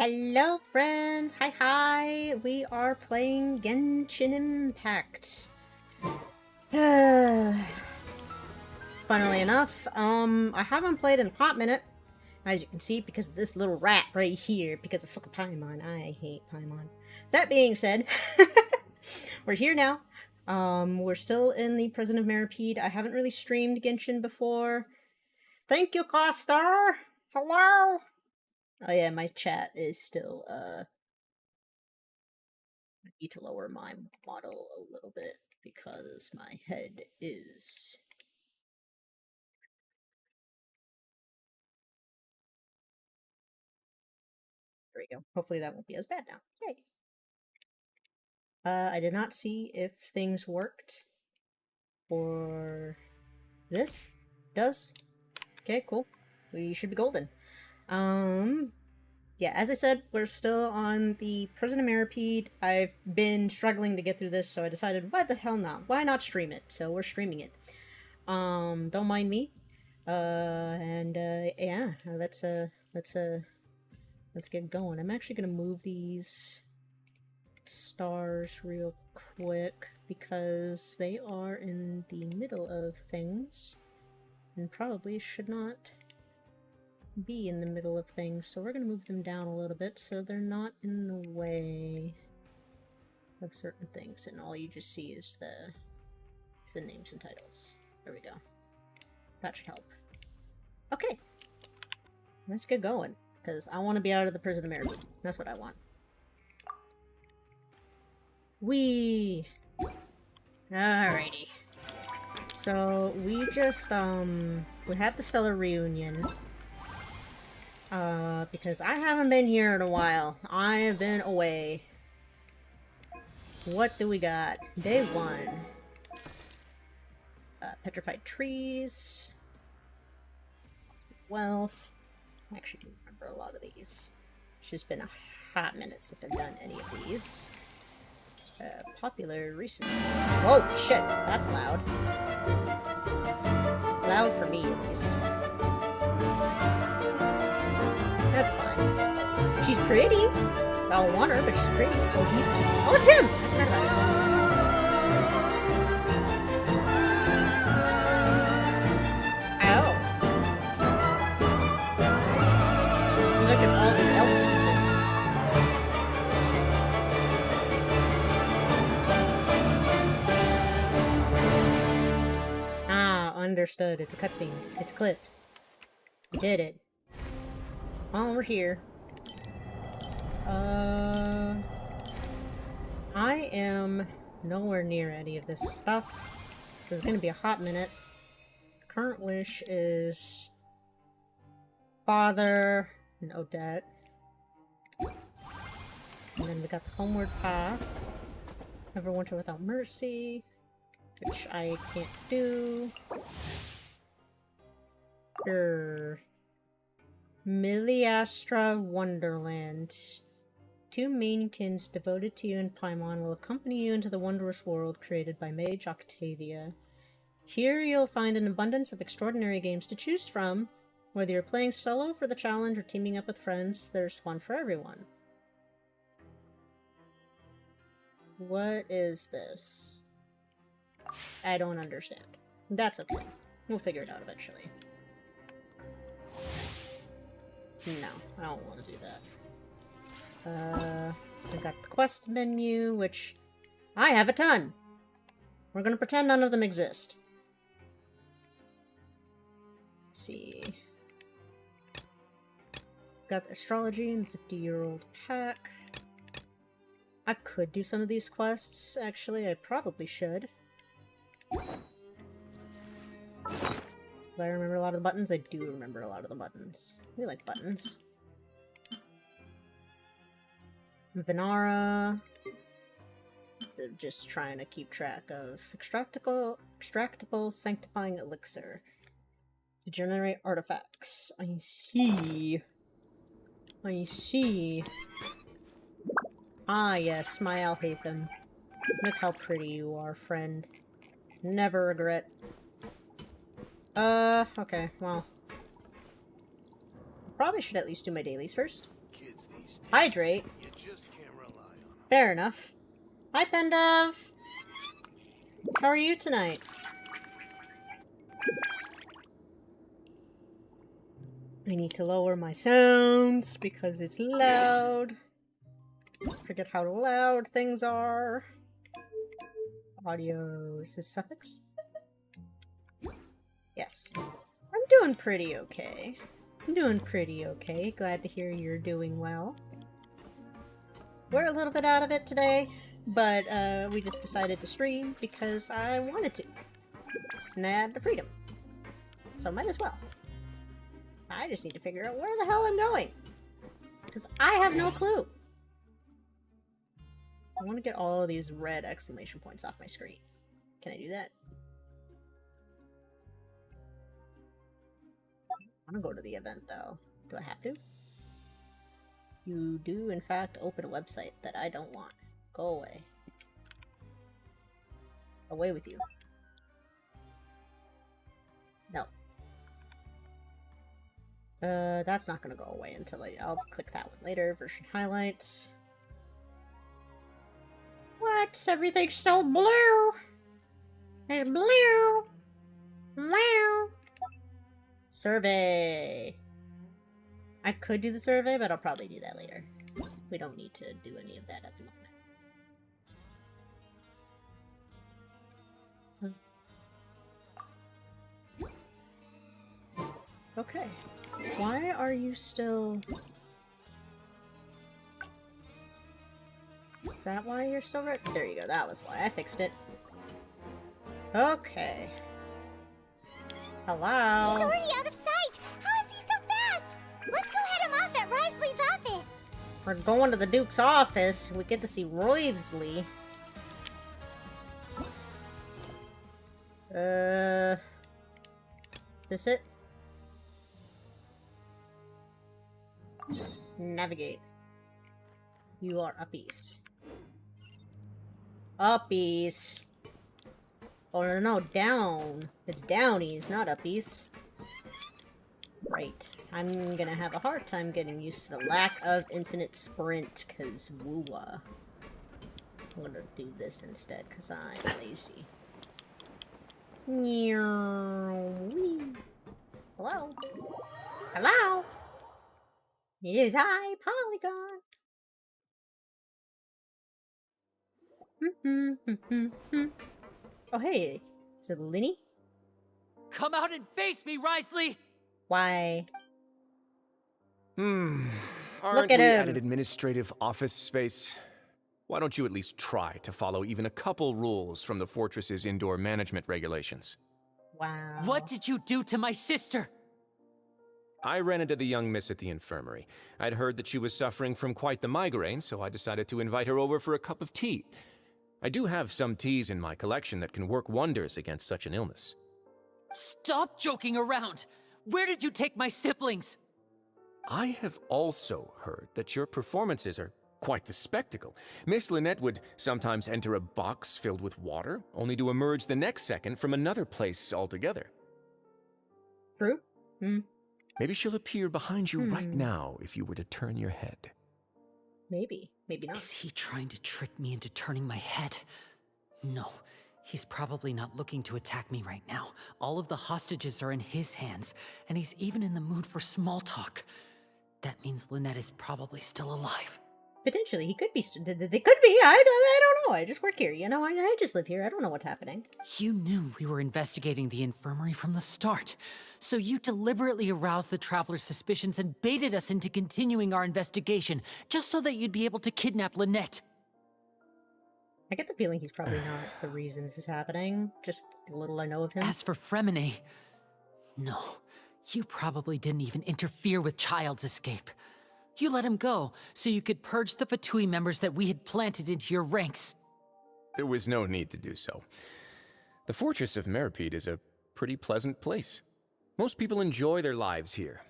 Hello friends! Hi! We are playing Genshin Impact. Funnily enough, I haven't played in a hot minute, as you can see, because of this little rat right here, because of fucking Paimon. I hate Paimon. That being said, we're here now. We're still in the prison of Meripede. I haven't really streamed Genshin before. Thank you, Costar! Hello! Oh yeah, my chat is still, I need to lower my model a little bit because my head is... There we go. Hopefully that won't be as bad now. Yay! I did not see if things worked for this. Does? Okay, cool. We should be golden. Yeah, as I said, we're still on the Prison of Meripede. I've been struggling to get through this, so I decided, why the hell not? Why not stream it? So we're streaming it. Don't mind me. Yeah, let's get going. I'm actually gonna move these stars real quick because they are in the middle of things and probably should not be in the middle of things, so we're gonna move them down a little bit so they're not in the way of certain things, and all you just see is the names and titles. There we go. That should help. Okay, let's get going, because I want to be out of the Prison of Meripede. That's what I want. Whee! Alrighty. So, we just, we have the Stellar Reunion. Because I haven't been here in a while. I have been away. What do we got? Day 1. Petrified trees. Wealth. I actually do remember a lot of these. It's just been a hot minute since I've done any of these. Popular recently. Whoa, shit, that's loud. Loud for me, at least. That's fine. She's pretty. I don't want her, but she's pretty. Oh, he's cute. Oh, it's him! I forgot about it. Look at all the elf people. Ah, understood. It's a cutscene. It's a clip. We did it. Well, we're here. I am nowhere near any of this stuff. This is gonna be a hot minute. The current wish is father and Odette. And then we got the homeward path. Neverwinter Without Mercy, which I can't do. Miliastra Wonderland. 2 mainkins devoted to you and Paimon will accompany you into the wondrous world created by Mage Octavia. Here you'll find an abundance of extraordinary games to choose from. Whether you're playing solo for the challenge or teaming up with friends, there's fun for everyone. What is this? I don't understand. That's okay. We'll figure it out eventually. No, I don't want to do that. I got the quest menu, which I have a ton. We're gonna pretend none of them exist. Let's see. Got astrology and 50-year-old pack. I could do some of these quests, actually. I probably should. Do I remember a lot of the buttons? I do remember a lot of the buttons. We like buttons. Venara. They're just trying to keep track of extractable sanctifying elixir to generate artifacts. I see. I see. Ah yes, my Alhaitham. Look how pretty you are, friend. Never regret. Okay, well. Probably should at least do my dailies first. hydrate. You just can't rely on them. Fair enough. Hi, Pendev! How are you tonight? I need to lower my sounds because it's loud. Forget how loud things are. Audio, is this suffix? Yes. I'm doing pretty okay. Glad to hear you're doing well. We're a little bit out of it today, but we just decided to stream because I wanted to. And I have the freedom. So might as well. I just need to figure out where the hell I'm going. Because I have no clue. I want to get all of these red exclamation points off my screen. Can I do that? I want to go to the event, though. Do I have to? You do, in fact, open a website that I don't want. Go away. Away with you. No. That's not gonna go away until I'll click that one later. Version highlights. What? Everything's so blue! It's blue! Wow! Survey! I could do the survey, but I'll probably do that later. We don't need to do any of that at the moment. Okay. Why are you still... Is that why you're still red? There you go, that was why. I fixed it. Okay. Hello? He's already out of sight! How is he so fast? Let's go head him off at Risley's office! We're going to the Duke's office. We get to see Roysley. This it? Navigate. You are uppies. Uppies. Oh, no, down. It's downies, not uppies. Right. I'm gonna have a hard time getting used to the lack of infinite sprint, cause woo-wah. I'm gonna do this instead, cause I'm lazy. Hello? Hello? It is I, Polygon. Oh, hey. Is it Linny? Come out and face me, Risley! Why? Aren't Look at we him. at an administrative office space? Why don't you at least try to follow even a couple rules from the fortress's indoor management regulations? Wow. What did you do to my sister? I ran into the young miss at the infirmary. I'd heard that she was suffering from quite the migraine, so I decided to invite her over for a cup of tea. I do have some teas in my collection that can work wonders against such an illness. Stop joking around! Where did you take my siblings? I have also heard that your performances are quite the spectacle. Miss Lynette would sometimes enter a box filled with water, only to emerge the next second from another place altogether. True? Maybe she'll appear behind you right now if you were to turn your head. Maybe. Maybe not. Is he trying to trick me into turning my head? No, he's probably not looking to attack me right now. All of the hostages are in his hands, and he's even in the mood for small talk. That means Lynette is probably still alive. Potentially. He could be. They could be. I don't know. I just work here. You know, I just live here. I don't know what's happening. You knew we were investigating the infirmary from the start, so you deliberately aroused the traveler's suspicions and baited us into continuing our investigation, just so that you'd be able to kidnap Lynette. I get the feeling he's probably not the reason this is happening. Just a little I know of him. As for Fremine, no, you probably didn't even interfere with Child's escape. You let him go, so you could purge the Fatui members that we had planted into your ranks. There was no need to do so. The fortress of Meripede is a pretty pleasant place. Most people enjoy their lives here.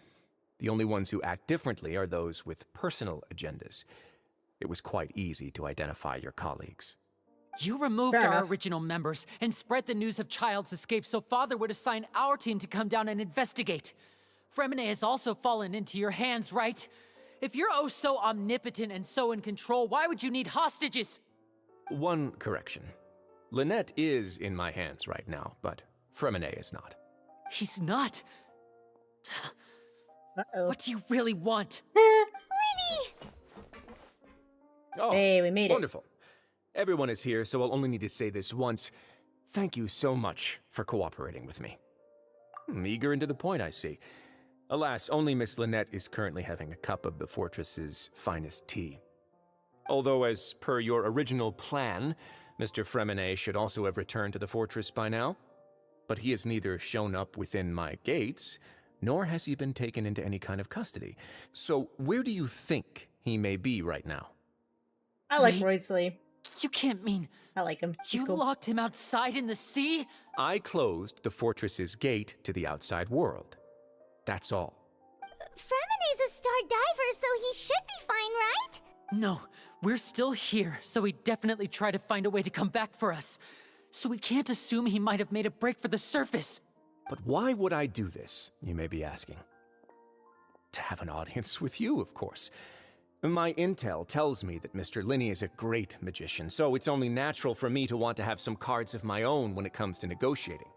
The only ones who act differently are those with personal agendas. It was quite easy to identify your colleagues. You removed Fair our enough. original members and spread the news of Child's escape so Father would assign our team to come down and investigate. Fremine has also fallen into your hands, right? If you're oh so omnipotent and so in control, why would you need hostages? One correction. Lynette is in my hands right now, but Fremine is not. He's not. Uh-oh. What do you really want? Lenny! Oh, Hey, we made it. wonderful. Everyone is here, so I'll only need to say this once. Thank you so much for cooperating with me. Eager and to the point, I see. Alas, only Miss Lynette is currently having a cup of the fortress's finest tea. Although, as per your original plan, Mr. Fremine should also have returned to the fortress by now. But he has neither shown up within my gates, nor has he been taken into any kind of custody. So where do you think he may be right now? I like Wait. Roydsley. You can't mean I like him. He's you cool. locked him outside in the sea? I closed the fortress's gate to the outside world. That's all. Fremine's a star diver, so he should be fine, right? No, we're still here, so he definitely tried to find a way to come back for us. So we can't assume he might have made a break for the surface. But why would I do this, you may be asking? To have an audience with you, of course. My intel tells me that Mr. Linney is a great magician, so it's only natural for me to want to have some cards of my own when it comes to negotiating.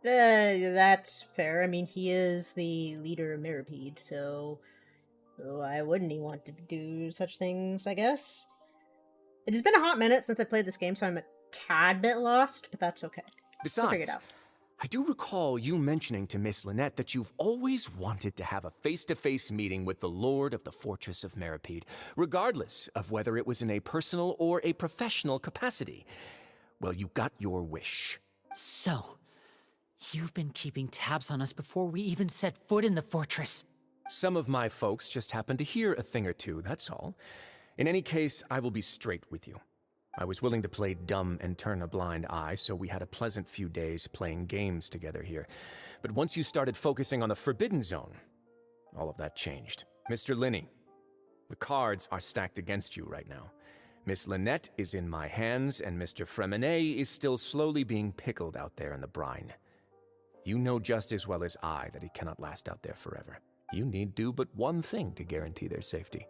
That's fair. I mean, he is the leader of Meripede, so why wouldn't he want to do such things, I guess? It has been a hot minute since I played this game, so I'm a tad bit lost, but that's okay. We'll figure it Besides, out. I do recall you mentioning to Miss Lynette that you've always wanted to have a face-to-face meeting with the Lord of the Fortress of Meripede, regardless of whether it was in a personal or a professional capacity. Well, you got your wish. So, you've been keeping tabs on us before we even set foot in the fortress. Some of my folks just happened to hear a thing or two, that's all. In any case, I will be straight with you. I was willing to play dumb and turn a blind eye, so we had a pleasant few days playing games together here. But once you started focusing on the Forbidden Zone, all of that changed. Mr. Linney, the cards are stacked against you right now. Miss Lynette is in my hands, and Mr. Fremine is still slowly being pickled out there in the brine. You know just as well as I that he cannot last out there forever. You need do but one thing to guarantee their safety.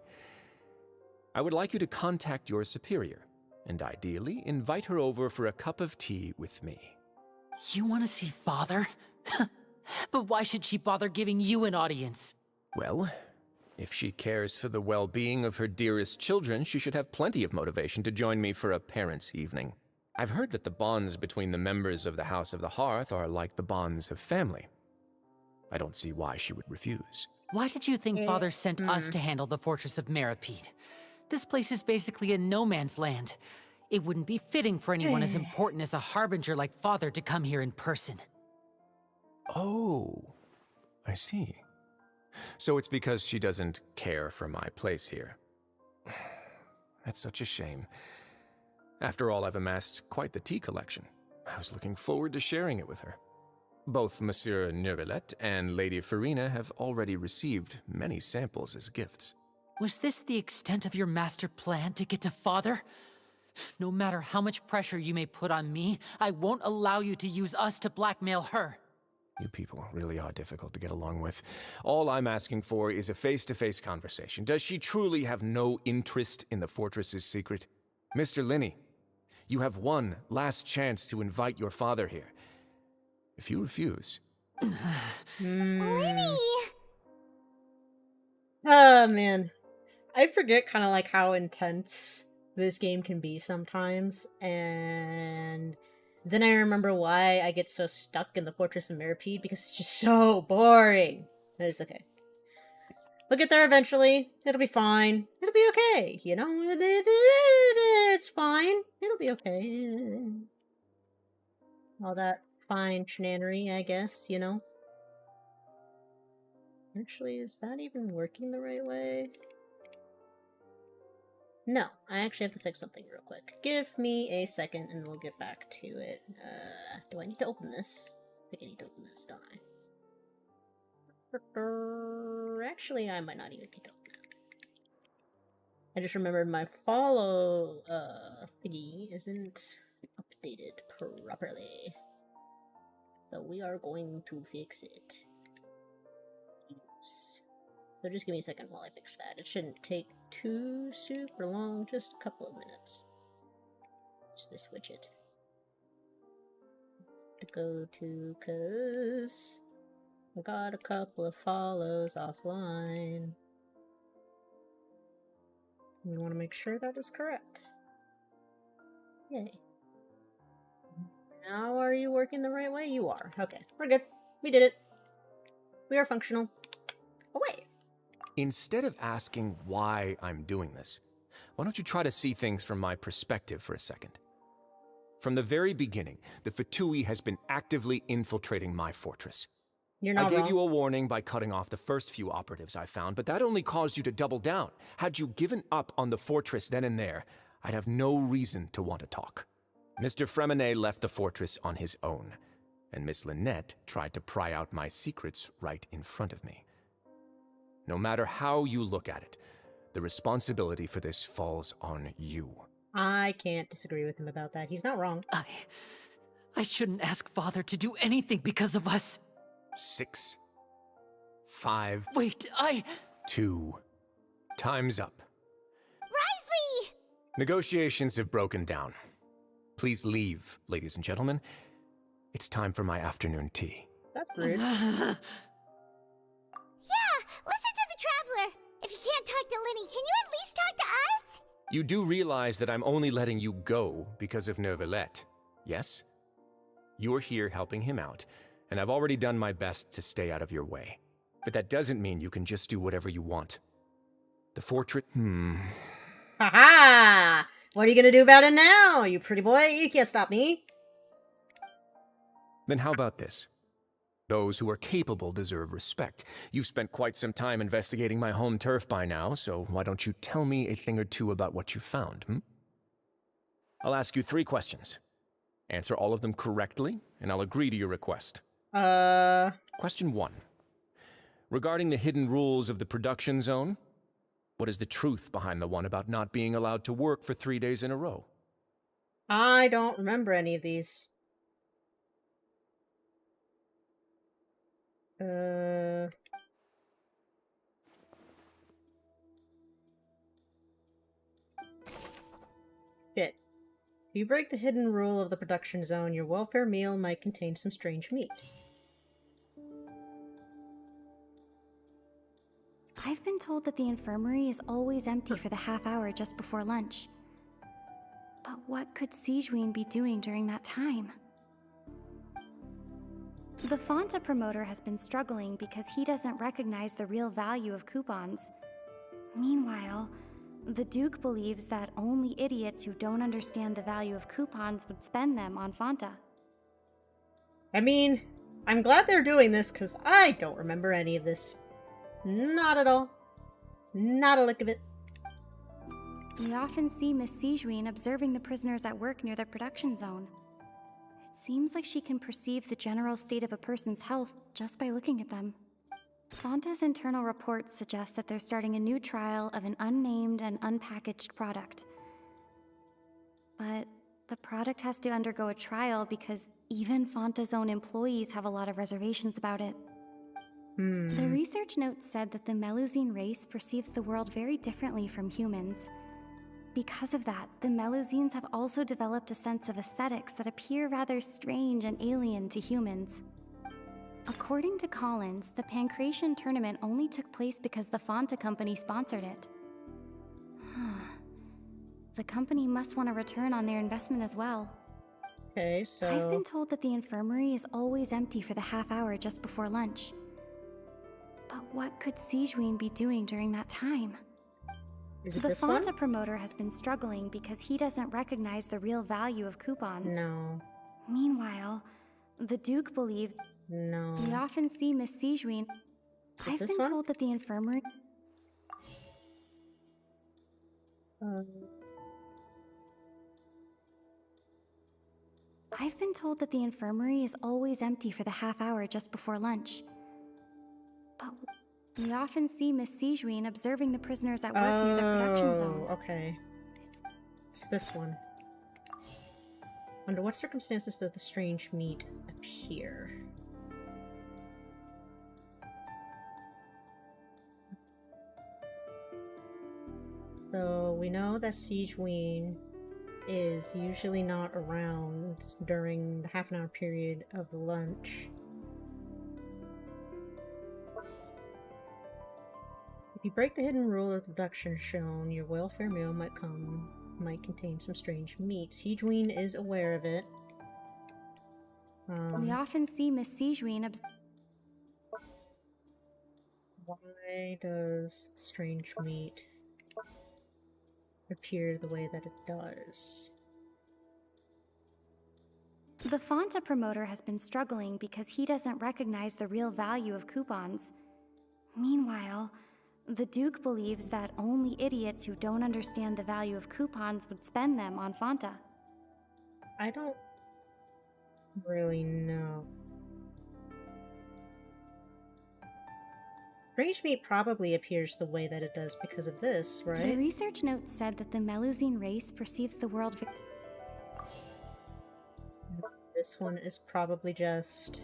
I would like you to contact your superior, and ideally invite her over for a cup of tea with me. You want to see Father? But why should she bother giving you an audience? Well, if she cares for the well-being of her dearest children, she should have plenty of motivation to join me for a parents' evening. I've heard that the bonds between the members of the House of the Hearth are like the bonds of family. I don't see why she would refuse. Why did you think Father sent us to handle the Fortress of Meripede? This place is basically a no man's land. It wouldn't be fitting for anyone as important as a harbinger like Father to come here in person. Oh, I see. So it's because she doesn't care for my place here. That's such a shame. After all, I've amassed quite the tea collection. I was looking forward to sharing it with her. Both Monsieur Neuvillette and Lady Farina have already received many samples as gifts. Was this the extent of your master plan to get to Father? No matter how much pressure you may put on me, I won't allow you to use us to blackmail her. You people really are difficult to get along with. All I'm asking for is a face-to-face conversation. Does she truly have no interest in the fortress's secret? Mr. Linney, you have one last chance to invite your father here. If you refuse... Lenny! Oh, man. I forget kind of like how intense this game can be sometimes, and then I remember why I get so stuck in the Fortress of Meripede, because it's just so boring. But it's okay. We'll get there eventually. It'll be fine. It'll be okay, you know? It's fine. It'll be okay. All that fine shenanery, I guess, you know? Actually, is that even working the right way? No, I actually have to fix something real quick. Give me a second and we'll get back to it. Do I need to open this? I think I need to open this, don't I? Actually, I might not even need to open it. I just remembered my follow thingy isn't updated properly. So we are going to fix it. Use. So just give me a second while I fix that. It shouldn't take too super long, just a couple of minutes. It's this widget to go to, cause I got a couple of follows offline. We want to make sure that is correct. Yay. Now are you working the right way? You are. Okay, we're good. We did it. We are functional. Oh wait. Instead of asking why I'm doing this, why don't you try to see things from my perspective for a second? From the very beginning, the Fatui has been actively infiltrating my fortress. You're not I gave wrong. you a warning by cutting off the first few operatives I found, but that only caused you to double down. Had you given up on the fortress then and there, I'd have no reason to want to talk. Mr. Fremenet left the fortress on his own, and Miss Lynette tried to pry out my secrets right in front of me. No matter how you look at it, the responsibility for this falls on you. I can't disagree with him about that. He's not wrong. I shouldn't ask Father to do anything because of us. 6, 5, Wait, 2. Time's up. Risley! Negotiations have broken down. Please leave, ladies and gentlemen. It's time for my afternoon tea. That's rude. Yeah, listen to the Traveler. If you can't talk to Lenny, can you at least talk to us? You do realize that I'm only letting you go because of Neuvillette, yes? You're here helping him out, and I've already done my best to stay out of your way. But that doesn't mean you can just do whatever you want. The fortress... Haha! What are you gonna do about it now, you pretty boy? You can't stop me. Then how about this? Those who are capable deserve respect. You've spent quite some time investigating my home turf by now, so why don't you tell me a thing or two about what you found, I'll ask you 3 questions. Answer all of them correctly, and I'll agree to your request. Question 1. Regarding the hidden rules of the production zone, what is the truth behind the one about not being allowed to work for 3 days in a row? I don't remember any of these. Shit. If you break the hidden rule of the production zone, your welfare meal might contain some strange meat. I've been told that the infirmary is always empty for the half hour just before lunch. But what could Sijuin be doing during that time? The Fonta promoter has been struggling because he doesn't recognize the real value of coupons. Meanwhile, the Duke believes that only idiots who don't understand the value of coupons would spend them on Fonta. I mean, I'm glad they're doing this, because I don't remember any of this. Not at all. Not a lick of it. We often see Miss Sijuin observing the prisoners at work near the production zone. It seems like she can perceive the general state of a person's health just by looking at them. Fonta's internal reports suggest that they're starting a new trial of an unnamed and unpackaged product. But the product has to undergo a trial because even Fonta's own employees have a lot of reservations about it. The research notes said that the Melusine race perceives the world very differently from humans. Because of that, the Melusines have also developed a sense of aesthetics that appear rather strange and alien to humans. According to Collins, the Pancration tournament only took place because the Fonta company sponsored it. The company must want a return on their investment as well. Okay, so... I've been told that the infirmary is always empty for the half hour just before lunch. But what could Sijuin be doing during that time? Is it The this Fonta one? promoter has been struggling because he doesn't recognize the real value of coupons. No. Meanwhile, the Duke believed... No. We often see Miss Sijuin... I've this been one? told that the infirmary... I've been told that the infirmary is always empty for the half hour just before lunch. But we often see Miss Sijuin observing the prisoners at work near the production zone. Okay. It's this one. Under what circumstances does the strange meat appear? So we know that Siegeween is usually not around during the half-an-hour period of lunch. If you break the hidden rule of the production shown, your welfare meal might contain some strange meat. Siegeween is aware of it. We often see Miss Siegeween Why does the strange meat appear the way that it does? The Fanta promoter has been struggling because he doesn't recognize the real value of coupons. Meanwhile, the Duke believes that only idiots who don't understand the value of coupons would spend them on Fanta. I don't really know. Strange meat probably appears the way that it does because of this, The right? research note said that the Melusine race perceives the world This one is probably just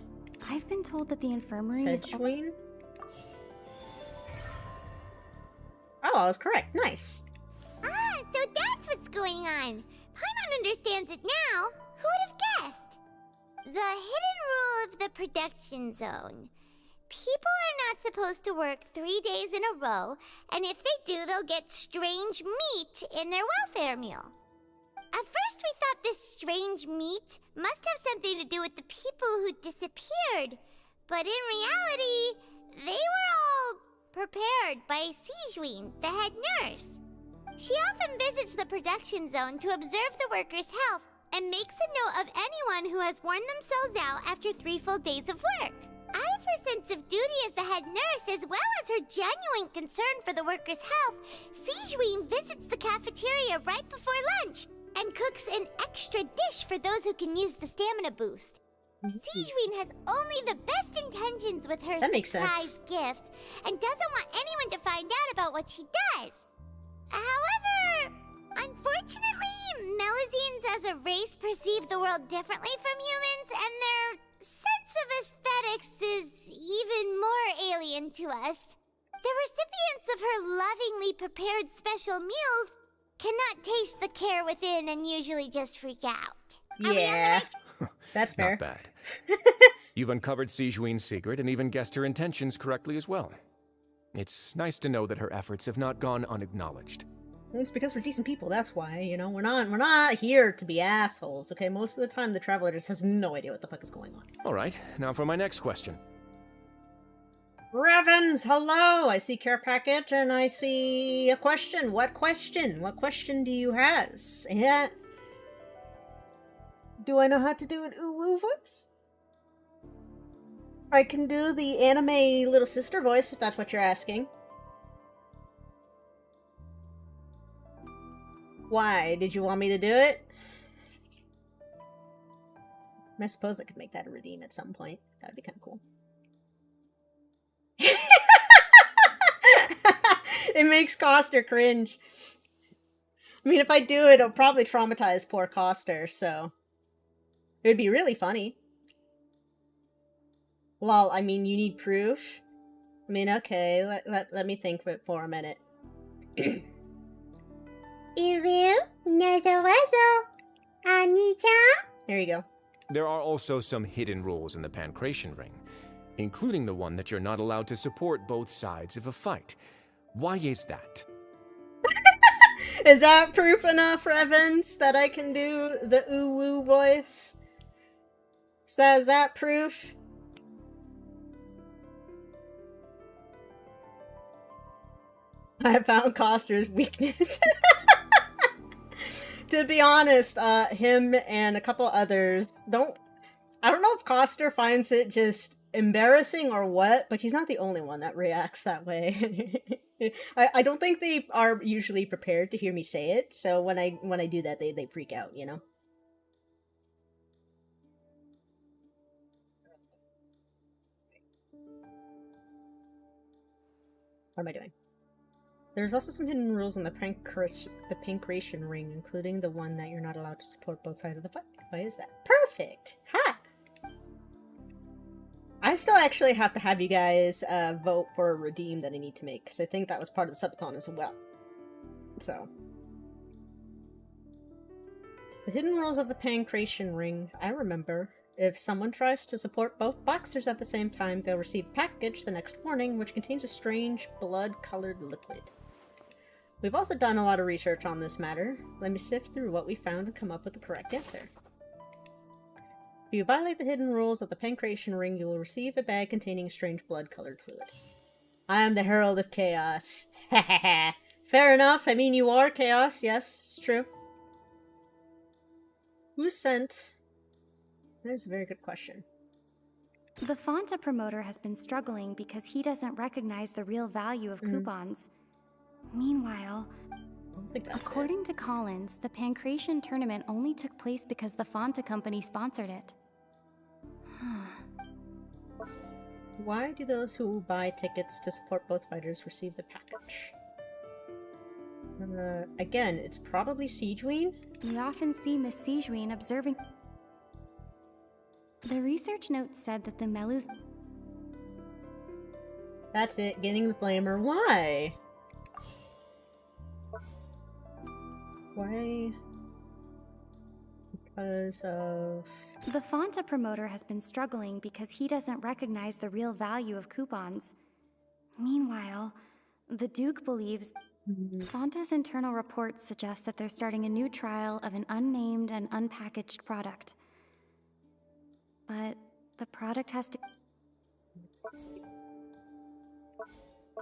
I've been told that the infirmary is... Sedgeween? Oh, I was correct. Nice. Ah, so that's what's going on. Paimon understands it now. Who would have guessed? The hidden rule of the production zone. People are not supposed to work 3 days in a row, and if they do, they'll get strange meat in their welfare meal. At first, we thought this strange meat must have something to do with the people who disappeared, but in reality, they were all prepared by Siegeween, the head nurse. She often visits the production zone to observe the workers' health and makes a note of anyone who has worn themselves out after 3 full days of work. Out of her sense of duty as the head nurse, as well as her genuine concern for the workers' health, Siegeween visits the cafeteria right before lunch and cooks an extra dish for those who can use the stamina boost. Siegeween has only the best intentions with her That makes surprise gift and doesn't want anyone to find out about what she does. However, unfortunately, Melusines as a race perceive the world differently from humans, and their sense of aesthetics is even more alien to us. The recipients of her lovingly prepared special meals cannot taste the care within and usually just freak out. Are we on the Yeah. right That's fair. Not bad. You've uncovered Siegeween's secret and even guessed her intentions correctly as well. It's nice to know that her efforts have not gone unacknowledged. It's because we're decent people, that's why, you know, we're not here to be assholes, okay? Most of the time the Traveler just has no idea what the fuck is going on. Alright, now for my next question. Revens, hello! I see care package and I see a question. What question? What question do you has? Yeah. Do I know how to do an ooh-woo voice? I can do the anime little sister voice if that's what you're asking. Why? Did you want me to do it? I suppose I could make that a redeem at some point. That'd be kind of cool. It makes Coster cringe. I mean, if I do it, it'll probably traumatize poor Coster, so... It would be really funny. Well, I mean, you need proof? I mean, okay, let me think for a minute. Iru, nazo-wazo, Ani-chan? There you go. There are also some hidden rules in the Pancration Ring, including the one that you're not allowed to support both sides of a fight. Why is that? Is that proof enough, Revens, that I can do the ooh-woo voice? Is that proof? I found Coster's weakness. To be honest, him and a couple others I don't know if Coster finds it just embarrassing or what, but he's not the only one that reacts that way. I don't think they are usually prepared to hear me say it, so when I do that, they freak out, you know? What am I doing? There's also some hidden rules in the Pancration Ring, including the one that you're not allowed to support both sides of the fight. Why is that? Perfect! Ha! I still actually have to have you guys vote for a redeem that I need to make, because I think that was part of the subathon as well. So. The hidden rules of the pancreation ring. I remember. If someone tries to support both boxers at the same time, they'll receive a package the next morning which contains a strange blood-colored liquid. We've also done a lot of research on this matter. Let me sift through what we found and come up with the correct answer. If you violate the hidden rules of the pancreation ring, you will receive a bag containing a strange blood-colored fluid. I am the Herald of Chaos. Fair enough. I mean, you are Chaos. Yes, it's true. Who sent... That is a very good question. The Fanta promoter has been struggling because he doesn't recognize the real value of coupons. Meanwhile, I don't think that's according to Collins, the Pancreation tournament only took place because the Fanta company sponsored it. Why do those who buy tickets to support both fighters receive the package? Again, it's probably Siegeween? We often see Miss Siegeween observing... The research note said that the Melus... That's it, getting the flamer. Why? Why? Because of... The Fanta promoter has been struggling because he doesn't recognize the real value of coupons. Meanwhile, the Duke believes... Fanta's internal reports suggest that they're starting a new trial of an unnamed and unpackaged product. But the product has to...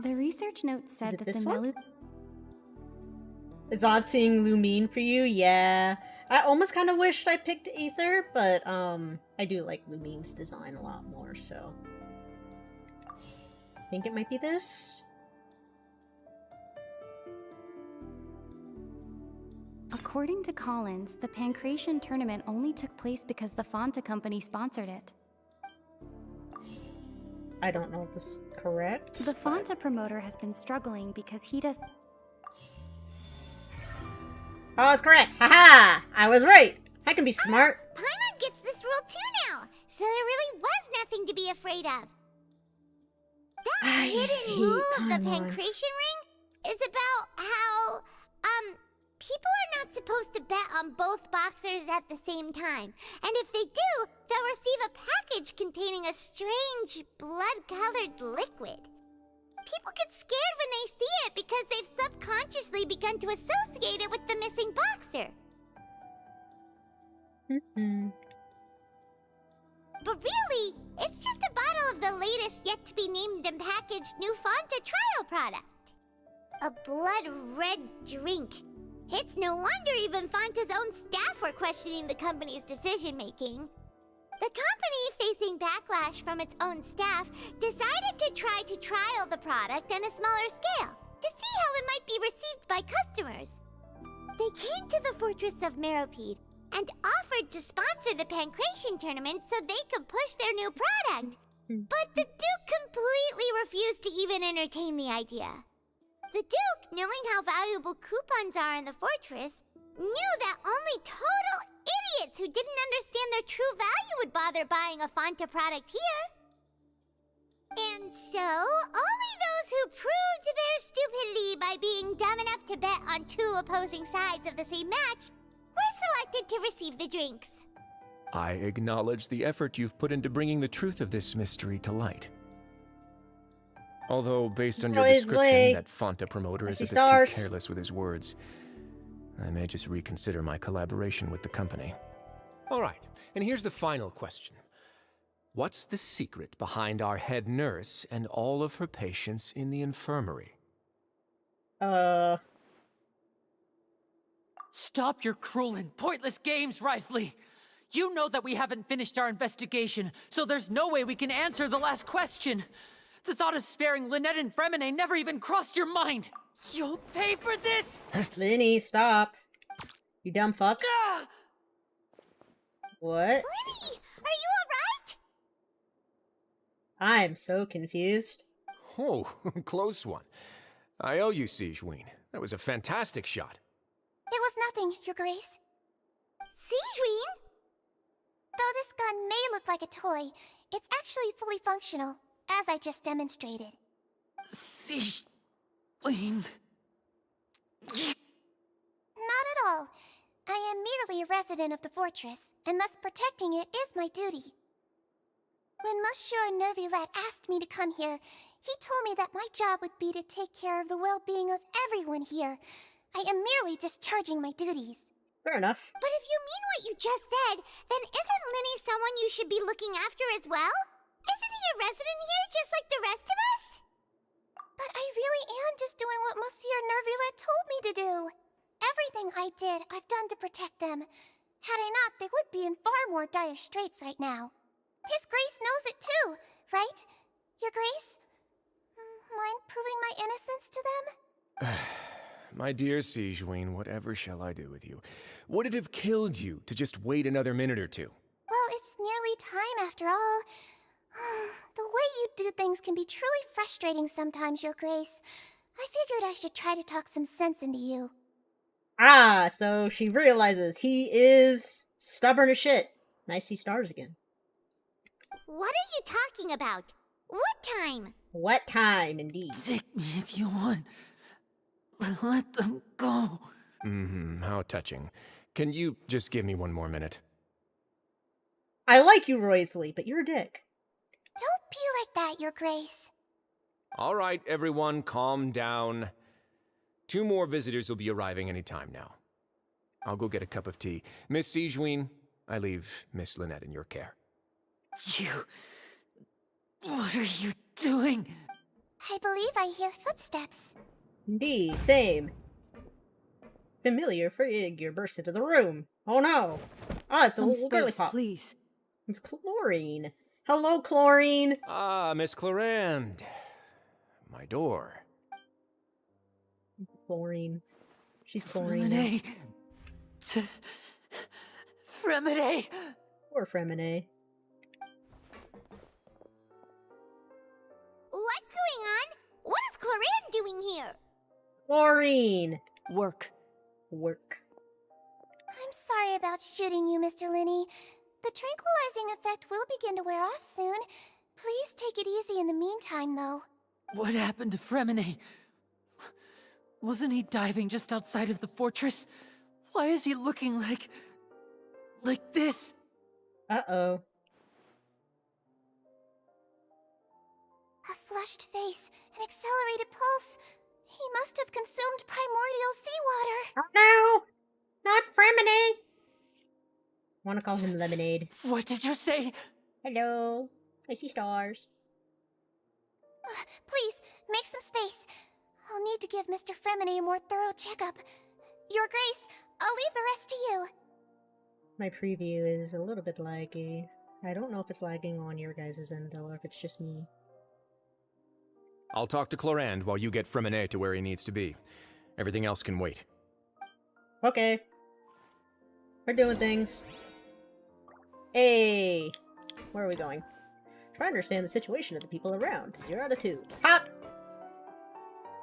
The research note said that the Melu... Is odd seeing Lumine for you? Yeah. I almost kind of wished I picked Aether, but I do like Lumine's design a lot more, so... I think it might be this? According to Collins, the Pancreation tournament only took place because the Fanta company sponsored it. I don't know if this is correct. The Fanta promoter has been struggling because he does... Oh, I was correct! Haha! I was right! I can be smart! Paimon gets this rule too now, so there really was nothing to be afraid of. That hidden rule of the Pancreation ring is about how, people are not supposed to bet on both boxers at the same time. And if they do, they'll receive a package containing a strange blood-colored liquid. People get scared when they see it because they've subconsciously begun to associate it with the missing boxer. But really, it's just a bottle of the latest yet-to-be-named and packaged new Fanta trial product. A blood-red drink. It's no wonder even Fanta's own staff were questioning the company's decision-making. The company, facing backlash from its own staff, decided to try to trial the product on a smaller scale to see how it might be received by customers. They came to the fortress of Meripede and offered to sponsor the Pancreation tournament so they could push their new product. But the Duke completely refused to even entertain the idea. The Duke, knowing how valuable coupons are in the fortress, knew that only total idiots who didn't understand their true value would bother buying a Fanta product here. And so, only those who proved their stupidity by being dumb enough to bet on two opposing sides of the same match were selected to receive the drinks. I acknowledge the effort you've put into bringing the truth of this mystery to light. Although, based on your description, that Fanta promoter is a bit too careless with his words, I may just reconsider my collaboration with the company. All right, and here's the final question. What's the secret behind our head nurse and all of her patients in the infirmary? Stop your cruel and pointless games, Risley! You know that we haven't finished our investigation, so there's no way we can answer the last question. The thought of sparing Lynette and Fremine never even crossed your mind! You'll pay for this! Linny, stop. You dumb fuck. Ah! Linny, What? are you alright? I'm so confused. Oh, close one. I owe you, Siegeween. That was a fantastic shot. It was nothing, Your Grace. Siegeween? Though this gun may look like a toy, it's actually fully functional, as I just demonstrated. Siegeween... at all. I am merely a resident of the fortress, and thus protecting it is my duty. When Monsieur Nervulette asked me to come here, he told me that my job would be to take care of the well-being of everyone here. I am merely discharging my duties. Fair enough. But if you mean what you just said, then isn't Linny someone you should be looking after as well? Isn't he a resident here just like the rest of us? But I really am just doing what Monsieur Nervulette told me to do. Everything I did, I've done to protect them. Had I not, they would be in far more dire straits right now. His Grace knows it too, right? Your Grace? Mind proving my innocence to them? My dear Sigewinne, whatever shall I do with you? Would it have killed you to just wait another minute or two? Well, it's nearly time after all. The way you do things can be truly frustrating sometimes, Your Grace. I figured I should try to talk some sense into you. Ah, so she realizes he is stubborn as shit. Nice see stars again. What are you talking about? What time? What time, indeed. Take me if you want. But let them go. How touching. Can you just give me one more minute? I like you, Roysley, but you're a dick. Don't be like that, Your Grace. All right, everyone, calm down. 2 more visitors will be arriving any time now. I'll go get a cup of tea. Miss Sigewinne, I leave Miss Lynette in your care. You... What are you doing? I believe I hear footsteps. Indeed, same. Familiar figure bursts into the room. Oh no! Ah, it's a Some little girly space, pop. please. It's Chlorine. Hello, Chlorine! Ah, Miss Clarande. My door. Chlorine. She's Chlorine. Fremine. Fremine. Poor Fremine. What's going on? What is Clorine doing here? Chlorine! Work. Work. I'm sorry about shooting you, Mr. Linney. The tranquilizing effect will begin to wear off soon. Please take it easy in the meantime, though. What happened to Fremine? Wasn't he diving just outside of the fortress? Why is he looking like this? Uh-oh. A flushed face, an accelerated pulse. He must have consumed primordial seawater. Oh no! Not Fremine! Want to call him Lemonade. What did you say? Hello. I see stars. Please, make some space. I'll need to give Mr. Fremine a more thorough checkup. Your Grace, I'll leave the rest to you. My preview is a little bit laggy. I don't know if it's lagging on your guys' end though, or if it's just me. I'll talk to Clarande while you get Fremine to where he needs to be. Everything else can wait. Okay. We're doing things. Hey! Where are we going? Try to understand the situation of the people around. 0 out of 2. Hop!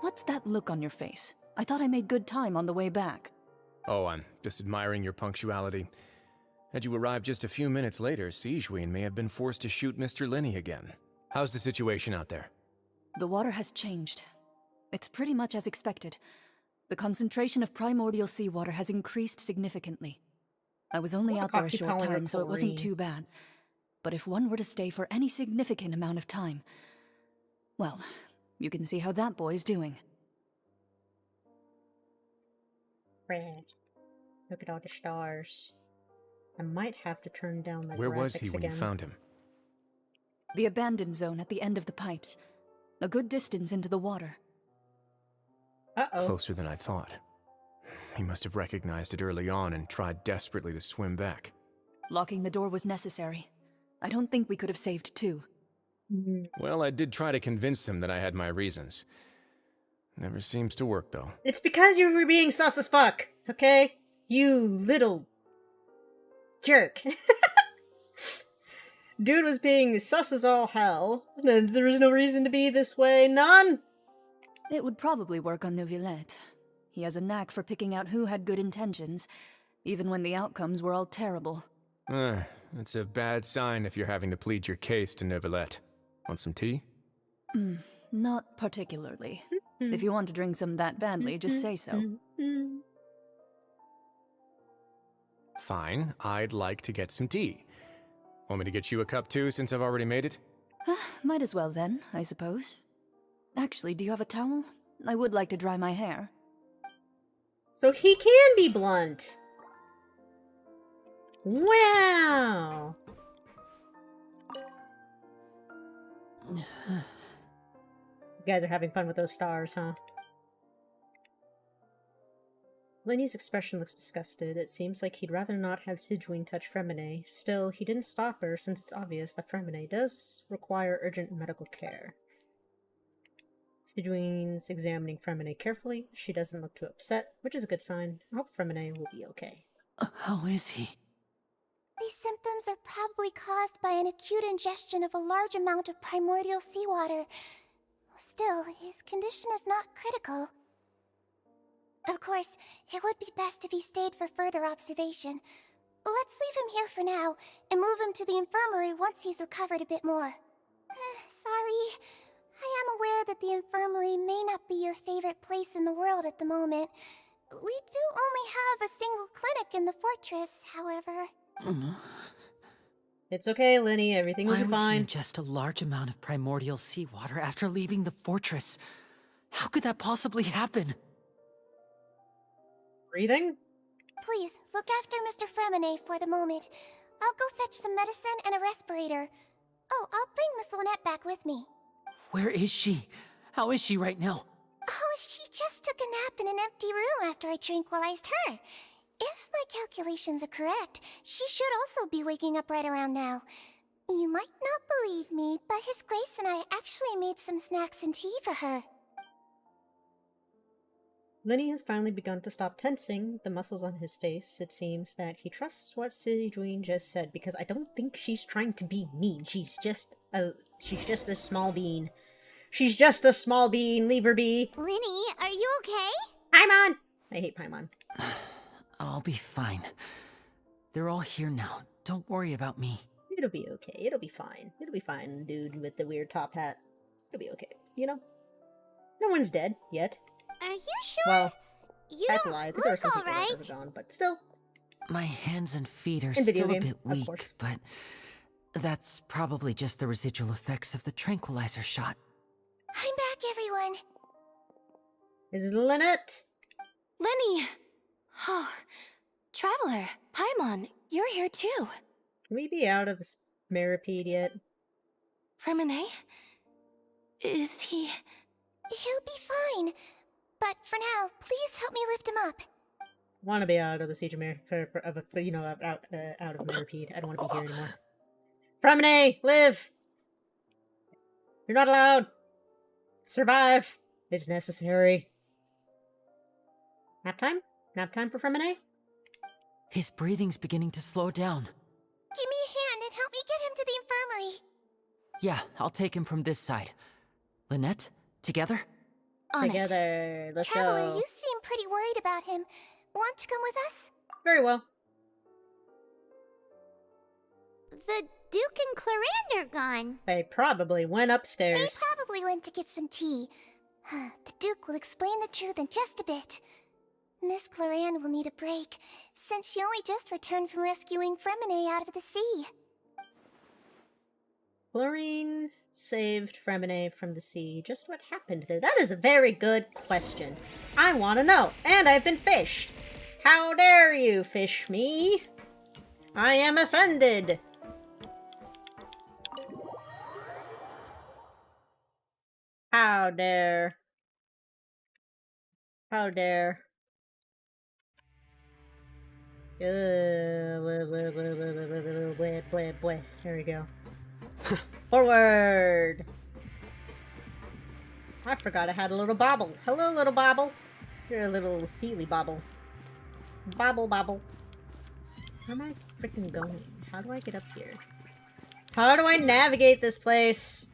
What's that look on your face? I thought I made good time on the way back. Oh, I'm just admiring your punctuality. Had you arrived just a few minutes later, Sigewinne may have been forced to shoot Mr. Linney again. How's the situation out there? The water has changed. It's pretty much as expected. The concentration of primordial seawater has increased significantly. I was only out there a short time, so it wasn't too bad. But if one were to stay for any significant amount of time... Well, you can see how that boy's doing. Red. Look at all the stars. I might have to turn down the Where was he graphics when you again. found him? The abandoned zone at the end of the pipes. A good distance into the water. Uh-oh. Closer than I thought. He must have recognized it early on and tried desperately to swim back. Locking the door was necessary. I don't think we could have saved two. Well, I did try to convince him that I had my reasons. Never seems to work, though. It's because you were being sus as fuck, okay? You little... jerk. Dude was being sus as all hell. There was no reason to be this way, none! It would probably work on Neuvillette. He has a knack for picking out who had good intentions, even when the outcomes were all terrible. It's a bad sign if you're having to plead your case to Neuvillette. Want some tea? Not particularly. If you want to drink some that badly, just say so. Fine, I'd like to get some tea. Want me to get you a cup too, since I've already made it? Might as well then, I suppose. Actually, do you have a towel? I would like to dry my hair. So he can be blunt. Wow. You guys are having fun with those stars, huh? Lenny's expression looks disgusted. It seems like he'd rather not have Sidgeween touch Fremine. Still, he didn't stop her since it's obvious that Fremine does require urgent medical care. Sidgeween's examining Fremine carefully. She doesn't look too upset, which is a good sign. I hope Fremine will be okay. How is he? These symptoms are probably caused by an acute ingestion of a large amount of primordial seawater. Still, his condition is not critical. Of course, it would be best if he stayed for further observation. Let's leave him here for now, and move him to the infirmary once he's recovered a bit more. Sorry. I am aware that the infirmary may not be your favorite place in the world at the moment. We do only have a single clinic in the fortress, however. It's okay, Lenny. Everything will Why be would he fine. ingest a large amount of primordial seawater after leaving the fortress? How could that possibly happen? Breathing? Please, look after Mr. Fremine for the moment. I'll go fetch some medicine and a respirator. Oh, I'll bring Miss Lynette back with me. Where is she? How is she right now? Oh, she just took a nap in an empty room after I tranquilized her. If my calculations are correct, she should also be waking up right around now. You might not believe me, but His Grace and I actually made some snacks and tea for her. Lenny has finally begun to stop tensing the muscles on his face. It seems that he trusts what Sidgeween just said, because I don't think she's trying to be mean. She's just a small bean. She's just a small bean. Leave her be. Lenny, are you okay? Paimon! I hate Paimon. I'll be fine. They're all here now. Don't worry about me. It'll be okay. It'll be fine. It'll be fine, dude with the weird top hat. It'll be okay. You know? No one's dead yet. Are you sure? Well, you that's a don't lie. I think there are look some people alright. that are gone, but still. My hands and feet are In video still a game, bit of weak, course. but that's probably just the residual effects of the tranquilizer shot. I'm back, everyone. Is it Lynette? Lenny! Oh, Traveler, Paimon, you're here too. Can we be out of this meripede yet? Fremine? Is he... He'll be fine. But for now, please help me lift him up. Want to be out of the siege of out of meripede. I don't want to be here anymore. Fremine, live! You're not allowed. Survive. It's necessary. Nap time? Nap time for Fremine? His breathing's beginning to slow down. Give me a hand and help me get him to the infirmary. Yeah, I'll take him from this side. Lynette, together? On it. Together. Let's Traveler, go. you seem pretty worried about him. Want to come with us? Very well. The Duke and Clarande are gone. They probably went They upstairs. probably went to get some tea. The Duke will explain the truth in just a bit. Miss Clarande will need a break, since she only just returned from rescuing Fremine out of the sea. Florine saved Fremine from the sea. Just what happened there? That is a very good question. I want to know. And I've been fished. How dare you fish me? I am offended. How dare. How dare. Here we go. Forward! I forgot I had a little bobble. Hello, little bobble. You're a little sealy bobble. Bobble, bobble. Where am I freaking going? How do I get up here? How do I navigate this place?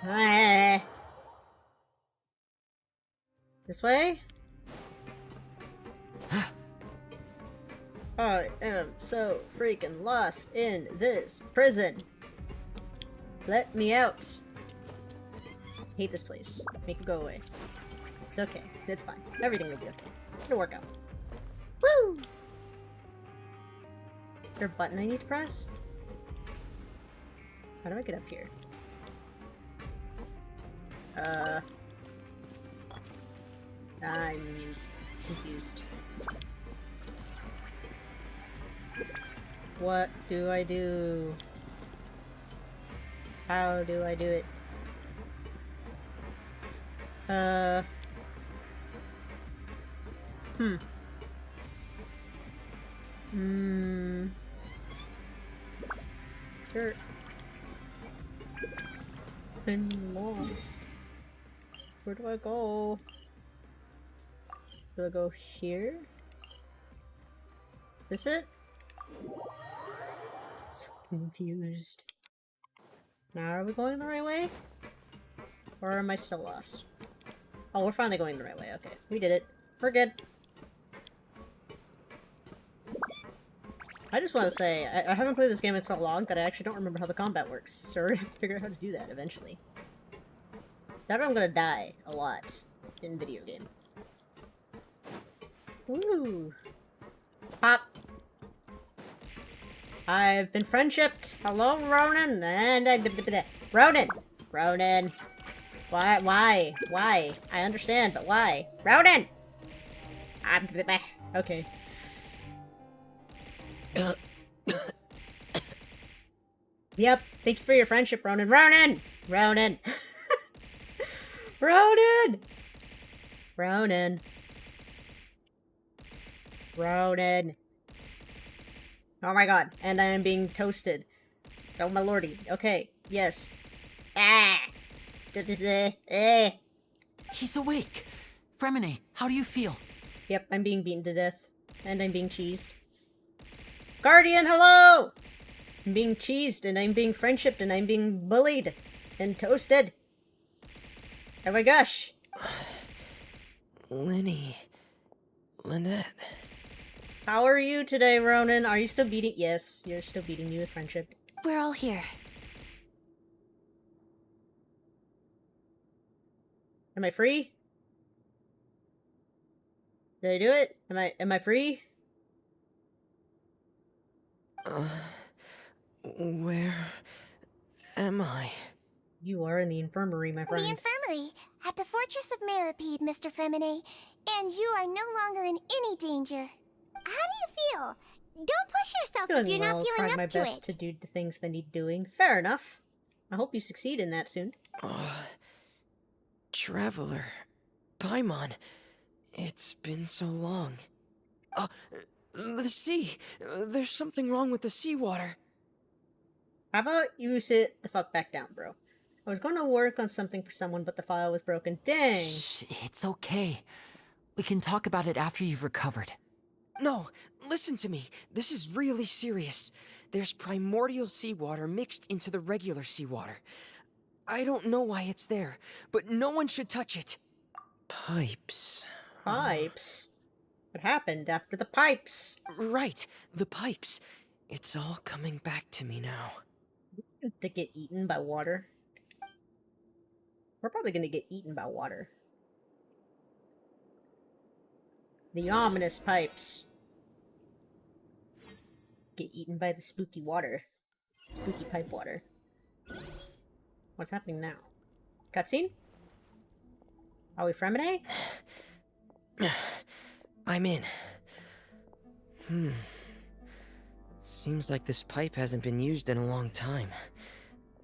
Ah. This way? I am so freaking lost in this prison. Let me out. Hate this place. Make it go away. It's okay. It's fine. Everything will be okay. It'll work out. Woo! Is there a button I need to press? How do I get up here? I'm confused. What do I do? How do I do it? Sure. I'm lost. Where do I go? Do I go here? Is it? So confused. Now are we going the right way? Or am I still lost? Oh, we're finally going the right way. Okay, we did it. We're good. I just want to say, I haven't played this game in so long that I actually don't remember how the combat works. So we're gonna have to figure out how to do that eventually. That or I'm gonna die a lot in video game. Ooh. Pop. I've been friendshipped. Hello, Ronan. And Ronan. Ronan. Why? Why? I understand, but why? Ronan. Okay. Yep. Thank you for your friendship, Ronan. Ronan. Ronan. Ronan. Ronan. Ronan. Oh my god. And I am being toasted. Oh my lordy. Okay. Yes. Ah. He's awake. Fremine, how do you feel? Yep, I'm being beaten to death. And I'm being cheesed. Guardian, hello! I'm being cheesed, and I'm being friendshipped, and I'm being bullied. And toasted. Oh my gosh. Lenny. Lynette. How are you today, Ronan? Are you still beating- Yes, you're still beating me with friendship. We're all here. Am I free? Did I do it? Am I free? Where am I? You are in the infirmary, my friend. The infirmary at the Fortress of Meripede, Mr. Fremine, and you are no longer in any danger. How do you feel? Don't push yourself if Doing you're well, not feeling trying my up to best it. to do the things that need doing. Fair enough. I hope you succeed in that soon. Traveler. Paimon. It's been so long. The sea. There's something wrong with the seawater. How about you sit the fuck back down, bro? I was going to work on something for someone, but the file was broken. Dang! Shh, it's okay. We can talk about it after you've recovered. No, listen to me. This is really serious. There's primordial seawater mixed into the regular seawater. I don't know why it's there, but no one should touch it. Pipes. Pipes? What happened after the pipes? Right, the pipes. It's all coming back to me now. To get eaten by water? We're probably gonna get eaten by water. The ominous pipes. Get eaten by the spooky water. Spooky pipe water. What's happening now? Cutscene? Are we Fremine? I'm in. Seems like this pipe hasn't been used in a long time.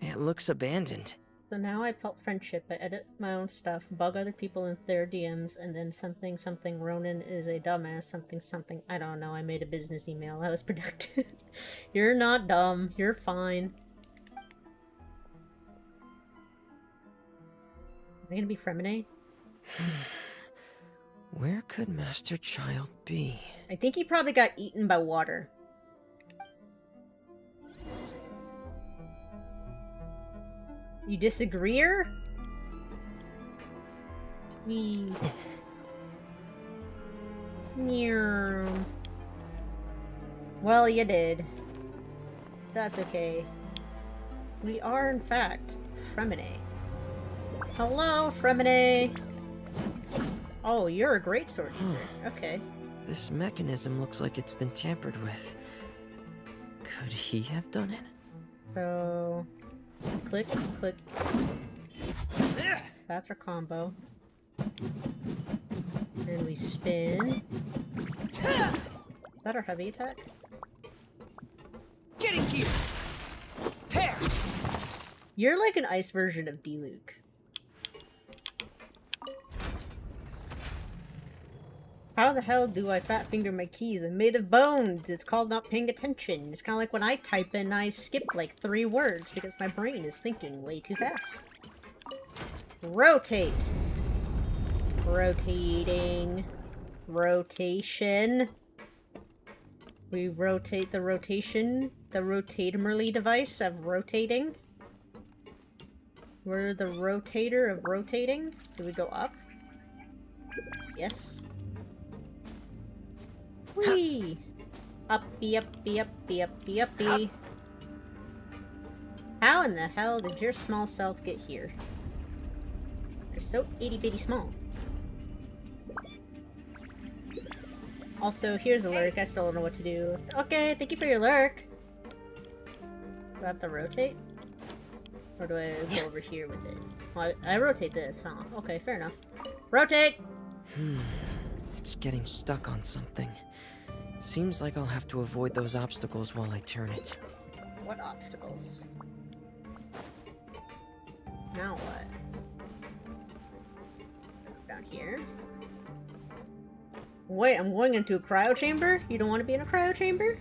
It looks abandoned. So now I pelt friendship, I edit my own stuff, bug other people in their DMs, and then something something Ronan is a dumbass, something something, I don't know, I made a business email, I was productive. You're not dumb, you're fine. Am I gonna be Fremine? Where could Master Child be? I think he probably got eaten by water. You disagree? Me. Well, you did. That's okay. We are, in fact, Fremine. Hello, Fremine! Oh, you're a great sword user. Okay. This mechanism looks like it's been tampered with. Could he have done it? So, click, click. That's our combo. And we spin. Is that our heavy attack? Getting here! Pair! You're like an ice version of D-Luke. How the hell do I fat finger my keys? I'm made of bones. It's called not paying attention. It's kind of like when I type in, I skip like 3 words because my brain is thinking way too fast. Rotate. Rotating. Rotation. We rotate the rotation, the rotatorly device of rotating. We're the rotator of rotating. Do we go up? Yes. Whee! Uppy, uppy, uppy, uppy, uppy. How in the hell did your small self get here? You're so itty-bitty small. Also, here's a lurk. I still don't know what to do. Okay, thank you for your lurk. Do I have to rotate? Or do I go over here with it? Well, I rotate this, huh? Okay, fair enough. Rotate! It's getting stuck on something. Seems like I'll have to avoid those obstacles while I turn it. What obstacles? Now what? Down here. Wait, I'm going into a cryo chamber? You don't want to be in a cryo chamber?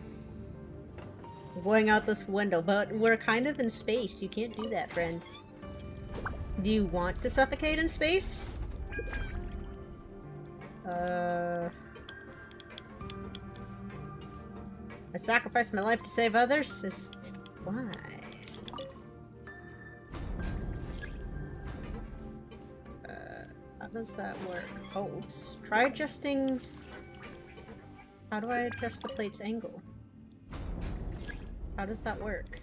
I'm going out this window, but we're kind of in space. You can't do that, friend. Do you want to suffocate in space? I sacrificed my life to save others? Why? How does that work? Oh, oops. Try adjusting... How do I adjust the plate's angle? How does that work?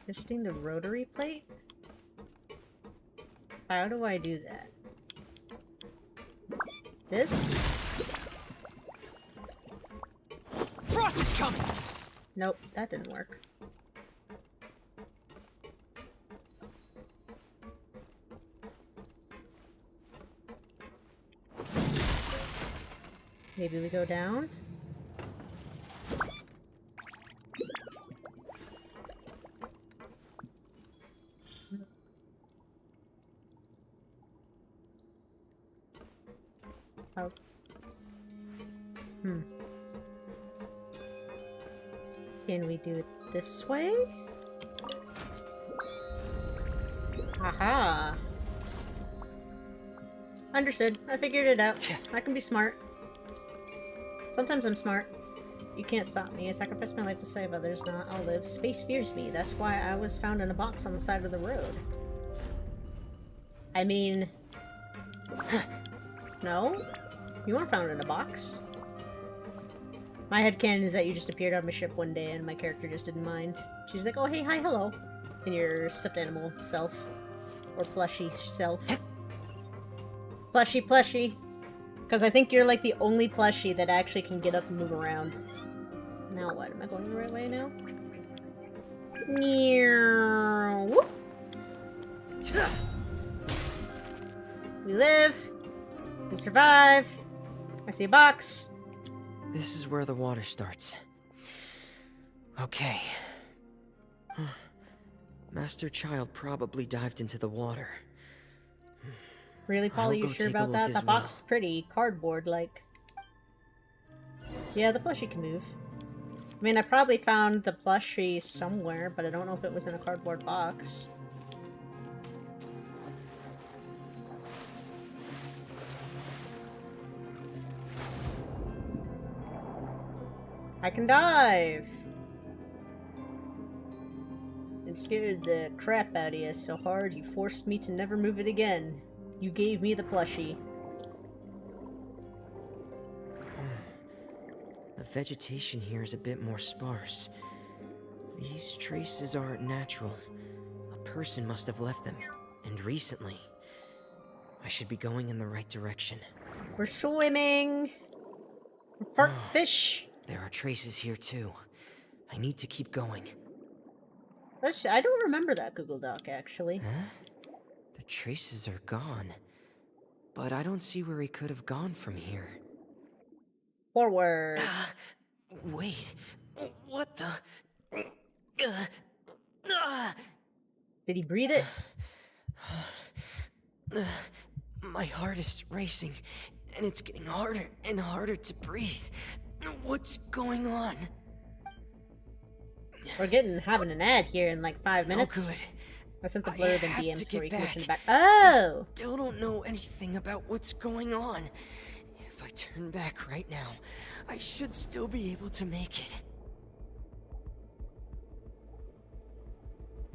Adjusting the rotary plate? How do I do that? This? Frost is coming! Nope, that didn't work. Maybe we go down? Oh. Can we do it this way? Aha! Understood. I figured it out. I can be smart. Sometimes I'm smart. You can't stop me. I sacrificed my life to save others, not I'll live. Space fears me. That's why I was found in a box on the side of the road. I mean... No? You weren't found in a box. My headcanon is that you just appeared on my ship one day and my character just didn't mind. She's like, oh hey, hi, hello. And your stuffed animal self. Or plushie self. Plushie, plushie. Because I think you're like the only plushie that actually can get up and move around. Now what? Am I going the right way now? Whoop. We live. We survive. I see a box. This is where the water starts. Okay. Master Child probably dived into the water. Really, Polly? You sure about that? That box is pretty cardboard-like. Yeah, the plushie can move. I mean, I probably found the plushie somewhere, but I don't know if it was in a cardboard box. I can dive! It scared the crap out of you so hard you forced me to never move it again. You gave me the plushie. The vegetation here is a bit more sparse. These traces aren't natural. A person must have left them. And recently, I should be going in the right direction. We're swimming. We're part fish. There are traces here too. I need to keep going. I don't remember that Google Doc, actually. Huh? The traces are gone. But I don't see where he could have gone from here. Forward. Wait. What the? Did he breathe it? My heart is racing, and it's getting harder and harder to breathe. What's going on? We're having an ad here in like 5 minutes. Oh, good. I sent the blurb in have DMs to before get you commissioned back. back. Oh! I still don't know anything about what's going on. If I turn back right now, I should still be able to make it.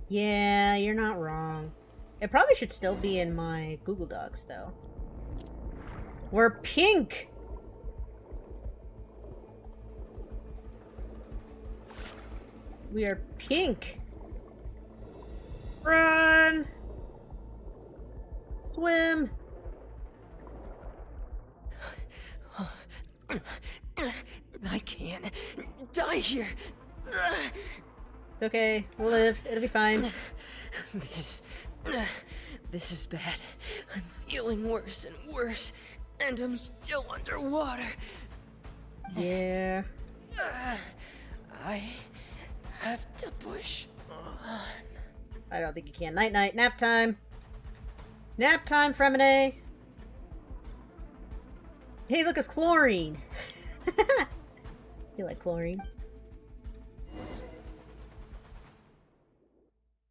Yeah, you're not wrong. It probably should still be in my Google Docs, though. We're pink! We are pink! Run! Swim! I can't die here. Okay, we'll live. It'll be fine. This is bad. I'm feeling worse and worse, and I'm still underwater. Yeah. I have to push on. I don't think you can. Night night. Nap time. Nap time, Fremine. Hey, look, it's chlorine. You like chlorine?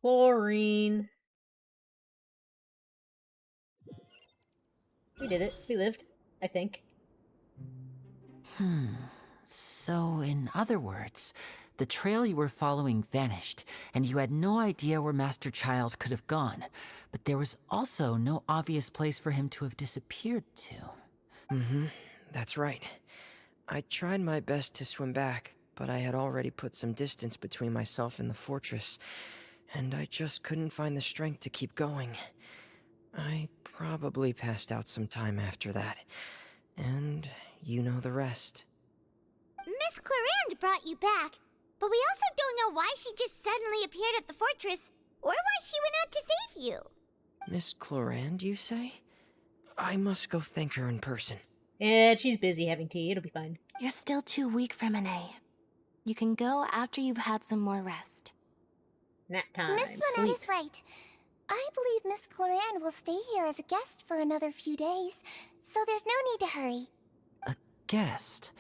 Chlorine. We did it. We lived. I think. So, in other words, the trail you were following vanished, and you had no idea where Master Child could have gone. But there was also no obvious place for him to have disappeared to. That's right. I tried my best to swim back, but I had already put some distance between myself and the fortress, and I just couldn't find the strength to keep going. I probably passed out some time after that, and you know the rest. Miss Clarande brought you back, but we also don't know why she just suddenly appeared at the fortress, or why she went out to save you. Miss Clarande, you say? I must go thank her in person. And she's busy having tea. It'll be fine. You're still too weak, Fremine. You can go after you've had some more rest. Nap time. Miss Lynette Sleep. is right. I believe Miss Clarande will stay here as a guest for another few days, so there's no need to hurry. A guest?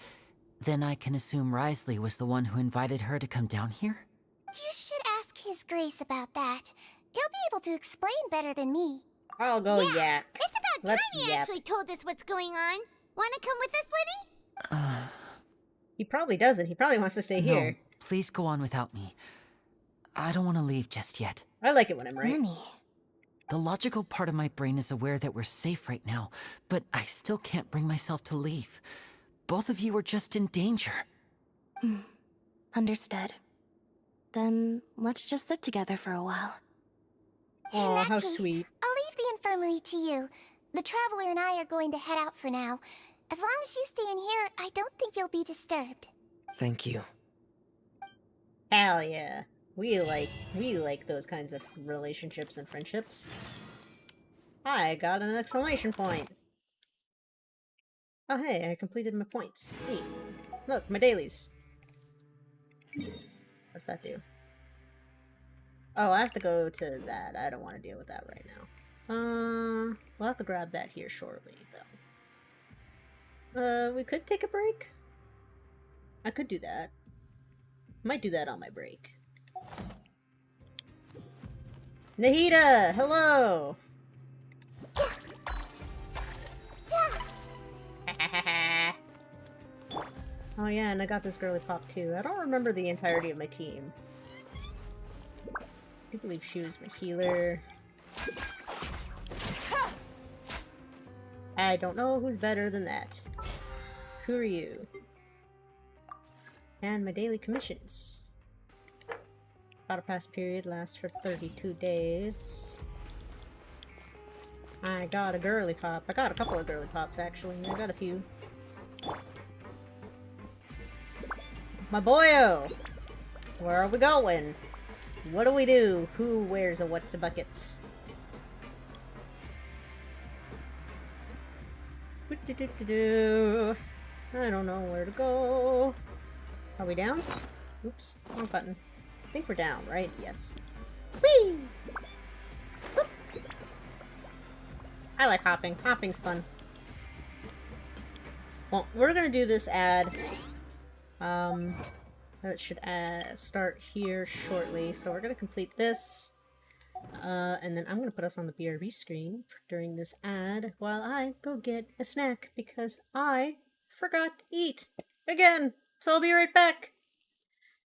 Then I can assume Risley was the one who invited her to come down here? You should ask His Grace about that. He'll be able to explain better than me. I'll go yap. It's about Let's time he yap. actually told us what's going on. Wanna come with us, Lenny? He probably doesn't. He probably wants to stay here. No, please go on without me. I don't want to leave just yet. I like it when I'm right. Lenny. The logical part of my brain is aware that we're safe right now, but I still can't bring myself to leave. Both of you are just in danger. Understood. Then let's just sit together for a while. In Aw, that how case, sweet. I'll leave the infirmary to you. The Traveler and I are going to head out for now. As long as you stay in here, I don't think you'll be disturbed. Thank you. Hell yeah. We like those kinds of relationships and friendships. I got an exclamation point. Oh hey, I completed my points. Neat. Look, my dailies. What's that do? Oh, I have to go to that. I don't want to deal with that right now. We'll have to grab that here shortly, though. We could take a break. I could do that. Might do that on my break. Nahida! Hello! Oh yeah, and I got this girly pop too. I don't remember the entirety of my team. I do believe she was my healer. I don't know who's better than that. Who are you? And my daily commissions. Battle pass period lasts for 32 days. I got a girly pop. I got a couple of girly pops, actually. I got a few. My boyo! Where are we going? What do we do? Who wears a what's a buckets? I don't know where to go. Are we down? Oops, wrong button. I think we're down, right? Yes. Whee! Whoop. I like hopping. Hopping's fun. Well, we're gonna do this ad. That should start here shortly. So we're gonna complete this. And then I'm gonna put us on the BRB screen during this ad while I go get a snack because I forgot to eat again. So I'll be right back.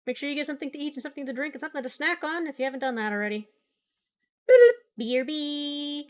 Make sure you get something to eat and something to drink and something to snack on if you haven't done that already. BRB!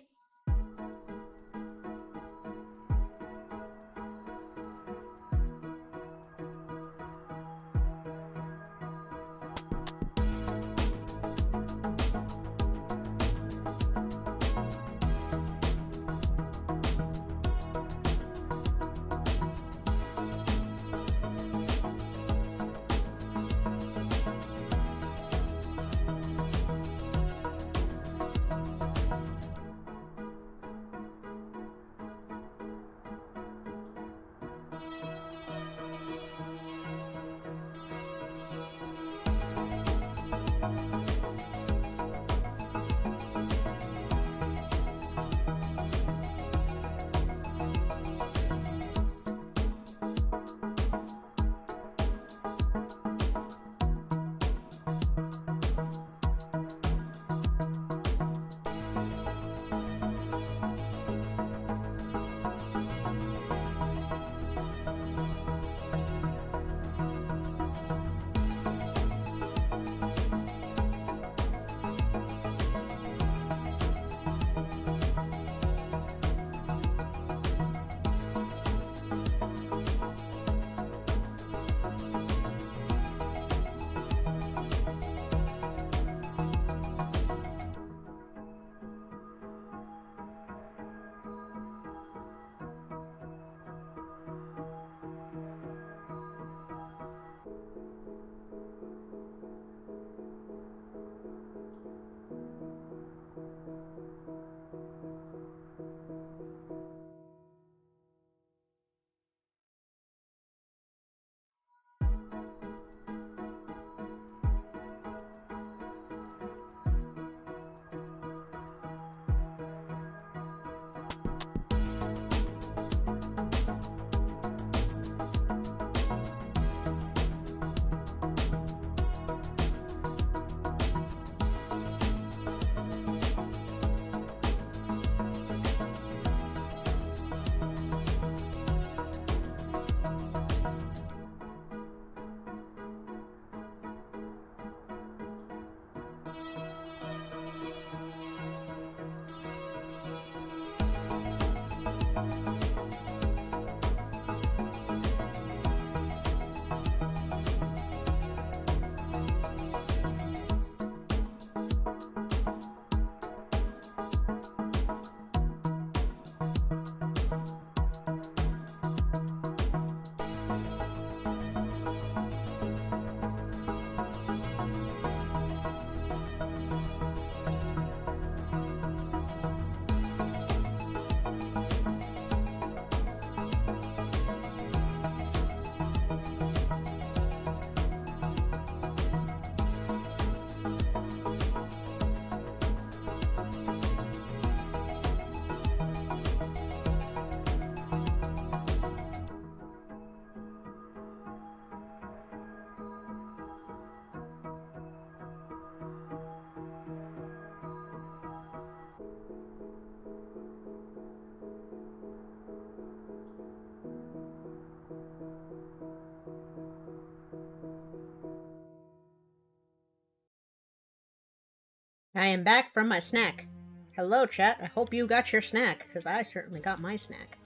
I am back from my snack. Hello, chat. I hope you got your snack, because I certainly got my snack.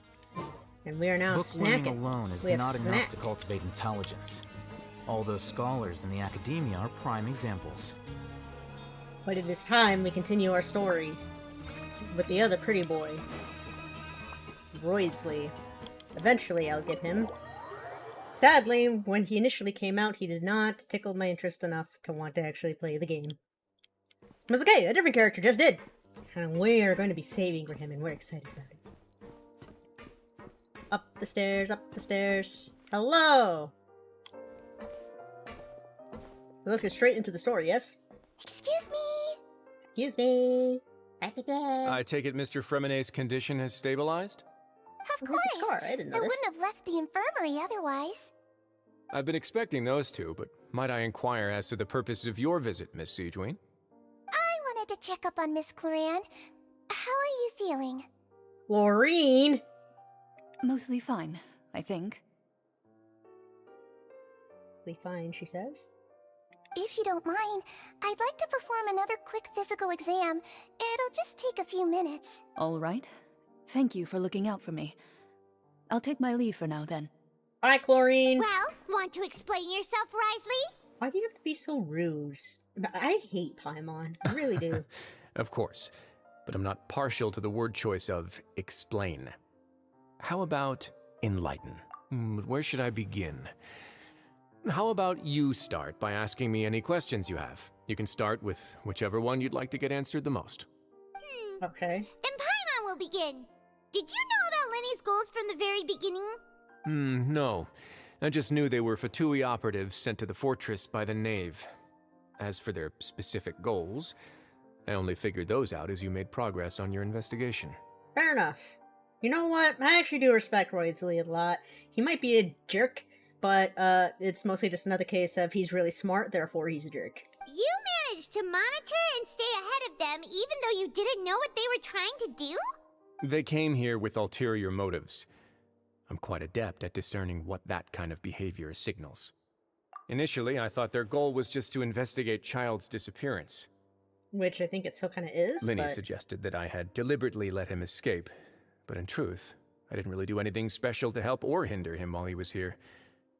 And we are now Book snacking. learning alone is not enough to cultivate intelligence. All those scholars in the academia are prime examples. But it is time we continue our story. with the other pretty boy. Roydsley. Eventually I'll get him. Sadly, when he initially came out, he did not tickle my interest enough to want to actually play the game. It was okay, a different character just did! And we're going to be saving for him, and we're excited about it. Up the stairs, up the stairs. Hello! Let's get straight into the story, yes? Excuse me. Excuse me. I take it Mr. Fremenet's condition has stabilized? Of Where's the course. scar? I didn't know I this. wouldn't have left the infirmary otherwise. I've been expecting those two, but might I inquire as to the purpose of your visit, Miss Sejuin? I wanted to check up on Miss Cloran. How are you feeling? Chlorine! Mostly fine, I think. Mostly fine, she says. If you don't mind, I'd like to perform another quick physical exam. It'll just take a few minutes. All right. Thank you for looking out for me. I'll take my leave for now, then. Bye, Chlorine! Well, want to explain yourself, Risley? Why do you have to be so rude? I hate Paimon. I really do. Of course, but I'm not partial to the word choice of explain. How about enlighten? Where should I begin? How about you start by asking me any questions you have? You can start with whichever one you'd like to get answered the most. Okay. Then Paimon will begin. Did you know about Lenny's goals from the very beginning? No. I just knew they were Fatui operatives sent to the fortress by the Knave. As for their specific goals, I only figured those out as you made progress on your investigation. Fair enough. You know what? I actually do respect Roydsley a lot. He might be a jerk, but it's mostly just another case of he's really smart, therefore he's a jerk. You managed to monitor and stay ahead of them even though you didn't know what they were trying to do? They came here with ulterior motives. I'm quite adept at discerning what that kind of behavior signals. Initially, I thought their goal was just to investigate Child's disappearance. Which I think it still kind of is, Linny but... suggested that I had deliberately let him escape, but in truth, I didn't really do anything special to help or hinder him while he was here.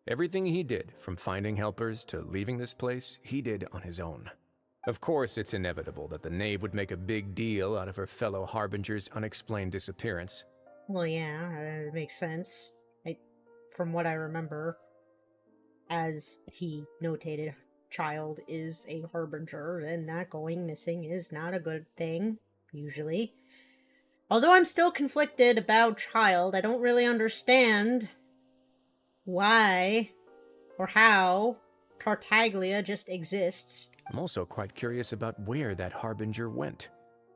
Everything he did, from finding helpers to leaving this place, he did on his own. Of course, it's inevitable that the Knave would make a big deal out of her fellow Harbinger's unexplained disappearance. Well, yeah, it makes sense. From what I remember, as he notated, Child is a Harbinger, and that going missing is not a good thing, usually. Although I'm still conflicted about Child, I don't really understand why or how Tartaglia just exists. I'm also quite curious about where that Harbinger went.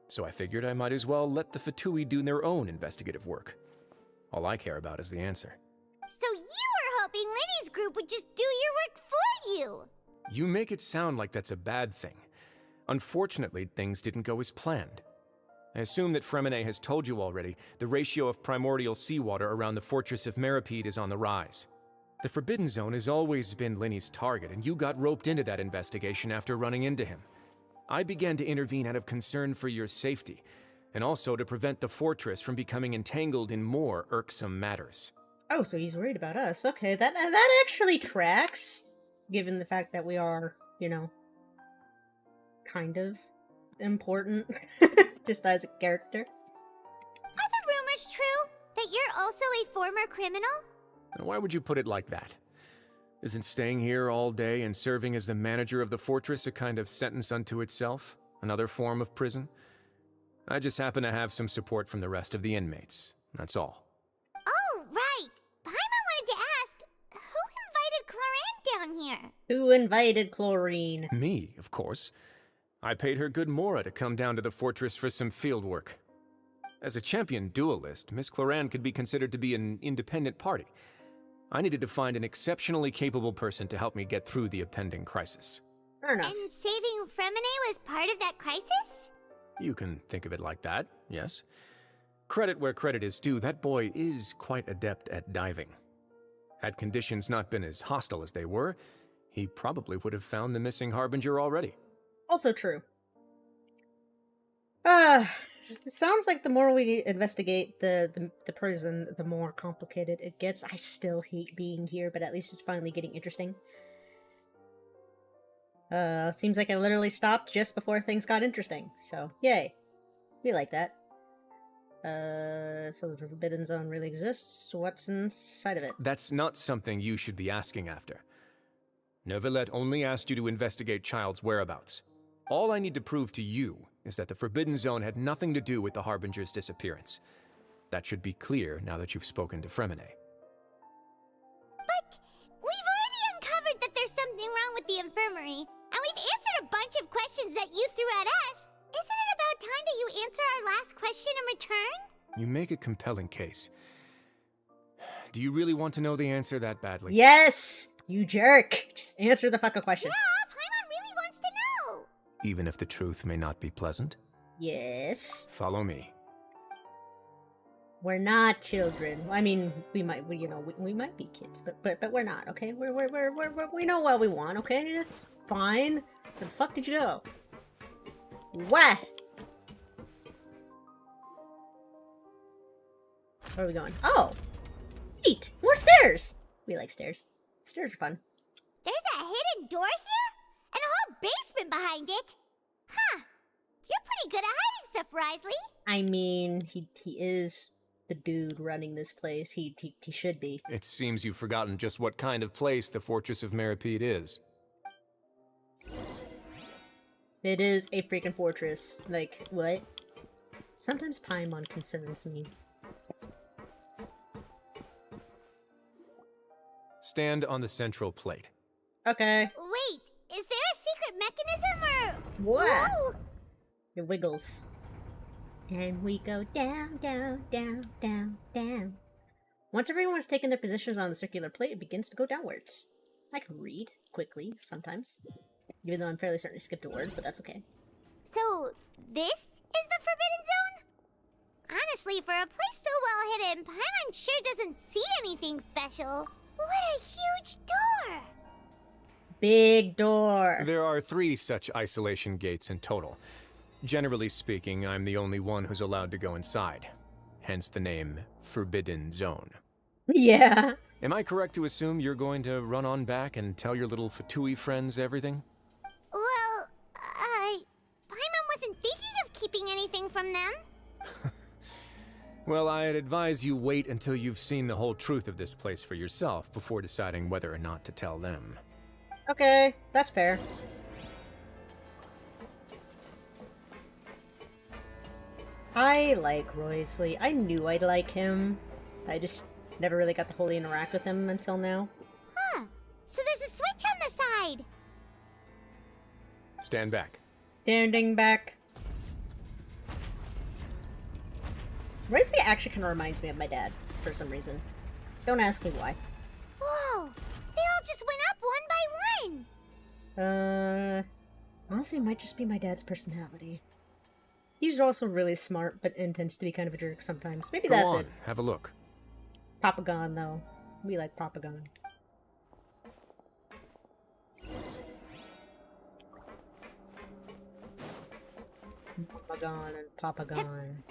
So I figured I might as well let the Fatui do their own investigative work. All I care about is the answer. So you were hoping Lenny's group would just do your work for you! You make it sound like that's a bad thing. Unfortunately, things didn't go as planned. I assume that Fremenet has told you already, the ratio of primordial seawater around the fortress of Meripede is on the rise. The Forbidden Zone has always been Linny's target, and you got roped into that investigation after running into him. I began to intervene out of concern for your safety, and also to prevent the fortress from becoming entangled in more irksome matters. Oh, so he's worried about us. Okay, that actually tracks, given the fact that we are, you know, kind of important, just as a character. Are the rumors true? That you're also a former criminal? Now, why would you put it like that? Isn't staying here all day and serving as the manager of the fortress a kind of sentence unto itself? Another form of prison? I just happen to have some support from the rest of the inmates. That's all. Oh, right. Paimon wanted to ask, who invited Cloran down here? Who invited Chlorine? Me, of course. I paid her good Mora to come down to the fortress for some field work. As a champion duelist, Miss Cloran could be considered to be an independent party. I needed to find an exceptionally capable person to help me get through the impending crisis. Fair enough. And saving Fremenet was part of that crisis? You can think of it like that, yes. Credit where credit is due, that boy is quite adept at diving. Had conditions not been as hostile as they were, he probably would have found the missing Harbinger already. Also true. It sounds like the more we investigate the prison, the more complicated it gets. I still hate being here, but at least it's finally getting interesting. Seems like I literally stopped just before things got interesting, so yay. We like that. So the Forbidden Zone really exists? What's inside of it? That's not something you should be asking after. Neuvillette only asked you to investigate Child's whereabouts. All I need to prove to you is that the Forbidden Zone had nothing to do with the Harbinger's disappearance. That should be clear now that you've spoken to Fremine. But we've already uncovered that there's something wrong with the infirmary, and we've answered a bunch of questions that you threw at us. Isn't it about time that you answer our last question in return? You make a compelling case. Do you really want to know the answer that badly? Yes! You jerk! Just answer the fucking question. Yeah, Paimon really wants to know! Even if the truth may not be pleasant? Yes. Follow me. We're not children. I mean, we might be kids, but we're not. Okay, we know what we want. Okay, it's fine. Where the fuck did you go? What? Where are we going? Oh, neat! More stairs. We like stairs. Stairs are fun. There's a hidden door here, and a whole basement behind it. Huh? You're pretty good at hiding stuff, Risley. I mean, he is the dude running this place. He should be. It seems you've forgotten just what kind of place the Fortress of Meripede is. It is a freaking fortress. Like, what? Sometimes Paimon concerns me. Stand on the central plate. Okay. Wait, is there a secret mechanism or... What? Whoa! It wiggles. And we go down, down, down, down, down. Once everyone's taken their positions on the circular plate, it begins to go downwards. I can read quickly sometimes. Even though I'm fairly certain I skipped a word, but that's okay. So, this is the Forbidden Zone? Honestly, for a place so well hidden, Paimon sure doesn't see anything special. What a huge door! Big door. There are 3 such isolation gates in total. Generally speaking, I'm the only one who's allowed to go inside. Hence the name Forbidden Zone. Yeah. Am I correct to assume you're going to run on back and tell your little Fatui friends everything? Well, Paimon wasn't thinking of keeping anything from them. Well, I'd advise you wait until you've seen the whole truth of this place for yourself before deciding whether or not to tell them. Okay, that's fair. I like Roysley. I knew I'd like him. I just never really got to wholly interact with him until now. Huh. So there's a switch on the side. Stand back. Standing back. Roysley actually kind of reminds me of my dad, for some reason. Don't ask me why. Whoa! They all just went up one by one! Honestly, it might just be my dad's personality. He's also really smart, but tends to be kind of a jerk sometimes. Maybe that's it. Have a look. Papagon, though. We like Papagon. Papagon and Papagon.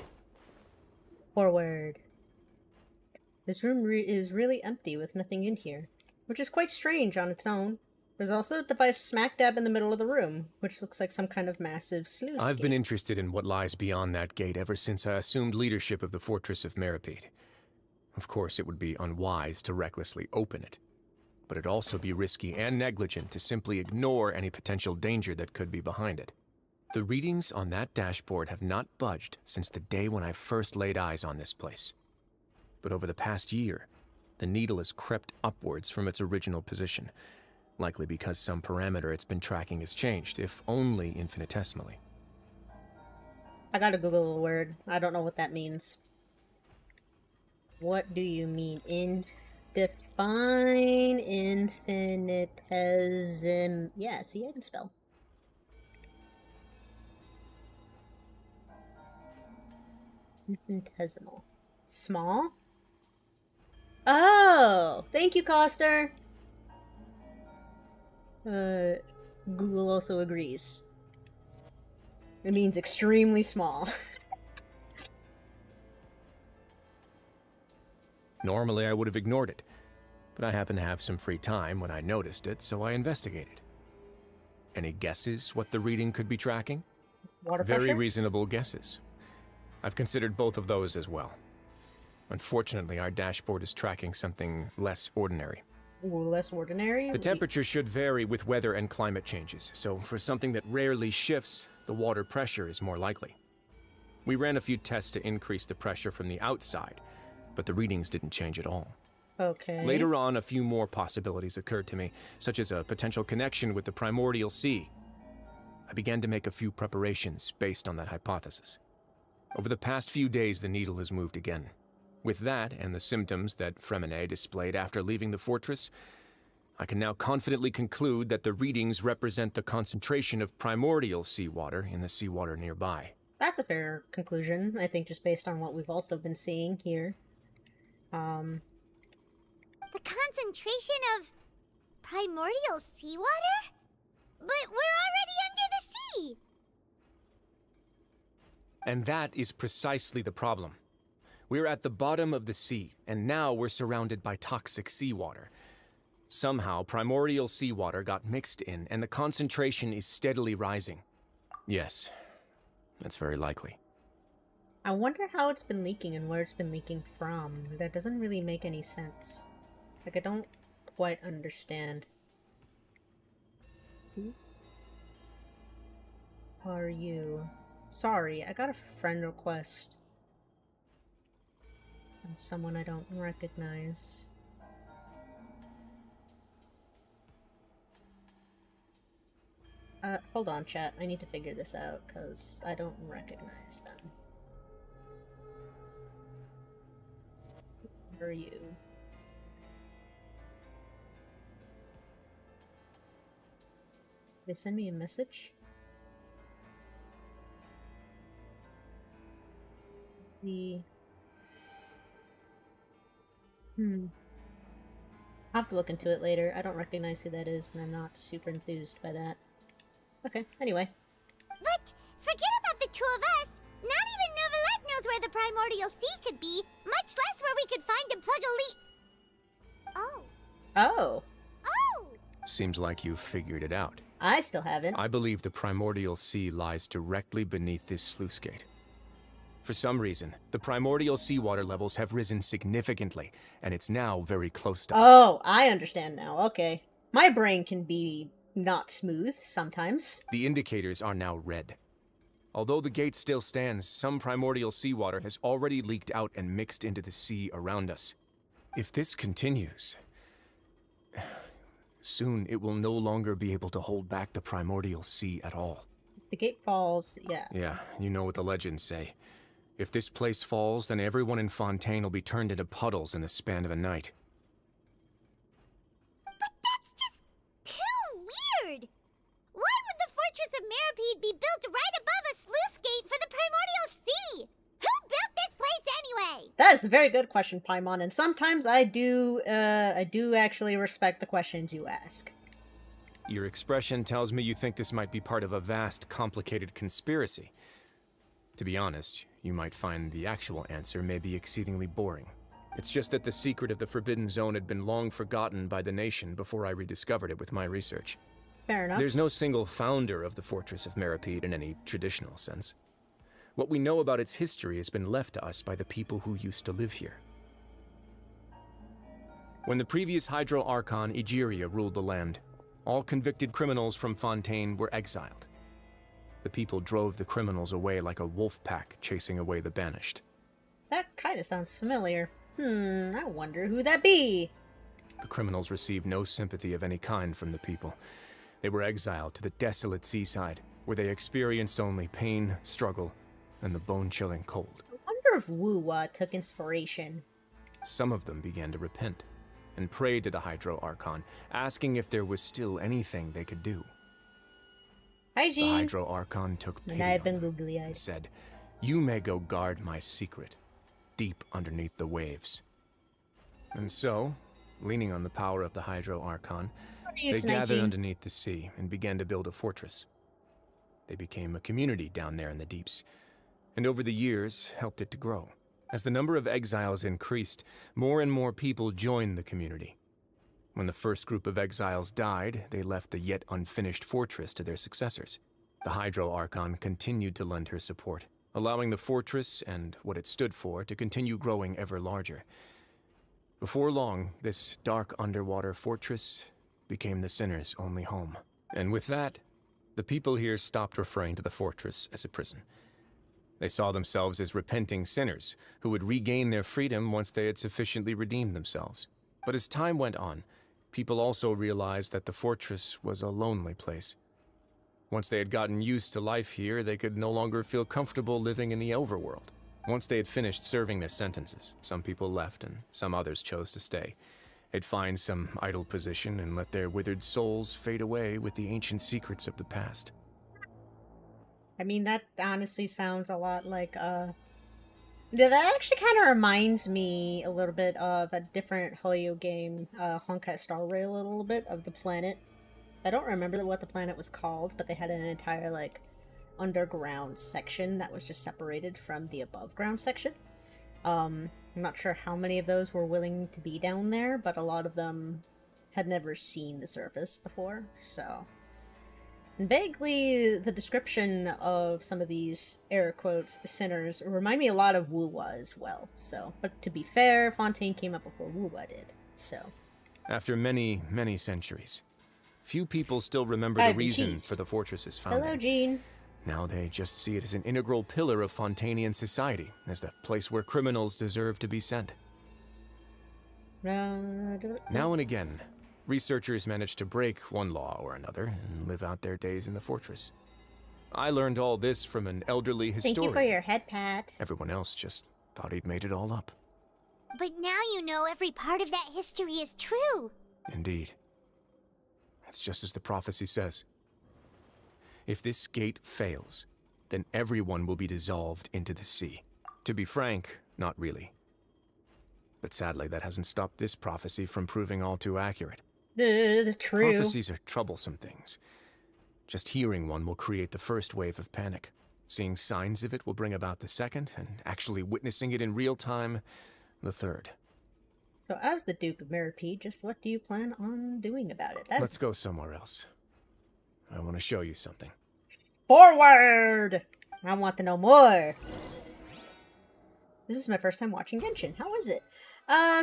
Forward. This room is really empty with nothing in here, which is quite strange on its own. There's also a device smack dab in the middle of the room, which looks like some kind of massive sluice I've gate. been interested in what lies beyond that gate ever since I assumed leadership of the Fortress of Meripede. Of course, it would be unwise to recklessly open it, but it'd also be risky and negligent to simply ignore any potential danger that could be behind it. The readings on that dashboard have not budged since the day when I first laid eyes on this place. But over the past year, the needle has crept upwards from its original position, likely because some parameter it's been tracking has changed, if only infinitesimally. I gotta Google a word. I don't know what that means. What do you mean? Define infinitesimal. Yeah, see, I can spell. Infinitesimal. Small? Oh! Thank you, Coster! Google also agrees. It means extremely small. Normally, I would have ignored it, but I happened to have some free time when I noticed it, so I investigated. Any guesses what the reading could be tracking? Water Very pressure? reasonable guesses. I've considered both of those as well. Unfortunately, our dashboard is tracking something less ordinary. Ooh, less ordinary? The temperature should vary with weather and climate changes, so for something that rarely shifts, the water pressure is more likely. We ran a few tests to increase the pressure from the outside, but the readings didn't change at all. Okay. Later on, a few more possibilities occurred to me, such as a potential connection with the primordial sea. I began to make a few preparations based on that hypothesis. Over the past few days, the needle has moved again. With that, and the symptoms that Fremine displayed after leaving the fortress, I can now confidently conclude that the readings represent the concentration of primordial seawater in the seawater nearby. That's a fair conclusion, I think, just based on what we've also been seeing here. The concentration of primordial seawater? But we're already under the sea! And that is precisely the problem. We're at the bottom of the sea, and now we're surrounded by toxic seawater. Somehow, primordial seawater got mixed in, and the concentration is steadily rising. Yes, that's very likely. I wonder how it's been leaking and where it's been leaking from. That doesn't really make any sense. Like, I don't quite understand. Who are you? Sorry, I got a friend request from someone I don't recognize. Hold on, chat. I need to figure this out, because I don't recognize them. Who are you? They send me a message? I'll have to look into it later. I don't recognize who that is, and I'm not super enthused by that. Okay, anyway. But forget about the two of us! Not even Neuvillette knows where the primordial sea could be, much less where we could find and plug a leak. Oh. Oh. Oh! Seems like you've figured it out. I still haven't. I believe the primordial sea lies directly beneath this sluice gate. For some reason, the primordial seawater levels have risen significantly, and it's now very close to us. Oh, I understand now. Okay. My brain can be not smooth sometimes. The indicators are now red. Although the gate still stands, some primordial seawater has already leaked out and mixed into the sea around us. If this continues, soon it will no longer be able to hold back the primordial sea at all. The gate falls, yeah. Yeah, you know what the legends say. If this place falls, then everyone in Fontaine will be turned into puddles in the span of a night. But that's just too weird! Why would the Fortress of Meripede be built right above a sluice gate for the primordial sea? Who built this place anyway? That is a very good question, Paimon, and sometimes I do actually respect the questions you ask. Your expression tells me you think this might be part of a vast, complicated conspiracy. To be honest, you might find the actual answer may be exceedingly boring. It's just that the secret of the Forbidden Zone had been long forgotten by the nation before I rediscovered it with my research. Fair enough. There's no single founder of the Fortress of Meripede in any traditional sense. What we know about its history has been left to us by the people who used to live here. When the previous Hydro Archon, Egeria, ruled the land, all convicted criminals from Fontaine were exiled. The people drove the criminals away like a wolf pack chasing away the banished. That kind of sounds familiar. I wonder who that be. The criminals received no sympathy of any kind from the people. They were exiled to the desolate seaside, where they experienced only pain, struggle, and the bone-chilling cold. I wonder if Wuwa took inspiration. Some of them began to repent, and prayed to the Hydro Archon, asking if there was still anything they could do. Hi, The Jean. Hydro Archon took pity And I've on been them googly-eyed. and said, "You may go guard my secret, deep underneath the waves." And so, leaning on the power of the Hydro Archon, they gathered underneath the sea and began to build a fortress. They became a community down there in the deeps, and over the years helped it to grow. As the number of exiles increased, more and more people joined the community. When the first group of exiles died, they left the yet unfinished fortress to their successors. The Hydro Archon continued to lend her support, allowing the fortress and what it stood for to continue growing ever larger. Before long, this dark underwater fortress became the sinner's only home. And with that, the people here stopped referring to the fortress as a prison. They saw themselves as repenting sinners who would regain their freedom once they had sufficiently redeemed themselves. But as time went on, people also realized that the fortress was a lonely place. Once they had gotten used to life here, they could no longer feel comfortable living in the overworld. Once they had finished serving their sentences, some people left and some others chose to stay. They'd find some idle position and let their withered souls fade away with the ancient secrets of the past. I mean, that honestly sounds a lot like, that actually kind of reminds me a little bit of a different Hoyo game, Honkai Star Rail, a little bit, of the planet. I don't remember what the planet was called, but they had an entire, like, underground section that was just separated from the above ground section. I'm not sure how many of those were willing to be down there, but a lot of them had never seen the surface before, so... And vaguely, the description of some of these, air quotes, sinners remind me a lot of Wuwa as well, so... But to be fair, Fontaine came up before Wuwa did, so... After many, many centuries, few people still remember the reason for the fortress's founding. Hello, Jean. Now they just see it as an integral pillar of Fontanian society, as the place where criminals deserve to be sent. Now and again, researchers manage to break one law or another and live out their days in the fortress. I learned all this from an elderly historian. Thank you for your head pat. Everyone else just thought he'd made it all up. But now you know every part of that history is true. Indeed. That's just as the prophecy says. If this gate fails, then everyone will be dissolved into the sea. To be frank, not really. But sadly, that hasn't stopped this prophecy from proving all too accurate. True. Prophecies are troublesome things. Just hearing one will create the first wave of panic. Seeing signs of it will bring about the second, and actually witnessing it in real time, the third. So as the Duke of Meripede, just what do you plan on doing about it? Let's go somewhere else. I want to show you something. Forward! I want to know more. This is my first time watching Genshin. How is it?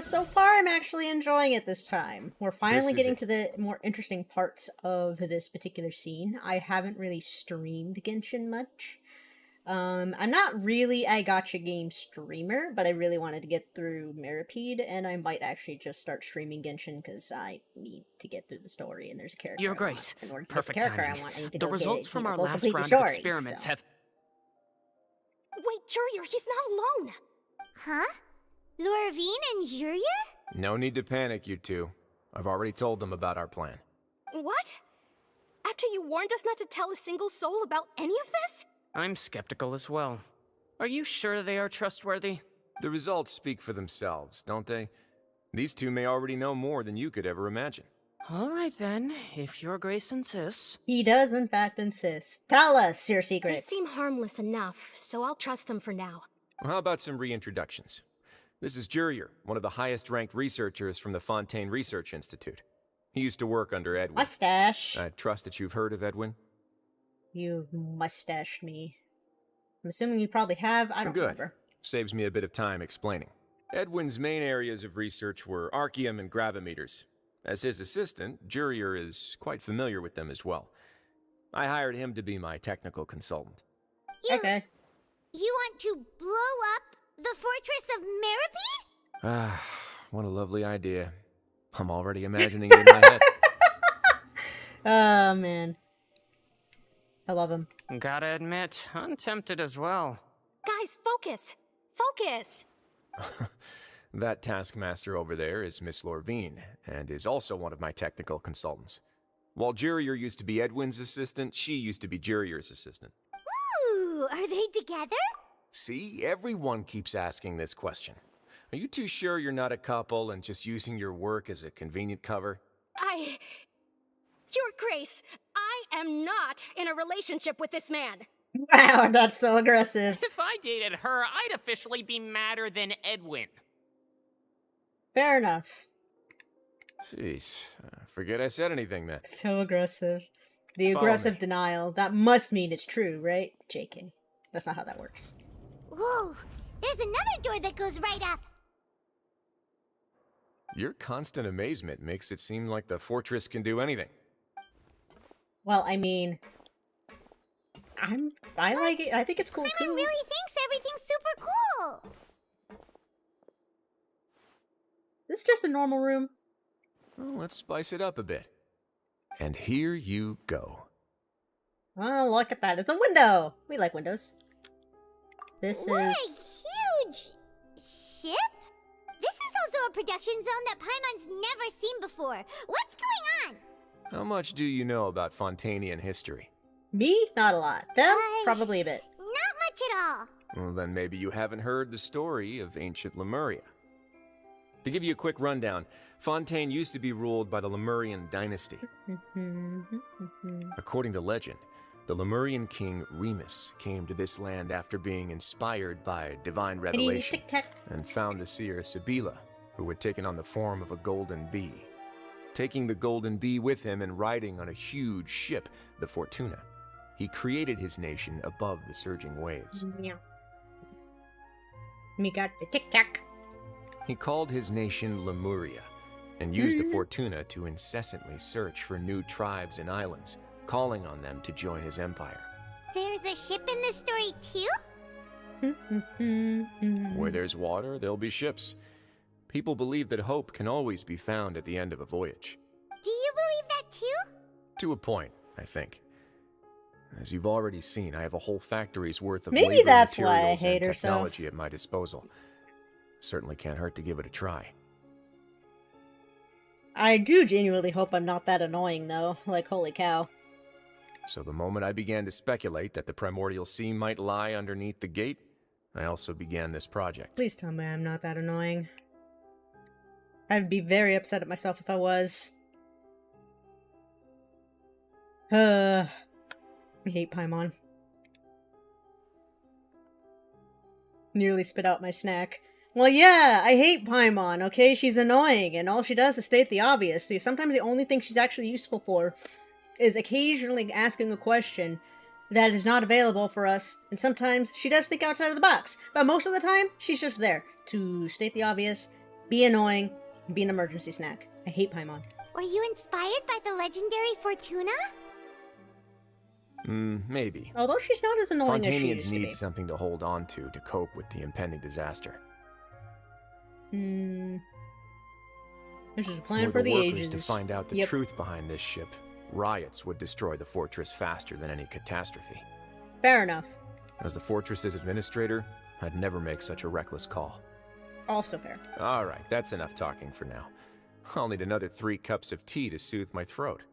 So far I'm actually enjoying it this time. We're finally getting to the more interesting parts of this particular scene. I haven't really streamed Genshin much. I'm not really a gacha game streamer, but I really wanted to get through Meripede, and I might actually just start streaming Genshin because I need to get through the story, and there's a character. Your Grace, in order to perfect get the character timing. I want, I need to The go results get it, from our go last complete the round story, of experiments have... Wait, Jurier, he's not alone! Huh? Lorvine and Jurier? No need to panic, you two. I've already told them about our plan. What? After you warned us not to tell a single soul about any of this? I'm skeptical as well. Are you sure they are trustworthy? The results speak for themselves, don't they? These two may already know more than you could ever imagine. All right then, if your Grace insists. He does in fact insist. Tell us your secrets. They seem harmless enough, so I'll trust them for now. Well, how about some reintroductions? This is Jurier, one of the highest-ranked researchers from the Fontaine Research Institute. He used to work under Edwin. Mustache. I trust that you've heard of Edwin? You've mustached me. I'm assuming you probably have. I don't remember. Saves me a bit of time explaining. Edwin's main areas of research were archaeum and gravimeters. As his assistant, Jurier is quite familiar with them as well. I hired him to be my technical consultant. Okay. You want to blow up the Fortress of Meripede? Ah, what a lovely idea. I'm already imagining it in my head. Oh, man. I love him. Gotta admit, I'm tempted as well. Guys, focus! Focus! That taskmaster over there is Miss Lorvine, and is also one of my technical consultants. While Jurier used to be Edwin's assistant, she used to be Jurier's assistant. Ooh, are they together? See, everyone keeps asking this question. Are you too sure you're not a couple and just using your work as a convenient cover? Your Grace, I am not in a relationship with this man. Wow, that's so aggressive. If I dated her, I'd officially be madder than Edwin. Fair enough. Jeez, forget I said anything then. So aggressive. The aggressive denial. That must mean it's true, right? JK. That's not how that works. Whoa, there's another door that goes right up. Your constant amazement makes it seem like the fortress can do anything. Well, I mean, I like it. I think it's cool too. Paimon really thinks everything's super cool. This is just a normal room. Well, let's spice it up a bit. And here you go. Oh, look at that. It's a window. We like windows. This What is... a huge ship? This is also a production zone that Paimon's never seen before. What's going on? How much do you know about Fontanian history? Me? Not a lot. Them? Probably a bit. Not much at all. Well, then maybe you haven't heard the story of ancient Lemuria. To give you a quick rundown, Fontaine used to be ruled by the Lemurian dynasty. According to legend, the Lemurian king Remus came to this land after being inspired by divine revelation and found the seer Sibila, who had taken on the form of a golden bee. Taking the golden bee with him and riding on a huge ship, the Fortuna, he created his nation above the surging waves. Meow. Me got the tic-tac. He called his nation Lemuria and used the Fortuna to incessantly search for new tribes and islands, calling on them to join his empire. There's a ship in this story too? Where there's water, there'll be ships. People believe that hope can always be found at the end of a voyage. Do you believe that too? To a point, I think. As you've already seen, I have a whole factory's worth of Maybe labor, that's why I materials, hate and her so. technology at my disposal. Certainly can't hurt to give it a try. I do genuinely hope I'm not that annoying, though. Like, holy cow. So the moment I began to speculate that the primordial sea might lie underneath the gate, I also began this project. Please tell me I'm not that annoying. I'd be very upset at myself if I was. I hate Paimon. Nearly spit out my snack. Well, yeah, I hate Paimon, okay? She's annoying, and all she does is state the obvious. So sometimes the only thing she's actually useful for is occasionally asking a question that is not available for us, and sometimes she does think outside of the box. But most of the time, she's just there to state the obvious, be annoying, and be an emergency snack. I hate Paimon. Were you inspired by the legendary Fortuna? Maybe. Although she's not as annoying as she used Fontanians to need be. something to hold on to cope with the impending disaster. This is a plan Were for the the workers ages. to find out the Yep. truth behind this ship, riots would destroy the fortress faster than any catastrophe. Fair enough. As the fortress's administrator, I'd never make such a reckless call. Also fair. Alright, that's enough talking for now. I'll need another 3 cups of tea to soothe my throat.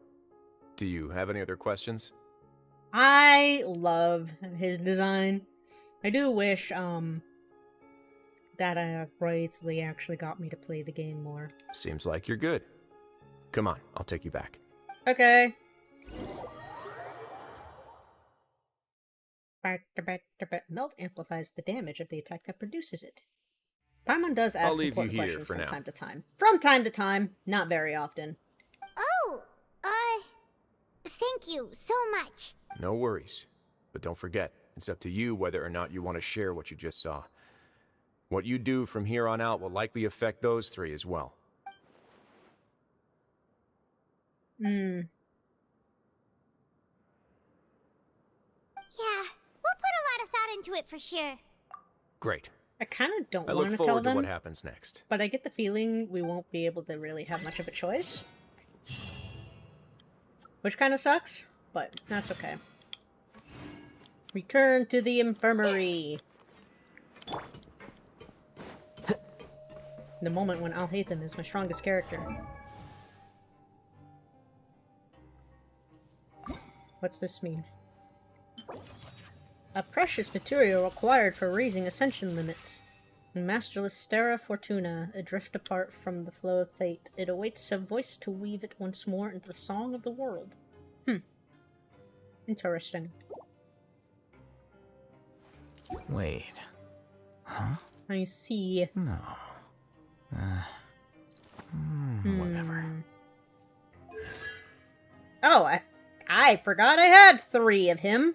Do you have any other questions? I love his design. I do wish, that Wraithly actually got me to play the game more. Seems like you're good. Come on, I'll take you back. Okay. Melt amplifies the damage of the attack that produces it. Paimon does ask I'll leave you important here questions for from now. time to time. From time to time, not very often. Oh, thank you so much. No worries. But don't forget, it's up to you whether or not you want to share what you just saw. What you do from here on out will likely affect those 3 as well. Yeah, we'll put a lot of thought into it for sure. Great. I kind of don't I want look to tell forward to them, what happens next. but I get the feeling we won't be able to really have much of a choice. Which kind of sucks, but that's okay. Return to the infirmary. The moment when I'll hate them is my strongest character. What's this mean? A precious material required for raising ascension limits. Masterless Terra Fortuna, adrift apart from the flow of fate. It awaits a voice to weave it once more into the song of the world. Interesting. Wait. Huh? I see. No. Whatever. Oh, I forgot I had 3 of him.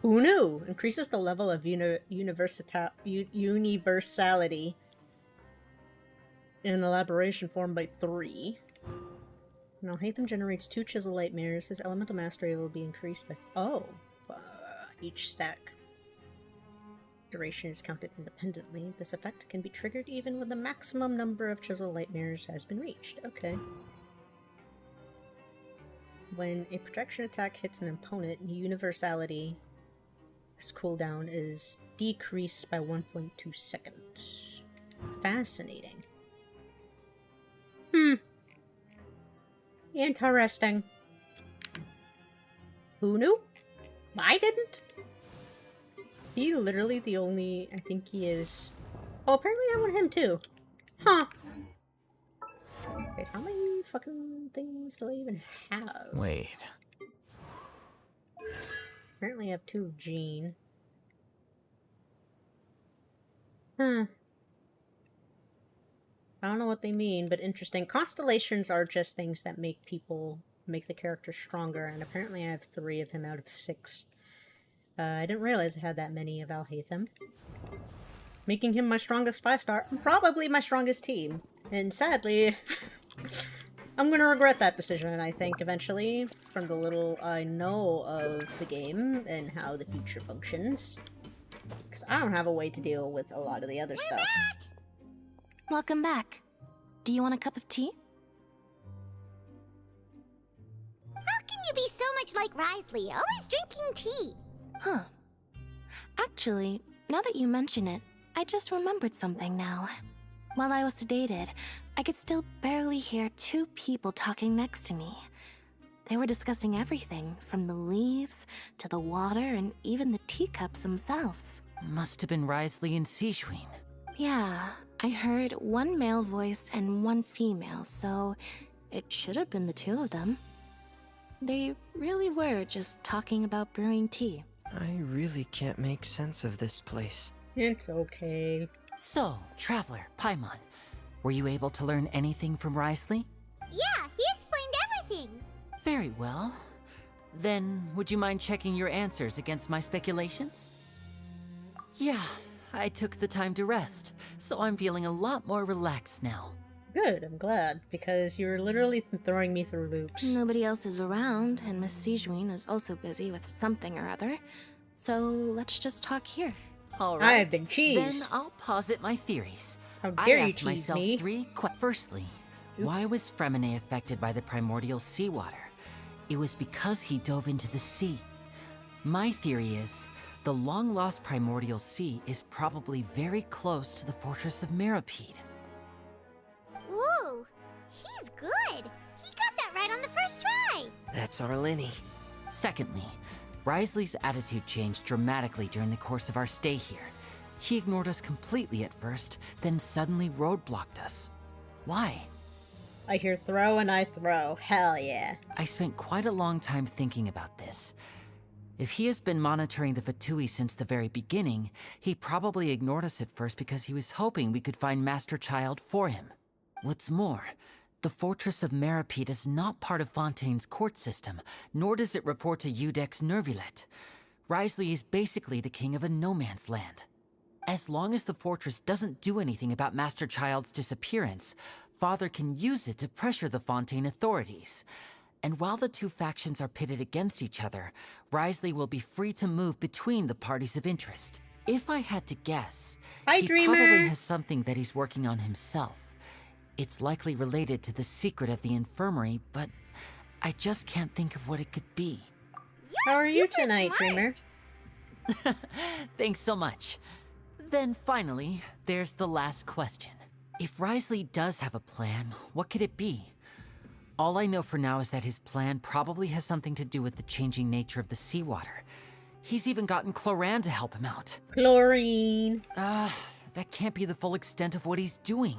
Who knew? Increases the level of universality in elaboration form by 3. Now, Hatham generates 2 Chisel Light Mirrors. His elemental mastery will be increased by... each stack duration is counted independently. This effect can be triggered even when the maximum number of Chisel Light Mirrors has been reached. Okay. When a protection attack hits an opponent, universality... His cooldown is decreased by 1.2 seconds. Fascinating. Interesting. Who knew? I didn't. He literally the only... I think he is... Oh, apparently I want him too. Huh. Wait, how many fucking things do I even have? Wait. Apparently I have 2 of Jean. Huh. I don't know what they mean, but interesting. Constellations are just things that make the character stronger, and apparently I have 3 of him out of 6. I didn't realize I had that many of Alhaitham. Making him my strongest 5-star, probably my strongest team. And sadly, I'm gonna regret that decision, I think, eventually, from the little I know of the game and how the future functions. Because I don't have a way to deal with a lot of the other stuff. Welcome back. Do you want a cup of tea? How can you be so much like Risley, always drinking tea? Huh. Actually, now that you mention it, I just remembered something now. While I was sedated, I could still barely hear 2 people talking next to me. They were discussing everything, from the leaves to the water and even the teacups themselves. Must have been Risley and Sijwin. Yeah, I heard 1 male voice and 1 female, so it should have been the 2 of them. They really were just talking about brewing tea. I really can't make sense of this place. It's okay. So, Traveler, Paimon, were you able to learn anything from Risley? Yeah, he explained everything. Very well. Then, would you mind checking your answers against my speculations? Yeah, I took the time to rest, so I'm feeling a lot more relaxed now. Good, I'm glad, because you're literally throwing me through loops. Nobody else is around, and Miss Sijwin is also busy with something or other. So let's just talk here. All right. I've been cheesed. Then I'll posit my theories. How dare I you asked cheese myself me? 3 questions. Firstly, why was Fremine affected by the primordial seawater? It was because he dove into the sea. My theory is, the long-lost primordial sea is probably very close to the fortress of Meripede. Ooh, he's good. He got that right on the first try. That's our Lenny. Secondly, Risley's attitude changed dramatically during the course of our stay here. He ignored us completely at first, then suddenly roadblocked us. Why? I hear throw and I throw. Hell yeah. I spent quite a long time thinking about this. If he has been monitoring the Fatui since the very beginning, he probably ignored us at first because he was hoping we could find Master Child for him. What's more, the Fortress of Meripede is not part of Fontaine's court system, nor does it report to Udex Nervulet. Risley is basically the king of a no-man's land. As long as the fortress doesn't do anything about Master Child's disappearance, Father can use it to pressure the Fontaine authorities. And while the 2 factions are pitted against each other, Risley will be free to move between the parties of interest. If I had to guess, he probably has something that he's working on himself. It's likely related to the secret of the infirmary, but I just can't think of what it could be. How are you tonight, smart. Dreamer? Thanks so much. Then finally, there's the last question. If Risley does have a plan, what could it be? All I know for now is that his plan probably has something to do with the changing nature of the seawater. He's even gotten Cloran to help him out. Chlorine. That can't be the full extent of what he's doing.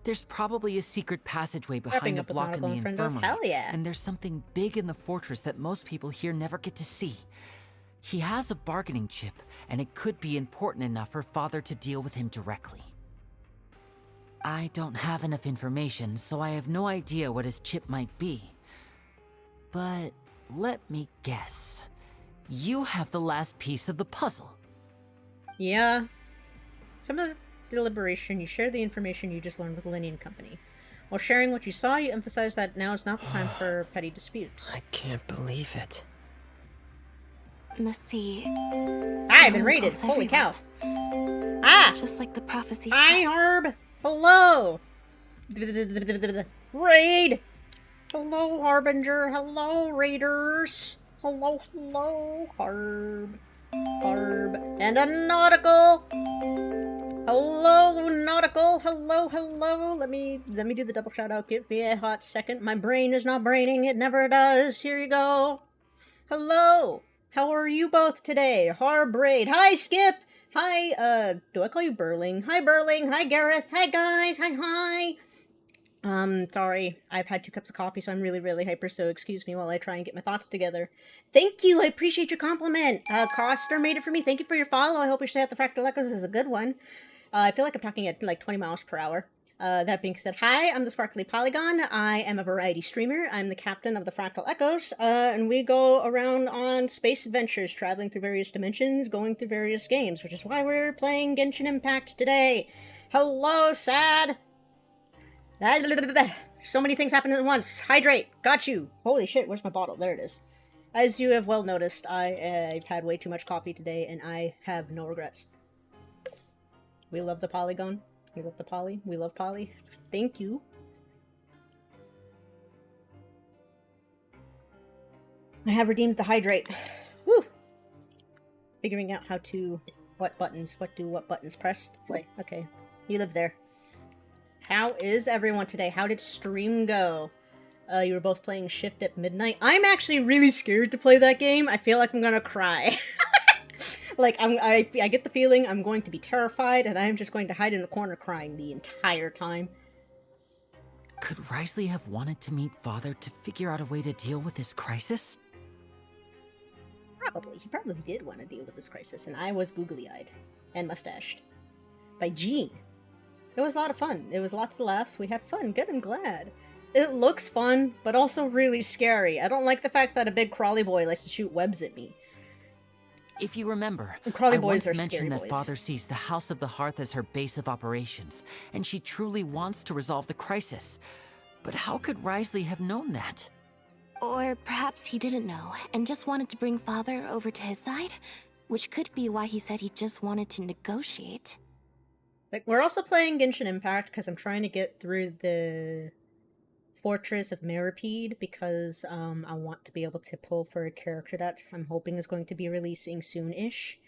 There's probably a secret passageway behind the block in the infirmary. Hell yeah. And there's something big in the fortress that most people here never get to see. He has a bargaining chip, and it could be important enough for Father to deal with him directly. I don't have enough information, so I have no idea what his chip might be. But let me guess. You have the last piece of the puzzle. Yeah. Some of the deliberation, you share the information you just learned with Lenny and company. While sharing what you saw, you emphasize that now is not the time for petty disputes. I can't believe it. Let's see. I've been raided. Holy cow. Ah! Just like the prophecy Hi, said. Harb! Hello! Raid! Hello, Harbinger. Hello, Raiders. Hello, hello, Harb. Harb. And a nautical! Hello, nautical. Hello, hello. Let me do the double shout out. Give me a hot second. My brain is not braining. It never does. Here you go. Hello. How are you both today? Harb, Raid. Hi, Skip. Hi, do I call you Burling? Hi, Burling. Hi, Gareth. Hi, guys. Hi. Sorry. I've had 2 cups of coffee, so I'm really, really hyper, so excuse me while I try and get my thoughts together. Thank you! I appreciate your compliment! Coster made it for me. Thank you for your follow. I hope your stay at the Fractal Echoes is a good one. I feel like I'm talking at, like, 20 miles per hour. That being said, hi, I'm the Sparkly Polygon. I am a variety streamer. I'm the captain of the Fractal Echoes, and we go around on space adventures, traveling through various dimensions, going through various games, which is why we're playing Genshin Impact today. Hello, Sad! So many things happening at once. Hydrate! Got you! Holy shit, where's my bottle? There it is. As you have well noticed, I've had way too much coffee today, and I have no regrets. We love the Polygon. We love the Poly. We love Poly. Thank you. I have redeemed the Hydrate. Woo! Figuring out how to... what buttons press. Like, okay. You live there. How is everyone today? How did stream go? You were both playing Shift at midnight. I'm actually really scared to play that game. I feel like I'm gonna cry. Like, I get the feeling I'm going to be terrified, and I'm just going to hide in a corner crying the entire time. Could Risley have wanted to meet Father to figure out a way to deal with this crisis? Probably. He probably did want to deal with this crisis, and I was googly-eyed. And mustached. By Jean. It was a lot of fun. It was lots of laughs. We had fun. Good, I'm glad. It looks fun, but also really scary. I don't like the fact that a big crawly boy likes to shoot webs at me. If you remember, Crawly I boys once are mentioned that boys. Father sees the House of the Hearth as her base of operations, and she truly wants to resolve the crisis. But how could Risley have known that? Or perhaps he didn't know, and just wanted to bring Father over to his side? Which could be why he said he just wanted to negotiate. Like, we're also playing Genshin Impact because I'm trying to get through the Fortress of Meripede because I want to be able to pull for a character that I'm hoping is going to be releasing soon-ish.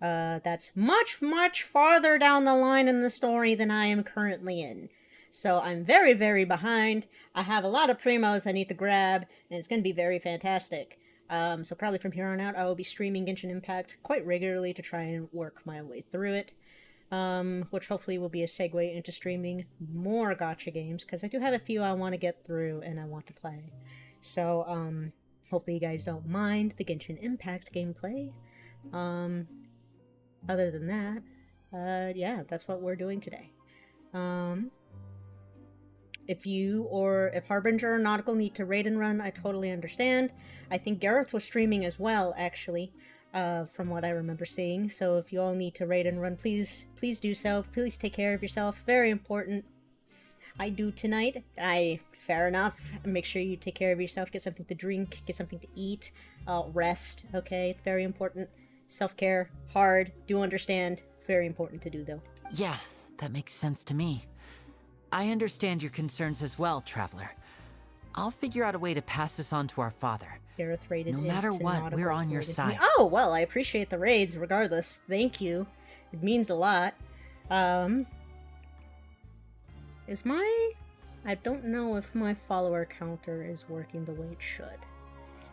That's much, much farther down the line in the story than I am currently in. So I'm very, very behind. I have a lot of primos I need to grab, and it's going to be very fantastic. So probably from here on out, I will be streaming Genshin Impact quite regularly to try and work my way through it. Which hopefully will be a segue into streaming more gacha games, because I do have a few I want to get through and I want to play. So, hopefully you guys don't mind the Genshin Impact gameplay. Other than that, yeah, that's what we're doing today. If you or if Harbinger or Nautical need to raid and run, I totally understand. I think Gareth was streaming as well, actually. From what I remember seeing. So if you all need to raid and run, please do so. Please take care of yourself. Very important. I do tonight. Fair enough. Make sure you take care of yourself. Get something to drink. Get something to eat. Rest. Okay? It's very important. Self-care. Hard. Do understand. Very important to do, though. Yeah, that makes sense to me. I understand your concerns as well, Traveler. I'll figure out a way to pass this on to our father. No matter what, we're on your side. Oh, well, I appreciate the raids regardless. Thank you. It means a lot. Is my... I don't know if my follower counter is working the way it should.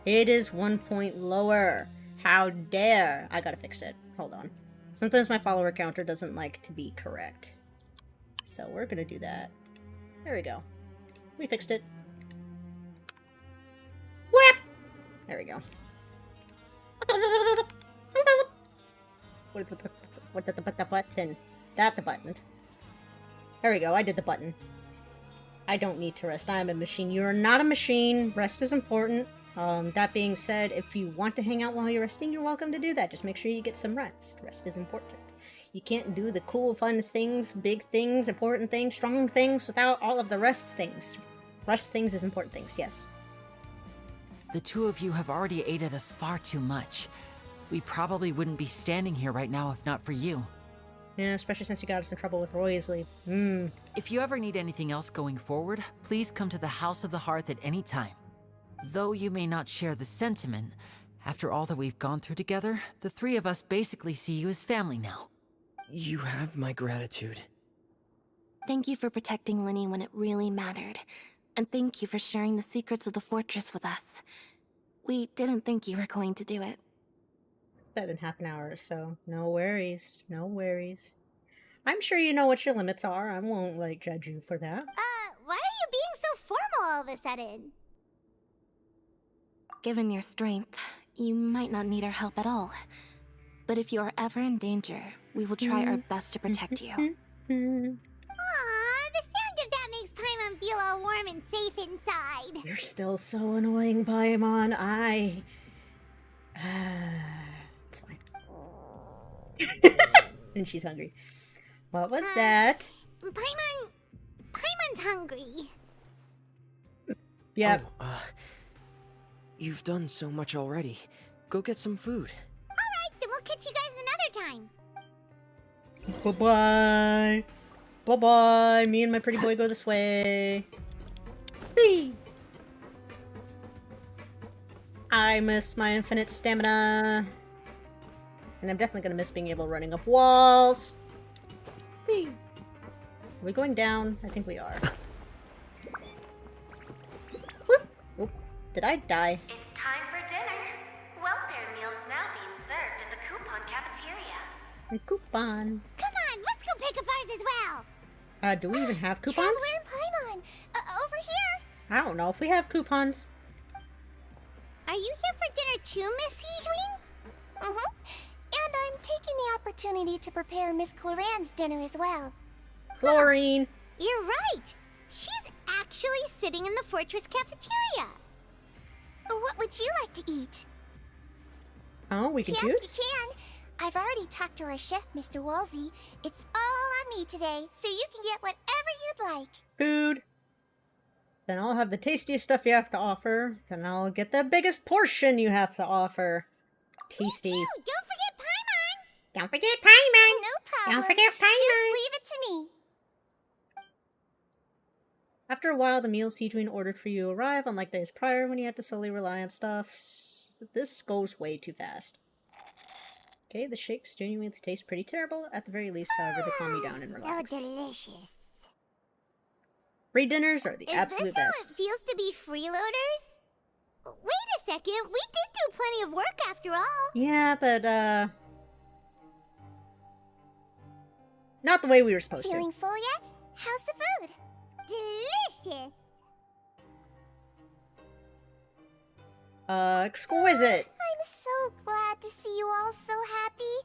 It is 1 point lower. How dare. I gotta fix it. Hold on. Sometimes my follower counter doesn't like to be correct. So we're gonna do that. There we go. We fixed it. Whip! There we go. What did the button? That the button. There we go, I did the button. I don't need to rest. I am a machine. You are not a machine. Rest is important. That being said, if you want to hang out while you're resting, you're welcome to do that. Just make sure you get some rest. Rest is important. You can't do the cool, fun things, big things, important things, strong things without all of the rest things. Rest things is important things, yes. The two of you have already aided us far too much. We probably wouldn't be standing here right now if not for you. Yeah, especially since you got us in trouble with Roysley. If you ever need anything else going forward, please come to the House of the Hearth at any time. Though you may not share the sentiment, after all that we've gone through together, the three of us basically see you as family now. You have my gratitude. Thank you for protecting Linny when it really mattered. And thank you for sharing the secrets of the fortress with us. We didn't think you were going to do it. Been half an hour or so. No worries. No worries. I'm sure you know what your limits are. I won't, like, judge you for that. Why are you being so formal all of a sudden? Given your strength, you might not need our help at all. But if you are ever in danger, we will try our best to protect you. Aww, the sound of that makes Paimon feel all warm and safe inside. You're still so annoying, Paimon. It's fine. And she's hungry. What was that? Paimon's hungry. Yep. Oh, you've done so much already. Go get some food. Alright, then we'll catch you guys another time. Bye-bye. Bye-bye. Me and my pretty boy go this way. Whee! I miss my infinite stamina. And I'm definitely gonna miss being able to running up walls. Whee! Are we going down? I think we are. Whoop! Oop. Did I die? It's time for dinner. Welfare meals now being served in the coupon cafeteria. A coupon. Come on, let's go pick up ours as well. Do we even have coupons? Traveler and Paimon, over here. I don't know if we have coupons. Are you here for dinner too, Miss Sijween? And I'm taking the opportunity to prepare Miss Cloran's dinner as well. Chlorine. You're right. She's actually sitting in the fortress cafeteria. What would you like to eat? Oh, we can choose? You can. I've already talked to our chef, Mr. Wolsey. It's all on me today, so you can get whatever you'd like. Food. Then I'll have the tastiest stuff you have to offer. Then I'll get the biggest portion you have to offer. Tasty. Me too. Don't forget Paimon. Don't forget Paimon. No problem. Don't forget Paimon. Just leave it to me. After a while, the meals Sijween ordered for you arrive, unlike days prior when you had to solely rely on stuff. This goes way too fast. Okay, the shakes genuinely taste pretty terrible. At the very least, however, they calm you down and relax. So delicious. Free dinners are the absolute best. Is this how it feels to be freeloaders? Wait a second, we did do plenty of work after all. Yeah, but, not the way we were supposed Feeling full yet? How's the food? Delicious. Exquisite. I'm so glad to see you all so happy.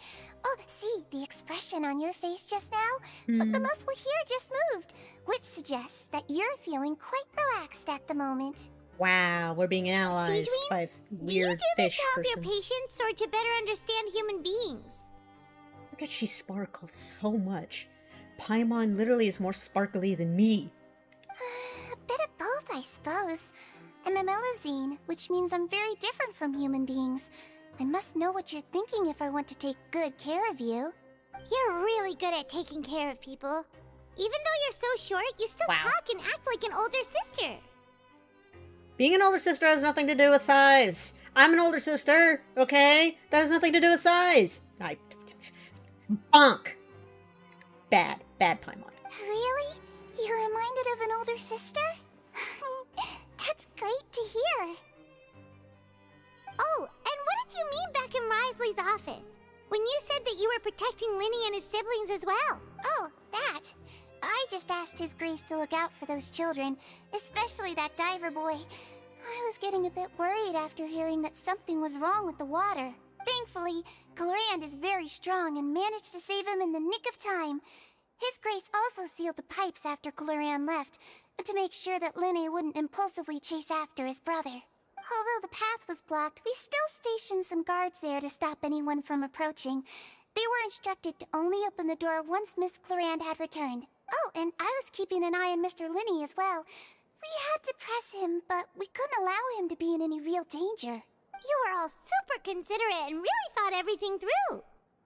Oh, see the expression on your face just now? The muscle here just moved, which suggests that you're feeling quite relaxed at the moment. Wow, we're being analyzed by weird do you do this fish to help person. your patients or to better understand human beings? Look at she sparkles so much. Paimon literally is more sparkly than me. A bit of both, I suppose. I'm a Melazine, which means I'm very different from human beings. I must know what you're thinking if I want to take good care of you. You're really good at taking care of people. Even though you're so short, you still talk and act like an older sister. Being an older sister has nothing to do with size. I'm an older sister, okay? That has nothing to do with size. Bonk. Bad Paimon. Really? You're reminded of an older sister? That's great to hear. Oh, and what did you mean back in Risley's office? When you said that you were protecting Linny and his siblings as well? Oh, that. I just asked His Grace to look out for those children, especially that diver boy. I was getting a bit worried after hearing that something was wrong with the water. Thankfully, Glorand is very strong and managed to save him in the nick of time. His Grace also sealed the pipes after Glorand left, to make sure that Linny wouldn't impulsively chase after his brother. Although the path was blocked, we still stationed some guards there to stop anyone from approaching. They were instructed to only open the door once Miss Clorand had returned. Oh, and I was keeping an eye on Mr. Linney as well. We had to press him, but we couldn't allow him to be in any real danger. You were all super considerate and really thought everything through.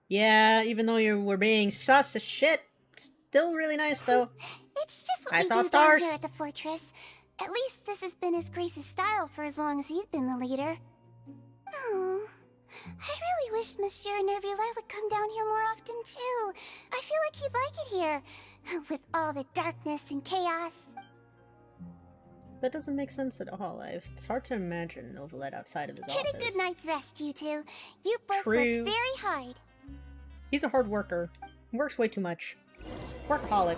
Yeah, even though you were being sus as shit, still really nice though. It's just what I we saw do stars. down here at the fortress. At least this has been His Grace's style for as long as he's been the leader. Oh, I really wish Monsieur Nervula would come down here more often too. I feel like he'd like it here, with all the darkness and chaos. That doesn't make sense at all. It's hard to imagine Novelet outside of his Get office. a good night's rest, you two. You both True. worked very hard. He's a hard worker. He works way too much. Workaholic.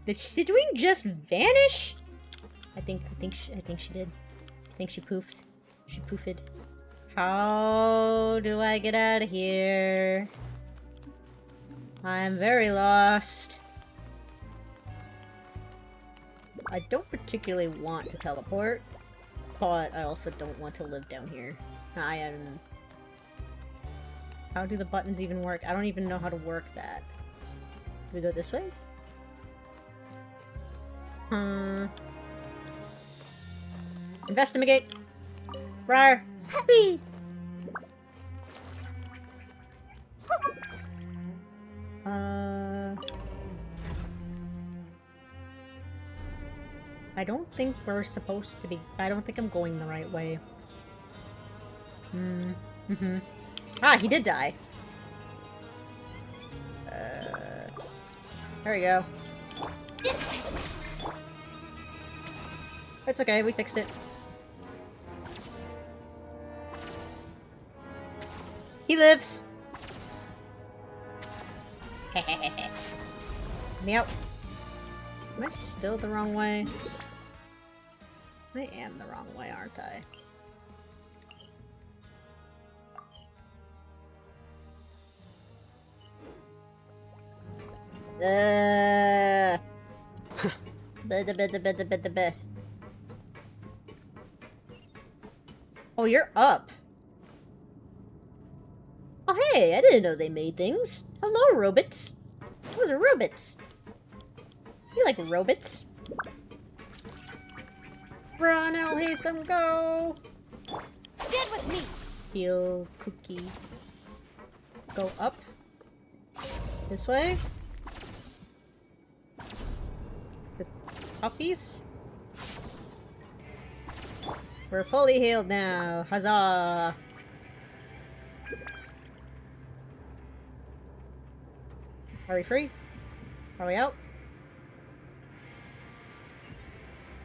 Did Sidween just vanish? I think she did. I think she poofed. She poofed. How do I get out of here? I'm very lost. I don't particularly want to teleport, but I also don't want to live down here. I am... How do the buttons even work? I don't even know how to work that. Do we go this way? Investigate! Rar! Happy! I don't think we're supposed to be... I don't think I'm going the right way. Ah, he did die. There we go. It's okay, we fixed it. He lives! Me out. Am I still the wrong way? I am the wrong way, aren't I? Oh, you're up. Oh, hey, I didn't know they made things. Hello, robots. Those are robots. You like robots? Run, Elhatham, go! Stand with me! Heal cookie. Go up. This way. The puppies. We're fully healed now. Huzzah! Are we free? Are we out?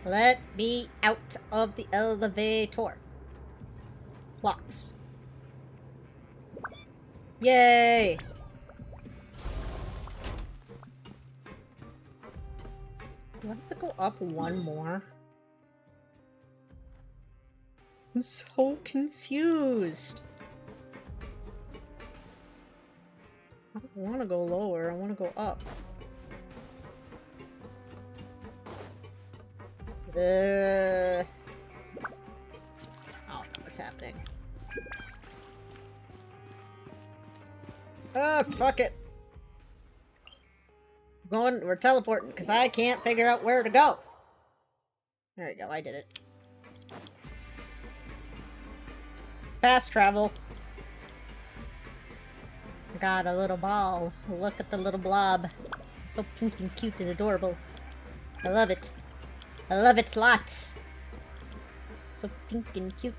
Let me out of the elevator. Locks. Yay! Do I have to go up one more? I'm so confused. I don't want to go lower, I want to go up. I don't know what's happening. Fuck it. We're teleporting because I can't figure out where to go. There we go, I did it. Fast travel. I got a little ball. Look at the little blob. So pink and cute and adorable. I love it. I love it lots. So pink and cute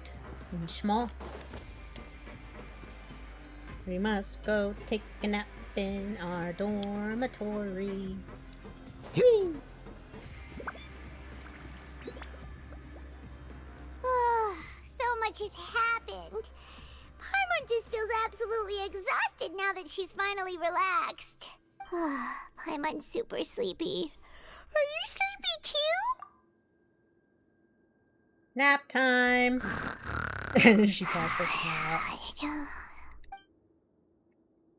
and small. We must go take a nap in our dormitory. Whee! So much has happened. Paimon just feels absolutely exhausted now that she's finally relaxed. Paimon's super sleepy. Are you sleepy too? Nap time! And she paused for a nap.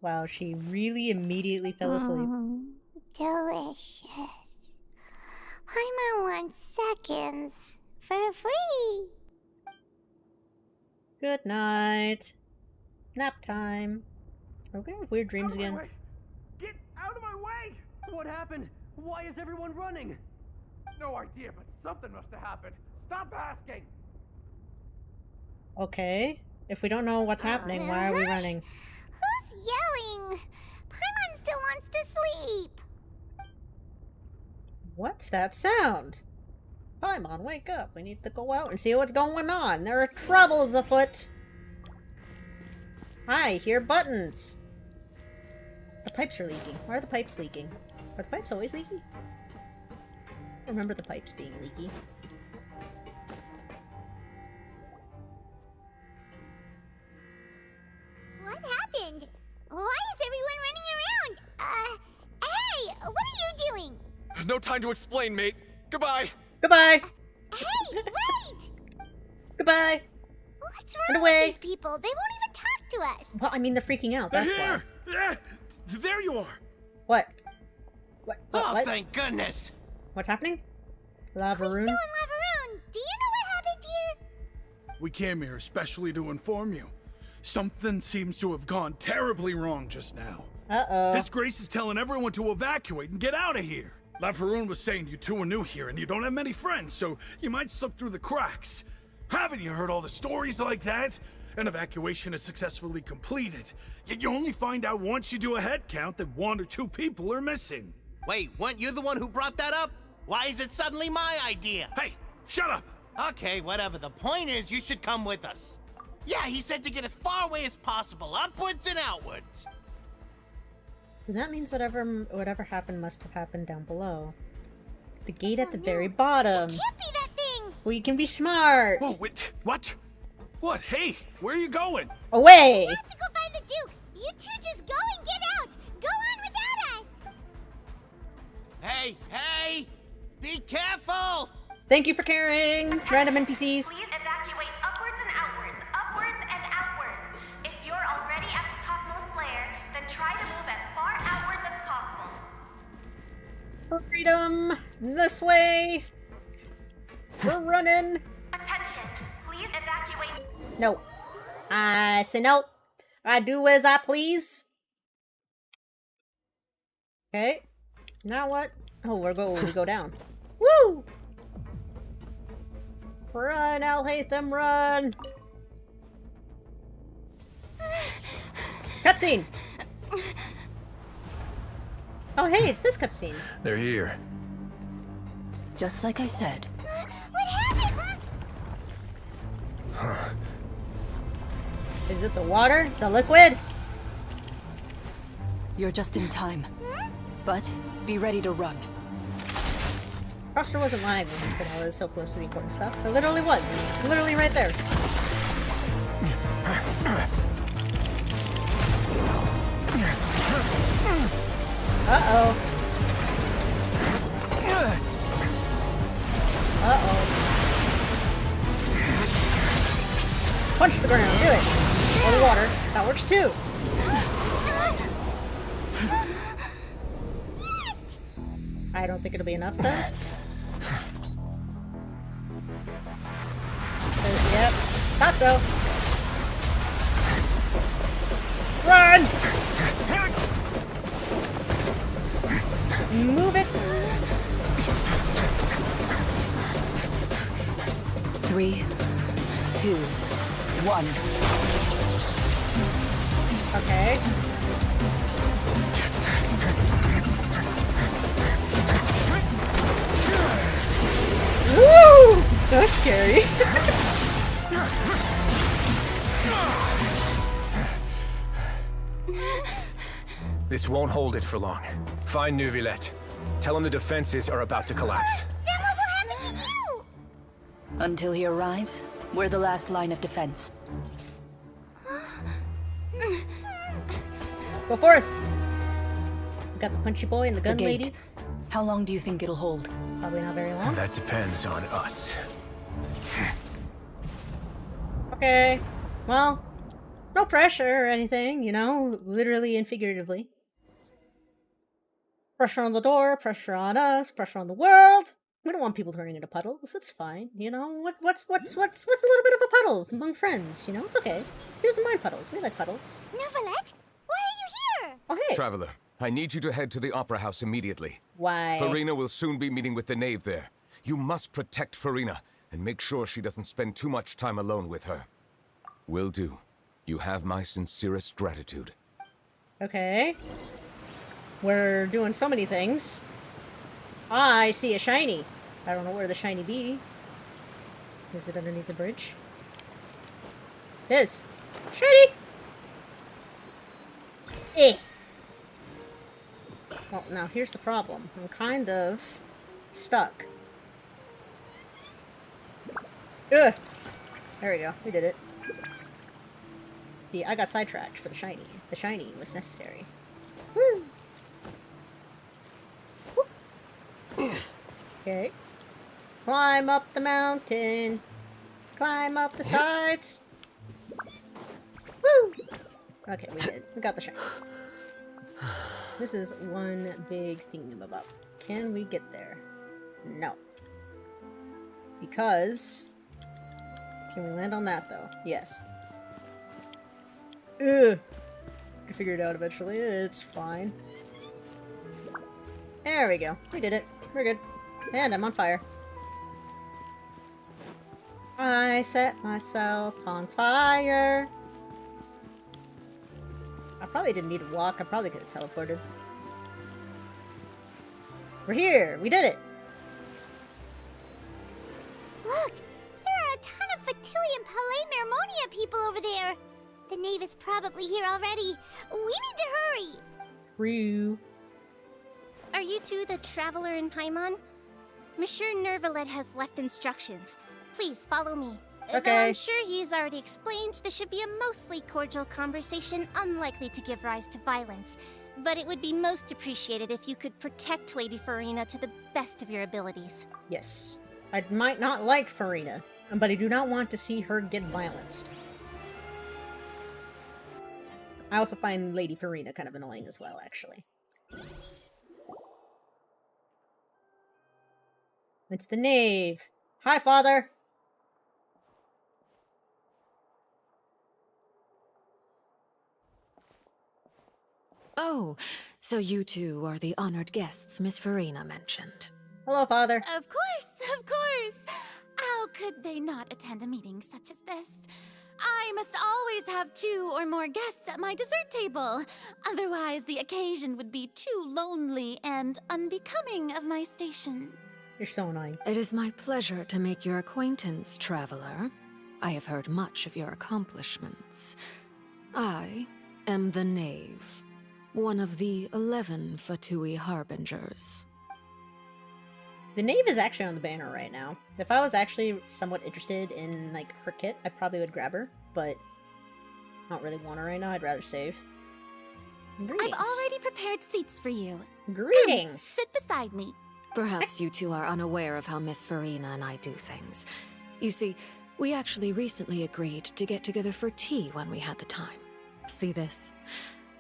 Wow, she really immediately fell asleep. Delicious. Paimon wants seconds for free. Good night. Nap time. Are we gonna have weird dreams again? Get out of my way! What happened? Why is everyone running? No idea, but something must have happened. Stop asking! Okay. If we don't know what's happening, why are we running? Who's yelling? Paimon still wants to sleep. What's that sound? Paimon, wake up. We need to go out and see what's going on. There are troubles afoot. I hear buttons. The pipes are leaking. Why are the pipes leaking? Are the pipes always leaky? I remember the pipes being leaky. What happened? Why is everyone running around? Hey, what are you doing? No time to explain, mate. Goodbye! Goodbye! Hey, wait! Goodbye! What's Run wrong away. with these people? They won't even talk to us. Well, I mean, they're freaking out. That's why. Here! There you are! What? What? Thank goodness! What's happening? We're Lavaroon? still in Lavaroon. Do you know what happened here? We came here especially to inform you. Something seems to have gone terribly wrong just now. Uh-oh. His Grace is telling everyone to evacuate and get out of here. Lavaroon was saying you two are new here and you don't have many friends, so you might slip through the cracks. Haven't you heard all the stories like that? An evacuation is successfully completed, yet you only find out once you do a head count that 1 or 2 people are missing. Wait, weren't you the one who brought that up? Why is it suddenly my idea? Hey, shut up! Okay, whatever. The point is, you should come with us. Yeah, he said to get as far away as possible, upwards and outwards. And that means whatever happened must have happened down below. The gate at the very bottom. It can't be that thing. We can be smart. Whoa, wait, what? What? Hey, where are you going? Away! We have to go find the Duke. You two just go and get out. Go on without us. Hey! Be careful! Thank you for caring, random NPCs. Please evacuate upwards and outwards, upwards and outwards. If you're already at the topmost layer, then try to move as far outwards as possible. Freedom! This way! We're running! Attention, please evacuate. No. I say no. I do as I please. Okay. Now what? Oh, we go down. Woo! Run, Al-Haytham, run! Cutscene! Oh, hey, it's this cutscene. They're here. Just like I said. What happened? Is it the water? The liquid? You're just in time. But be ready to run. Froster wasn't lying when he said I was so close to the important stuff. I literally was. Literally right there. Uh-oh. Uh-oh. Punch the ground, do it. Or the water. That works too. I don't think it'll be enough though. Yep. Thought so. Run! Move it. 3, 2, 1. Okay. Woo! That's scary. This won't hold it for long. Find Neuvillette. Tell him the defenses are about to collapse. Then what will happen to you? Until he arrives, we're the last line of defense. Go forth. We got the punchy boy and the gun The gate. lady. How long do you think it'll hold? Probably not very long. That depends on us. Okay. Well, no pressure or anything, you know, literally and figuratively. Pressure on the door, pressure on us, pressure on the world. We don't want people turning into puddles. It's fine, you know. What's a little bit of a puddles among friends? You know, it's okay. He doesn't mind puddles. We like puddles. Neuvillette, why are you here? Oh hey. Traveler, I need you to head to the Opera House immediately. Why? Farina will soon be meeting with the knave there. You must protect Farina and make sure she doesn't spend too much time alone with her. Will do. You have my sincerest gratitude. Okay. We're doing so many things. I see a shiny. I don't know where the shiny be. Is it underneath the bridge? It is. Shiny! Eh. Well, now here's the problem. I'm kind of stuck. Ugh! There we go. We did it. Yeah, I got sidetracked for the shiny. The shiny was necessary. Woo! Okay. Climb up the mountain. Climb up the sides. Woo! Okay, we did. We got the shiny. This is one big thingamabob. Can we get there? No. Because... Can we land on that, though? Yes. Ugh. I figure it out eventually. It's fine. There we go. We did it. We're good. And I'm on fire. I set myself on fire. I probably didn't need to walk. I probably could have teleported. We're here! We did it! Look! There are a ton of Fatilian Palais Mermonia people over there! The knave is probably here already. We need to hurry! Rue. Are you two the traveler in Paimon? Monsieur Neuvillette has left instructions. Please follow me. Okay. Though I'm sure he's already explained this should be a mostly cordial conversation, unlikely to give rise to violence. But it would be most appreciated if you could protect Lady Farina to the best of your abilities. Yes. I might not like Farina, but I do not want to see her get violenced. I also find Lady Farina kind of annoying as well, actually. It's the knave. Hi, father! Oh, so you two are the honored guests Miss Farina mentioned. Hello, father. Of course, of course! How could they not attend a meeting such as this? I must always have 2 or more guests at my dessert table. Otherwise, the occasion would be too lonely and unbecoming of my station. You're so annoying. It is my pleasure to make your acquaintance, traveler. I have heard much of your accomplishments. I am the Knave, one of the 11 Fatui Harbingers. The knave is actually on the banner right now. If I was actually somewhat interested in, like, her kit, I probably would grab her, but I don't really want her right now. I'd rather save. Greetings. I've already prepared seats for you. Greetings! Come, sit beside me. Perhaps you two are unaware of how Miss Farina and I do things. You see, we actually recently agreed to get together for tea when we had the time. See this?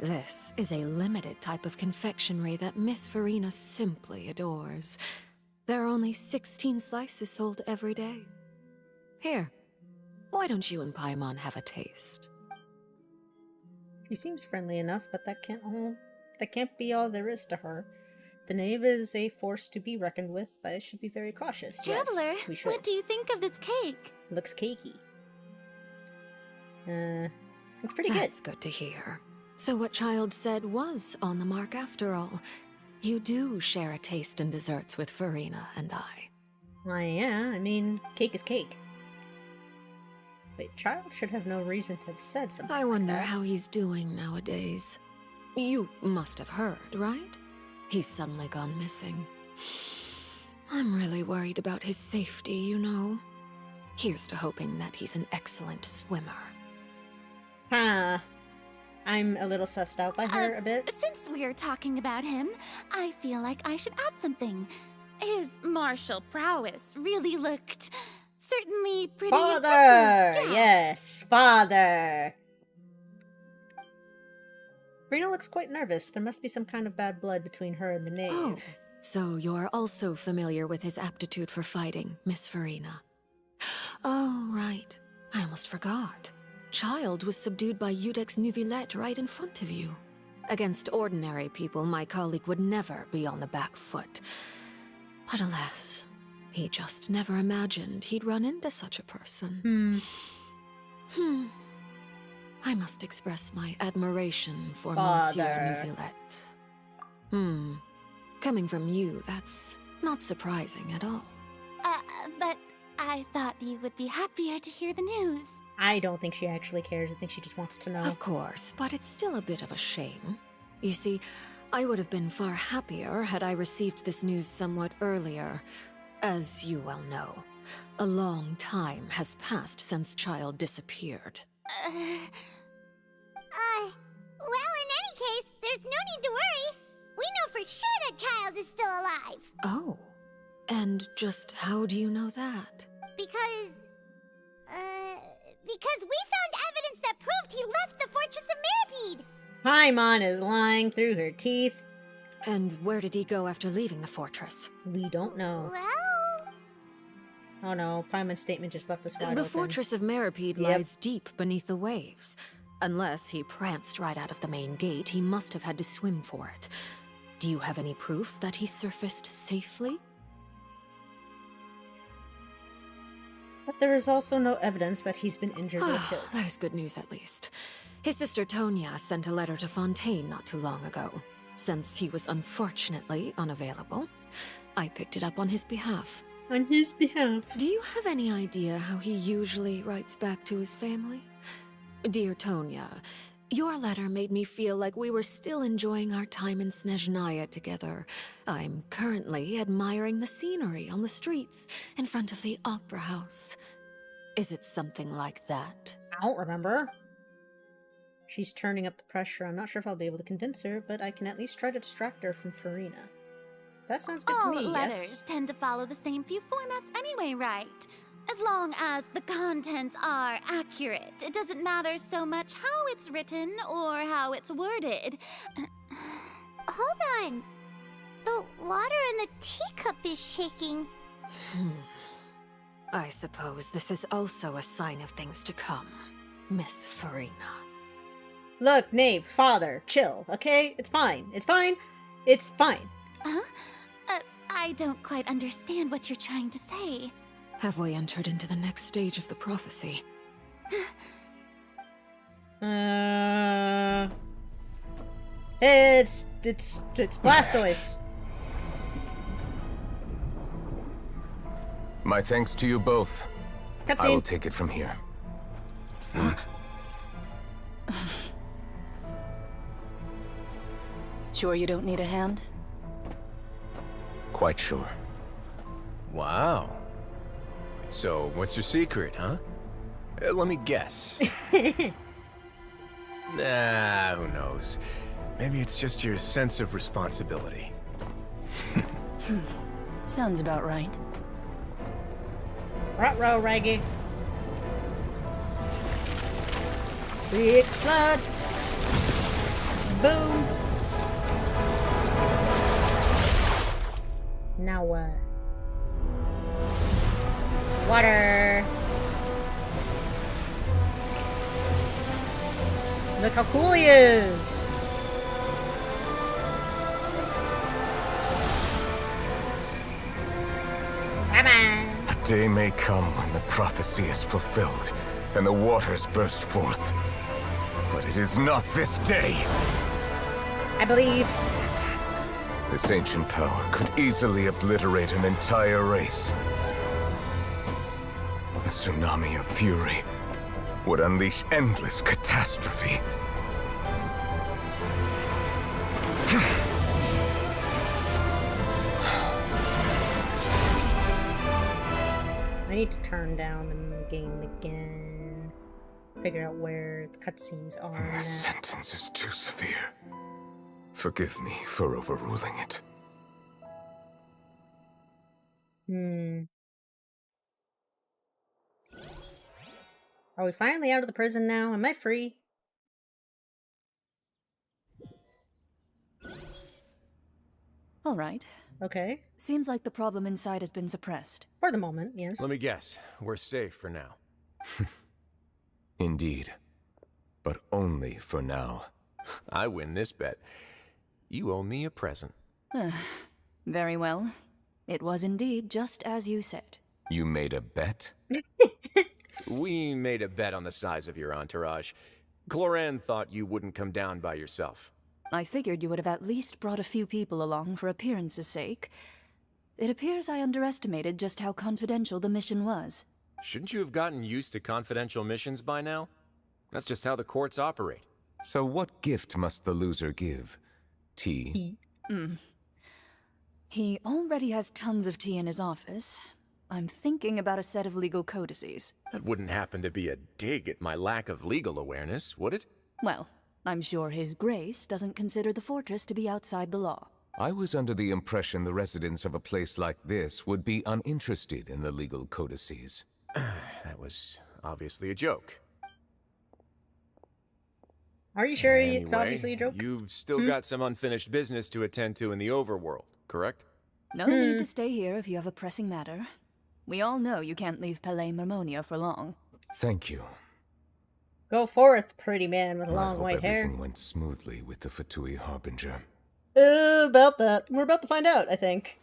This is a limited type of confectionery that Miss Farina simply adores. There are only 16 slices sold every day. Here, why don't you and Paimon have a taste? She seems friendly enough, but that can't be all there is to her. The knave is a force to be reckoned with. I should be very cautious. Traveler, yes, we should. what do you think of this cake? Looks cakey. It's pretty good. That's good to hear. So what Child said was on the mark after all. You do share a taste in desserts with Farina and I. Why, yeah, I mean, cake is cake. Wait, Child should have no reason to have said something I wonder like that. how he's doing nowadays. You must have heard, right? He's suddenly gone missing. I'm really worried about his safety, you know. Here's to hoping that he's an excellent swimmer. Huh. I'm a little sussed out by her a bit. Since we're talking about him, I feel like I should add something. His martial prowess really looked certainly pretty Father! impressive. Yeah. Yes, father! Rena looks quite nervous. There must be some kind of bad blood between her and the knave. Oh, So you're also familiar with his aptitude for fighting, Miss Farina. Oh, right. I almost forgot. Child was subdued by Udex Nuvillette right in front of you. Against ordinary people, my colleague would never be on the back foot. But alas, he just never imagined he'd run into such a person. I must express my admiration for Monsieur Nuvillette. Coming from you, that's not surprising at all. But I thought you would be happier to hear the news. I don't think she actually cares. I think she just wants to know. Of course, but it's still a bit of a shame. You see, I would have been far happier had I received this news somewhat earlier. As you well know, a long time has passed since Child disappeared. Well, in any case, there's no need to worry. We know for sure that Child is still alive. Oh, and just how do you know that? Because we found evidence that proved he left the Fortress of Meripede. Paimon is lying through her teeth. And where did he go after leaving the fortress? We don't know. Well... Oh no, Paimon's statement just left us wide The open. Fortress of Meripede lies deep beneath the waves. Unless he pranced right out of the main gate, he must have had to swim for it. Do you have any proof that he surfaced safely? But there is also no evidence that he's been injured or killed. That is good news, at least. His sister Tonya sent a letter to Fontaine not too long ago. Since he was unfortunately unavailable, I picked it up on his behalf. On his behalf? Do you have any idea how he usually writes back to his family? Dear Tonya, your letter made me feel like we were still enjoying our time in Snezhnaya together. I'm currently admiring the scenery on the streets in front of the opera house. Is it something like that? I don't remember. She's turning up the pressure. I'm not sure if I'll be able to convince her, but I can at least try to distract her from Farina. That sounds good to me, letters tend to follow the same few formats anyway, right? As long as the contents are accurate, it doesn't matter so much how it's written or how it's worded. Hold on. The water in the teacup is shaking. I suppose this is also a sign of things to come, Miss Farina. Look, Knave, father, chill, okay? It's fine. It's fine. It's fine. Huh? I don't quite understand what you're trying to say. Have we entered into the next stage of the prophecy? It's Blastoise. My thanks to you both. Cutscene. I will take it from here. Sure you don't need a hand? Quite sure. Wow. So, what's your secret, huh? Let me guess. Nah, who knows? Maybe it's just your sense of responsibility. Sounds about right. Ruh-roh, Reggie. We explode. Boom. Now what? Water. Look how cool he is. A day may come when the prophecy is fulfilled and the waters burst forth. But it is not this day. I believe. This ancient power could easily obliterate an entire race. A tsunami of fury would unleash endless catastrophe. I need to turn down the game again. Figure out where the cutscenes are. This sentence is too severe. Forgive me for overruling it. Are we finally out of the prison now? Am I free? All right. Okay. Seems like the problem inside has been suppressed. For the moment, yes. Let me guess. We're safe for now. Indeed. But only for now. I win this bet. You owe me a present. Very well. It was indeed just as you said. You made a bet? We made a bet on the size of your entourage. Cloran thought you wouldn't come down by yourself. I figured you would have at least brought a few people along for appearance's sake. It appears I underestimated just how confidential the mission was. Shouldn't you have gotten used to confidential missions by now? That's just how the courts operate. So what gift must the loser give? Tea? He already has tons of tea in his office. I'm thinking about a set of legal codices. That wouldn't happen to be a dig at my lack of legal awareness, would it? Well, I'm sure His Grace doesn't consider the fortress to be outside the law. I was under the impression the residents of a place like this would be uninterested in the legal codices. That was obviously a joke. Are you sure Anyway, it's obviously a joke? You've still got some unfinished business to attend to in the overworld, correct? No need to stay here if you have a pressing matter. We all know you can't leave Palais Mermonia for long. Thank you. Go forth, pretty man with I long hope white hair. everything went smoothly with the Fatui Harbinger. About that. We're about to find out, I think.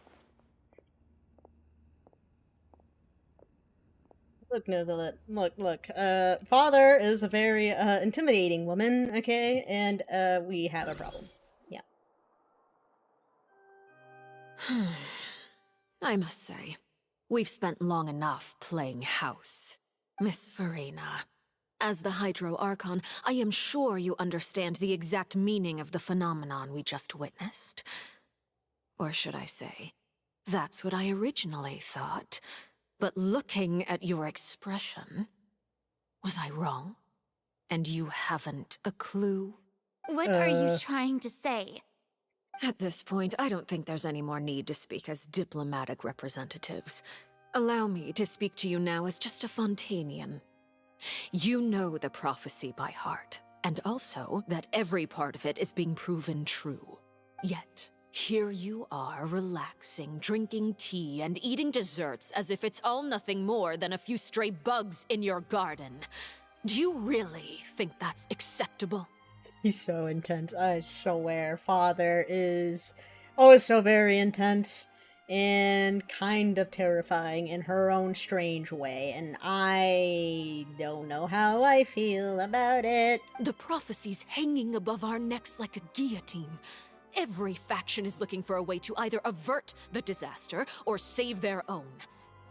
Look, Novilla, look. Father is a very, intimidating woman, okay? And, we have a problem. Yeah. I must say, we've spent long enough playing house. Miss Farina, as the Hydro Archon, I am sure you understand the exact meaning of the phenomenon we just witnessed. Or should I say, that's what I originally thought. But looking at your expression, was I wrong? And you haven't a clue? What are you trying to say? At this point, I don't think there's any more need to speak as diplomatic representatives. Allow me to speak to you now as just a Fontanian. You know the prophecy by heart, and also that every part of it is being proven true. Yet, here you are, relaxing, drinking tea, and eating desserts as if it's all nothing more than a few stray bugs in your garden. Do you really think that's acceptable? He's so intense. I swear, Father is always so very intense and kind of terrifying in her own strange way, and I don't know how I feel about it. The prophecy's hanging above our necks like a guillotine. Every faction is looking for a way to either avert the disaster or save their own.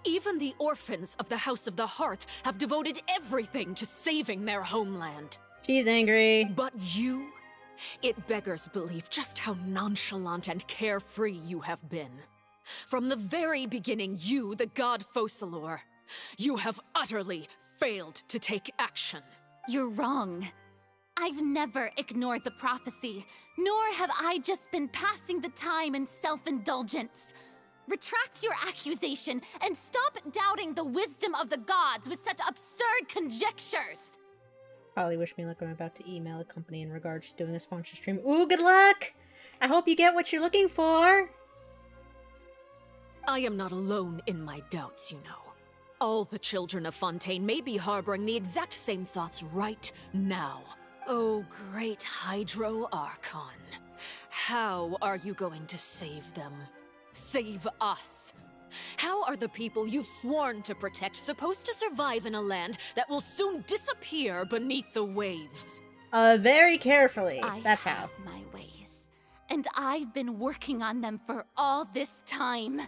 Even the orphans of the House of the Hearth have devoted everything to saving their homeland. She's angry. But you? It beggars belief just how nonchalant and carefree you have been. From the very beginning, you, the god Focalor, you have utterly failed to take action. You're wrong. I've never ignored the prophecy, nor have I just been passing the time in self-indulgence. Retract your accusation and stop doubting the wisdom of the gods with such absurd conjectures. Probably wish me luck when I'm about to email the company in regards to doing a sponsor stream. Ooh, good luck! I hope you get what you're looking for! I am not alone in my doubts, you know. All the children of Fontaine may be harboring the exact same thoughts right now. Oh, great Hydro Archon. How are you going to save them? Save us? How are the people you've sworn to protect supposed to survive in a land that will soon disappear beneath the waves? Very carefully. That's I how. have my ways, and I've been working on them for all this time.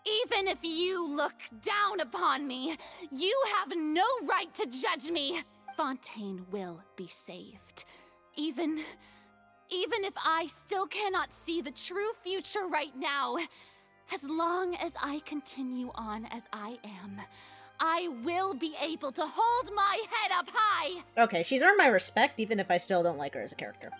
Even if you look down upon me, you have no right to judge me. Fontaine will be saved. Even if I still cannot see the true future right now, as long as I continue on as I am, I will be able to hold my head up high! Okay, she's earned my respect, even if I still don't like her as a character.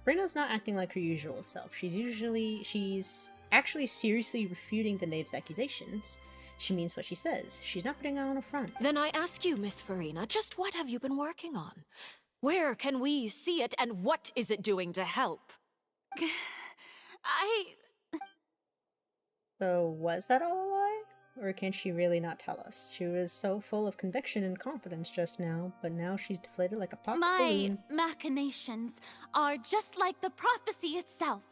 Brina's not acting like her usual self. She's actually seriously refuting the knave's accusations. She means what she says. She's not putting on a front. Then I ask you, Miss Farina, just what have you been working on? Where can we see it, and what is it doing to help? So was that all a lie? Or can she really not tell us? She was so full of conviction and confidence just now, but now she's deflated like a popped balloon. My machinations are just like the prophecy itself.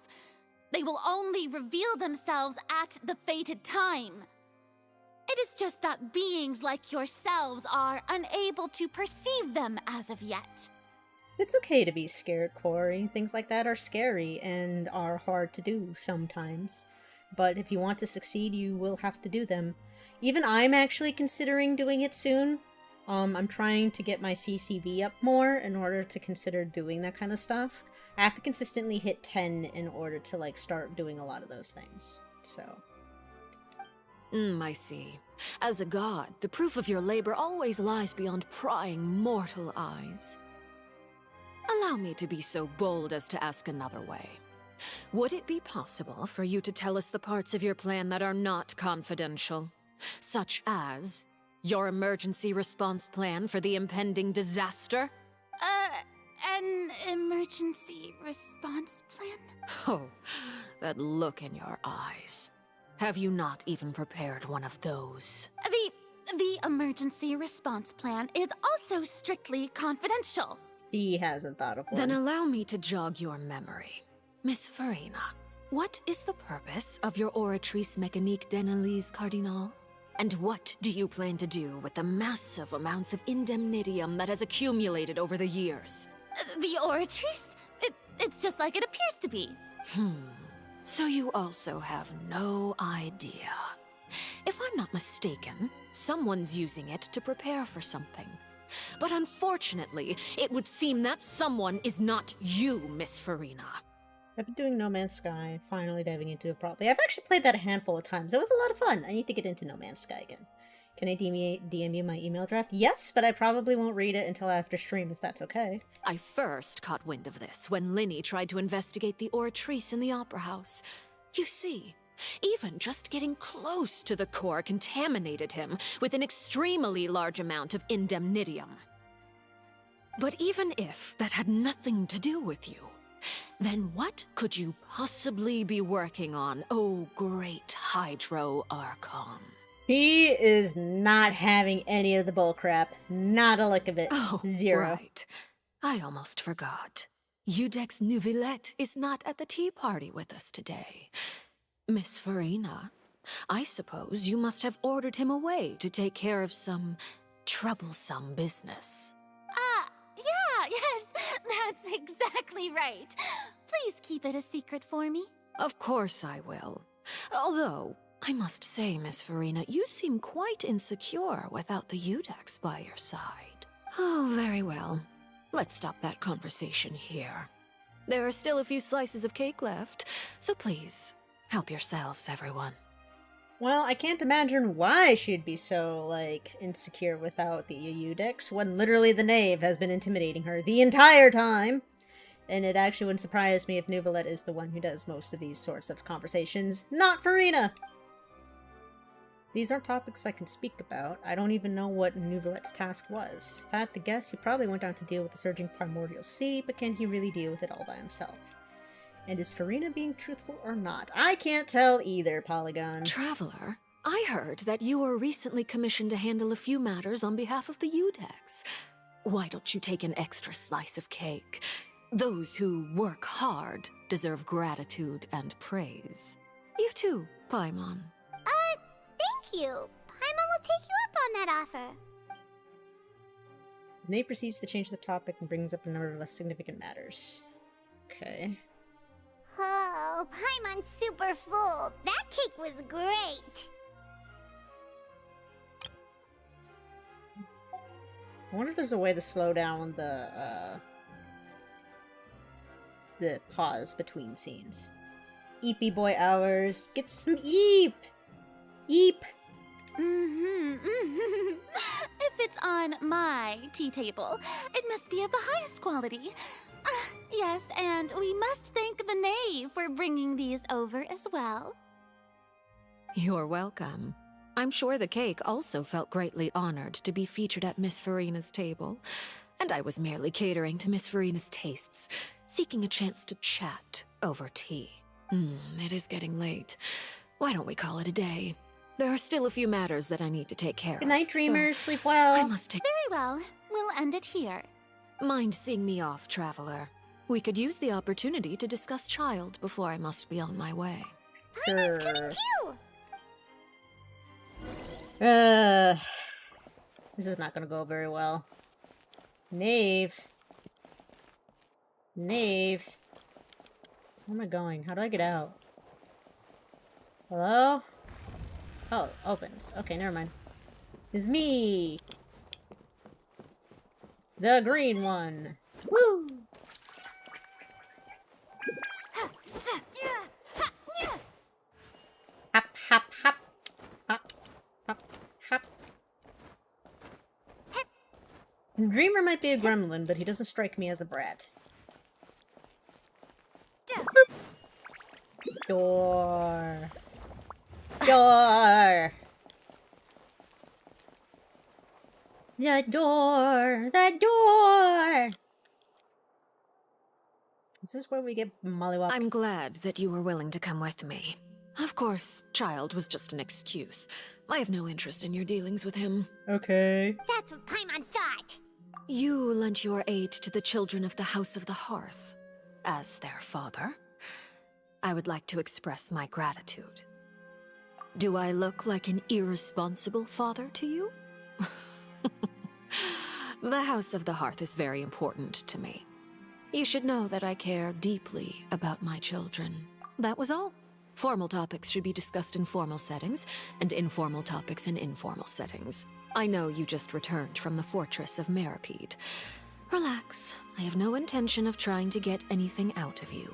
They will only reveal themselves at the fated time. It is just that beings like yourselves are unable to perceive them as of yet. It's okay to be scared, Corey. Things like that are scary and are hard to do sometimes. But if you want to succeed, you will have to do them. Even I'm actually considering doing it soon. I'm trying to get my CCV up more in order to consider doing that kind of stuff. I have to consistently hit 10 in order to, like, start doing a lot of those things. So... I see. As a god, the proof of your labor always lies beyond prying mortal eyes. Allow me to be so bold as to ask another way. Would it be possible for you to tell us the parts of your plan that are not confidential? Such as your emergency response plan for the impending disaster? An emergency response plan? Oh, that look in your eyes. Have you not even prepared one of those? The emergency response plan is also strictly confidential. He hasn't thought of one. Then allow me to jog your memory. Miss Farina, what is the purpose of your Oratrice Mécanique d'Analyse Cardinal? And what do you plan to do with the massive amounts of indemnitium that has accumulated over the years? The Oratrice? It's just like it appears to be. So you also have no idea. If I'm not mistaken, someone's using it to prepare for something. But unfortunately, it would seem that someone is not you, Miss Farina. I've been doing No Man's Sky, finally diving into it properly. I've actually played that a handful of times. It was a lot of fun. I need to get into No Man's Sky again. Can I DM you my email draft? Yes, but I probably won't read it until after stream, if that's okay. I first caught wind of this when Linny tried to investigate the Oratrice in the Opera House. You see, even just getting close to the core contaminated him with an extremely large amount of indemnitium. But even if that had nothing to do with you, then what could you possibly be working on, oh great Hydro Archon? He is not having any of the bullcrap. Not a lick of it. Oh, Zero. Right. I almost forgot. Udex Nuvilette is not at the tea party with us today. Miss Farina, I suppose you must have ordered him away to take care of some troublesome business. Yes, that's exactly right. Please keep it a secret for me. Of course I will. Although, I must say, Miss Farina, you seem quite insecure without the Udex by your side. Oh, very well. Let's stop that conversation here. There are still a few slices of cake left, so please, help yourselves, everyone. Well, I can't imagine why she'd be so, like, insecure without the Eudex, when literally the knave has been intimidating her the entire time. And it actually wouldn't surprise me if Nuvilette is the one who does most of these sorts of conversations, not Farina! These aren't topics I can speak about. I don't even know what Nuvilette's task was. If I had to guess, he probably went down to deal with the surging primordial sea, but can he really deal with it all by himself? And is Farina being truthful or not? I can't tell either, Polygon. Traveler, I heard that you were recently commissioned to handle a few matters on behalf of the Udex. Why don't you take an extra slice of cake? Those who work hard deserve gratitude and praise. You too, Paimon. Thank you. Paimon will take you up on that offer. Nate proceeds to change the topic and brings up a number of less significant matters. Okay. Oh, Paimon's super full. That cake was great. I wonder if there's a way to slow down the pause between scenes. Eepy boy hours. Get some eep! Eep! If it's on my tea table, it must be of the highest quality. Yes, and we must thank the knave for bringing these over as well. You're welcome. I'm sure the cake also felt greatly honored to be featured at Miss Farina's table, and I was merely catering to Miss Farina's tastes, seeking a chance to chat over tea. It is getting late. Why don't we call it a day? There are still a few matters that I need to take care of. Good night, dreamers. So Sleep well. I must take... Very well. We'll end it here. Mind seeing me off, traveler? We could use the opportunity to discuss Child before I must be on my way. Paimon's coming too! This is not gonna go very well. Knave. Knave. Where am I going? How do I get out? Hello? Oh, it opens. Okay, never mind. It's me! The green one! Woo! Hop, hop, hop. Hop, hop, hop. Dreamer might be a gremlin, but he doesn't strike me as a brat. Door. Door. The door. The door. Is this where we get mollywopped? I'm glad that you were willing to come with me. Of course, Child was just an excuse. I have no interest in your dealings with him. Okay. That's what Paimon thought. You lent your aid to the children of the House of the Hearth. As their father, I would like to express my gratitude. Do I look like an irresponsible father to you? The House of the Hearth is very important to me. You should know that I care deeply about my children. That was all. Formal topics should be discussed in formal settings, and informal topics in informal settings. I know you just returned from the fortress of Meripede. Relax. I have no intention of trying to get anything out of you.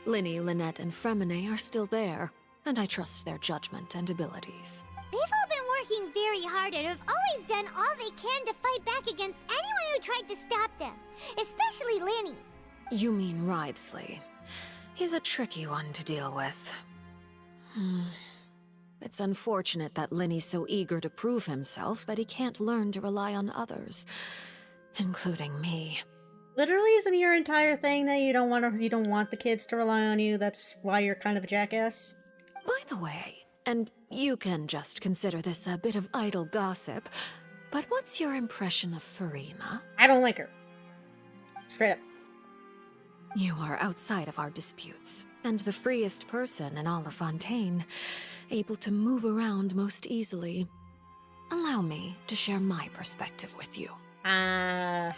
Linny, Lynette, and Fremine are still there, and I trust their judgment and abilities. They've all been working very hard and have always done all they can to fight back against anyone who tried to stop them. Especially Linny. You mean Wriothesley. He's a tricky one to deal with. It's unfortunate that Linny's so eager to prove himself that he can't learn to rely on others, including me. Literally, isn't your entire thing that you don't want the kids to rely on you? That's why you're kind of a jackass? By the way, and you can just consider this a bit of idle gossip, but what's your impression of Furina? I don't like her. Straight up. You are outside of our disputes, and the freest person in all of Fontaine, able to move around most easily. Allow me to share my perspective with you. I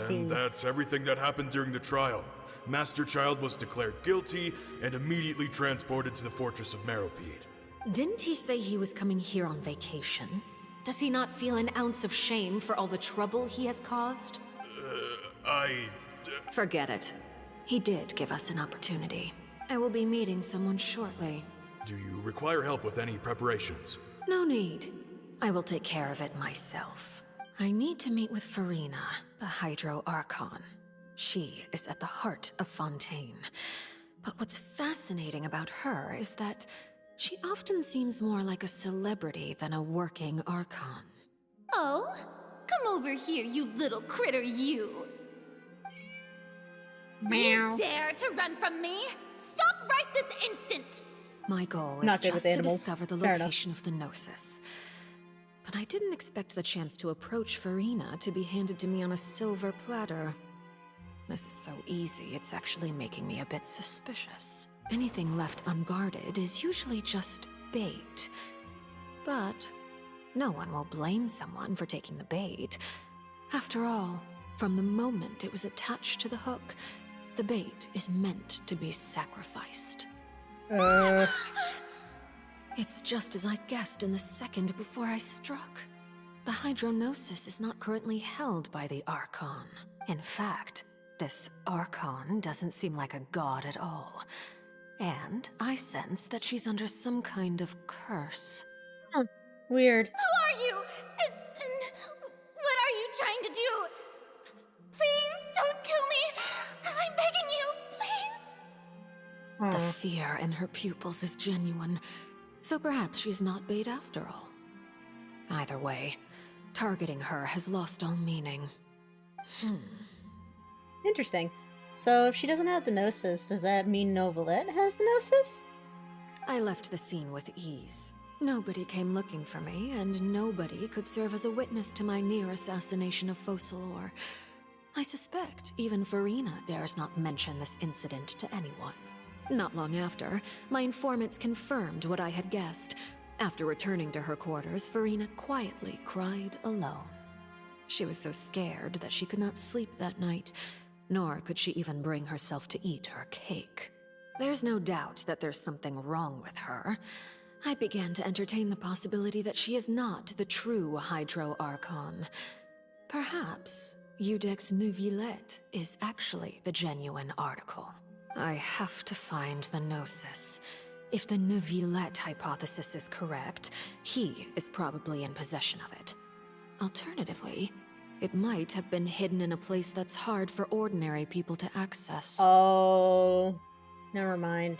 see. And that's everything that happened during the trial. Master Child was declared guilty and immediately transported to the fortress of Meripede. Didn't he say he was coming here on vacation? Does he not feel an ounce of shame for all the trouble he has caused? Forget it. He did give us an opportunity. I will be meeting someone shortly. Do you require help with any preparations? No need. I will take care of it myself. I need to meet with Furina, the Hydro Archon. She is at the heart of Fontaine. But what's fascinating about her is that she often seems more like a celebrity than a working Archon. Oh? Come over here, you little critter, you! Meow. You dare to run from me? Stop right this instant! My goal Not is good with just to animals. discover the Fair location of the Gnosis. But I didn't expect the chance to approach Furina to be handed to me on a silver platter. This is so easy, it's actually making me a bit suspicious. Anything left unguarded is usually just bait. But no one will blame someone for taking the bait. After all, from the moment it was attached to the hook, the bait is meant to be sacrificed. It's just as I guessed in the second before I struck. The Hydronosis is not currently held by the Archon. In fact, this Archon doesn't seem like a god at all. And I sense that she's under some kind of curse. Huh. Weird. Who are you? And what are you trying to do? Please don't kill me! I'm begging you, please! The fear in her pupils is genuine, so perhaps she's not bait after all. Either way, targeting her has lost all meaning. Interesting. So if she doesn't have the Gnosis, does that mean Novelette has the Gnosis? I left the scene with ease. Nobody came looking for me, and nobody could serve as a witness to my near assassination of Focalor. I suspect even Farina dares not mention this incident to anyone. Not long after, my informants confirmed what I had guessed. After returning to her quarters, Farina quietly cried alone. She was so scared that she could not sleep that night, nor could she even bring herself to eat her cake. There's no doubt that there's something wrong with her. I began to entertain the possibility that she is not the true Hydro Archon. Perhaps Iudex Neuvillette is actually the genuine article. I have to find the Gnosis. If the Neuvillette hypothesis is correct, he is probably in possession of it. Alternatively, it might have been hidden in a place that's hard for ordinary people to access. Oh, never mind.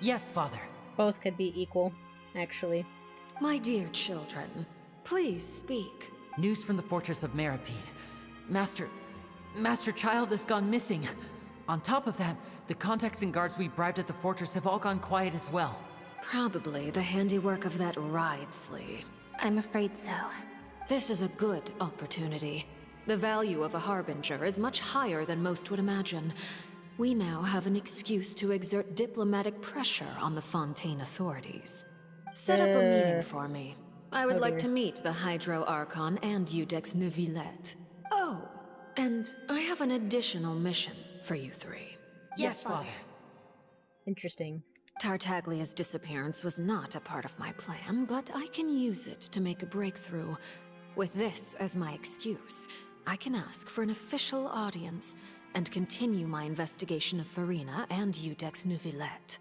Yes, Father. Both could be equal, actually. My dear children, please speak. News from the fortress of Meripede. Master Child has gone missing. On top of that, the contacts and guards we bribed at the fortress have all gone quiet as well. Probably the handiwork of that Ridesley. I'm afraid so. This is a good opportunity. The value of a Harbinger is much higher than most would imagine. We now have an excuse to exert diplomatic pressure on the Fontaine authorities. Set up a meeting for me. I would like to meet the Hydro Archon and Iudex Neuvillette. Oh, and I have an additional mission for you three. Yes, Father. Interesting. Tartaglia's disappearance was not a part of my plan, but I can use it to make a breakthrough. With this as my excuse, I can ask for an official audience and continue my investigation of Farina and Iudex Neuvillette.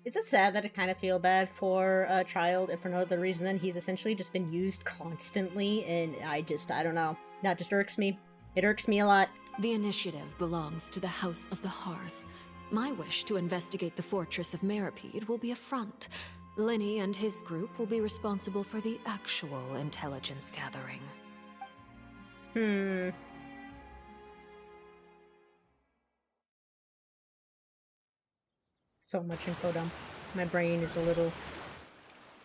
Is it sad that I kind of feel bad for a child, if for no other reason than he's essentially just been used constantly, and I don't know. That just irks me. It irks me a lot. The initiative belongs to the House of the Hearth. My wish to investigate the fortress of Meripede will be a front. Linny and his group will be responsible for the actual intelligence gathering. So much info dump. My brain is a little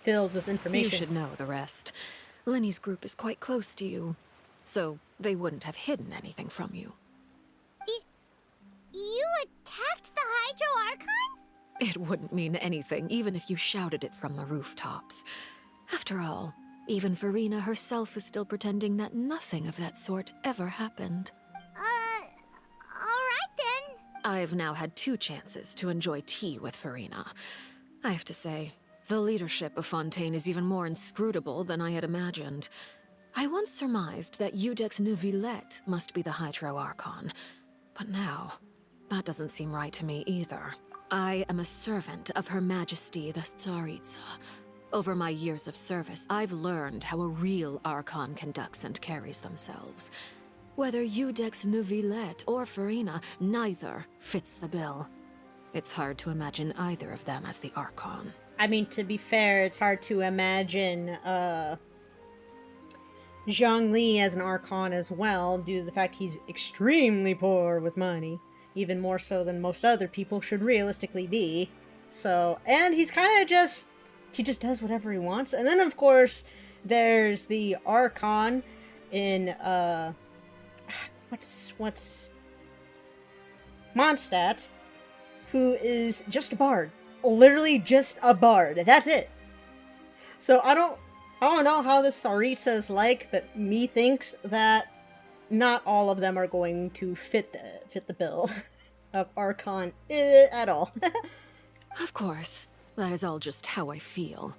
filled with information. You should know the rest. Linny's group is quite close to you, so they wouldn't have hidden anything from you. You attacked the Hydro Archon? It wouldn't mean anything, even if you shouted it from the rooftops. After all, even Farina herself is still pretending that nothing of that sort ever happened. Alright then. I've now had 2 chances to enjoy tea with Farina. I have to say, the leadership of Fontaine is even more inscrutable than I had imagined. I once surmised that Iudex Neuvillette must be the Hydro Archon, but now, that doesn't seem right to me either. I am a servant of Her Majesty the Tsaritsa. Over my years of service, I've learned how a real Archon conducts and carries themselves. Whether Iudex Neuvillette or Farina, neither fits the bill. It's hard to imagine either of them as the Archon. I mean, to be fair, it's hard to imagine, Zhongli as an Archon as well, due to the fact he's extremely poor with money. Even more so than most other people should realistically be. So, and he's kind of just, he just does whatever he wants. And then, of course, there's the Archon in, what's Mondstadt, who is just a bard. Literally just a bard. That's it. So I don't know how this Tsaritsa is like, but me thinks that not all of them are going to fit the bill of Archon at all. Of course. That is all just how I feel.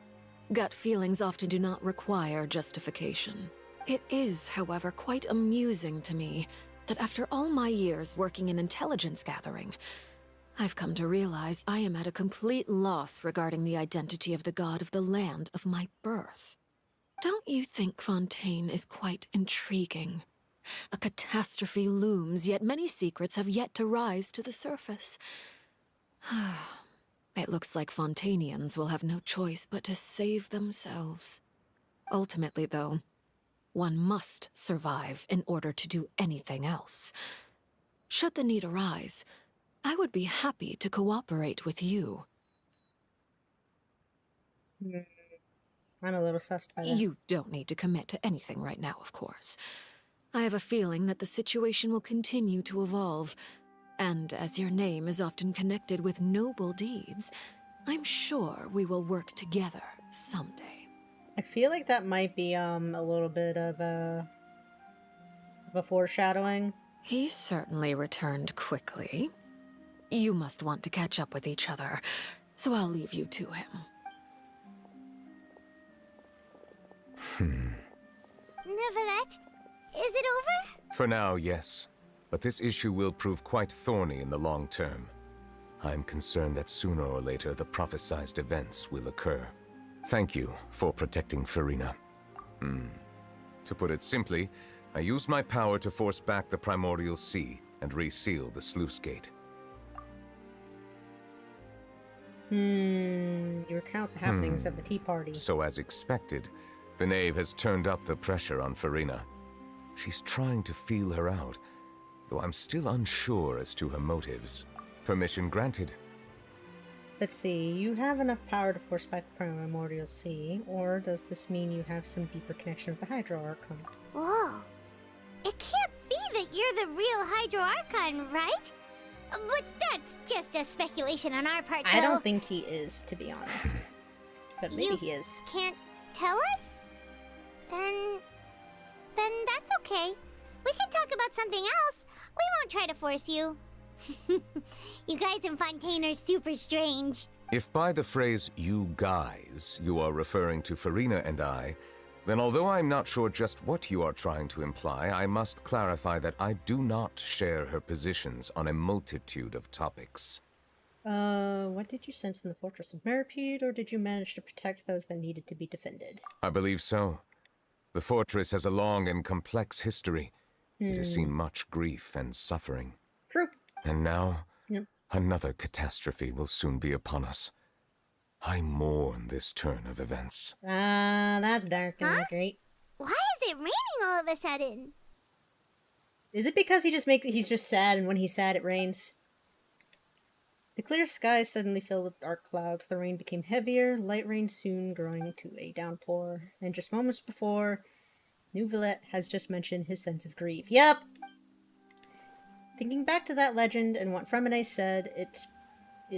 Gut feelings often do not require justification. It is, however, quite amusing to me that after all my years working in intelligence gathering, I've come to realize I am at a complete loss regarding the identity of the god of the land of my birth. Don't you think Fontaine is quite intriguing? A catastrophe looms, yet many secrets have yet to rise to the surface. It looks like Fontainians will have no choice but to save themselves. Ultimately, though, one must survive in order to do anything else. Should the need arise, I would be happy to cooperate with you. I'm a little sussed by that. You don't need to commit to anything right now, of course. I have a feeling that the situation will continue to evolve, and as your name is often connected with noble deeds, I'm sure we will work together someday. I feel like that might be a little bit of a foreshadowing. He certainly returned quickly. You must want to catch up with each other, so I'll leave you to him. Neuvillette, is it over? For now, yes. But this issue will prove quite thorny in the long term. I'm concerned that sooner or later the prophesized events will occur. Thank you for protecting Furina. To put it simply, I used my power to force back the Primordial Sea and reseal the sluice gate. You recount the happenings of the Tea Party. So as expected, the Knave has turned up the pressure on Furina. She's trying to feel her out, though I'm still unsure as to her motives. Permission granted. Let's see, you have enough power to force back the Primordial Sea, or does this mean you have some deeper connection with the Hydro Archon? Whoa. It can't be that you're the real Hydro Archon, right? But that's just a speculation on our part, though. I don't think he is, to be honest. But maybe he is. Can't tell us? Then that's okay. We can talk about something else. We won't try to force you. You guys in Fontaine are super strange. If by the phrase, you guys, you are referring to Furina and I, then although I'm not sure just what you are trying to imply, I must clarify that I do not share her positions on a multitude of topics. What did you sense in the Fortress of Meripede, or did you manage to protect those that needed to be defended? I believe so. The fortress has a long and complex history. It has seen much grief and suffering. True. And now, another catastrophe will soon be upon us. I mourn this turn of events. That's dark and not great. Why is it raining all of a sudden? Is it because he's just sad, and when he's sad it rains? The clear sky suddenly filled with dark clouds. The rain became heavier, light rain soon growing to a downpour. And just moments before, Neuvillette has just mentioned his sense of grief. Yep! Thinking back to that legend and what Fremine said, it's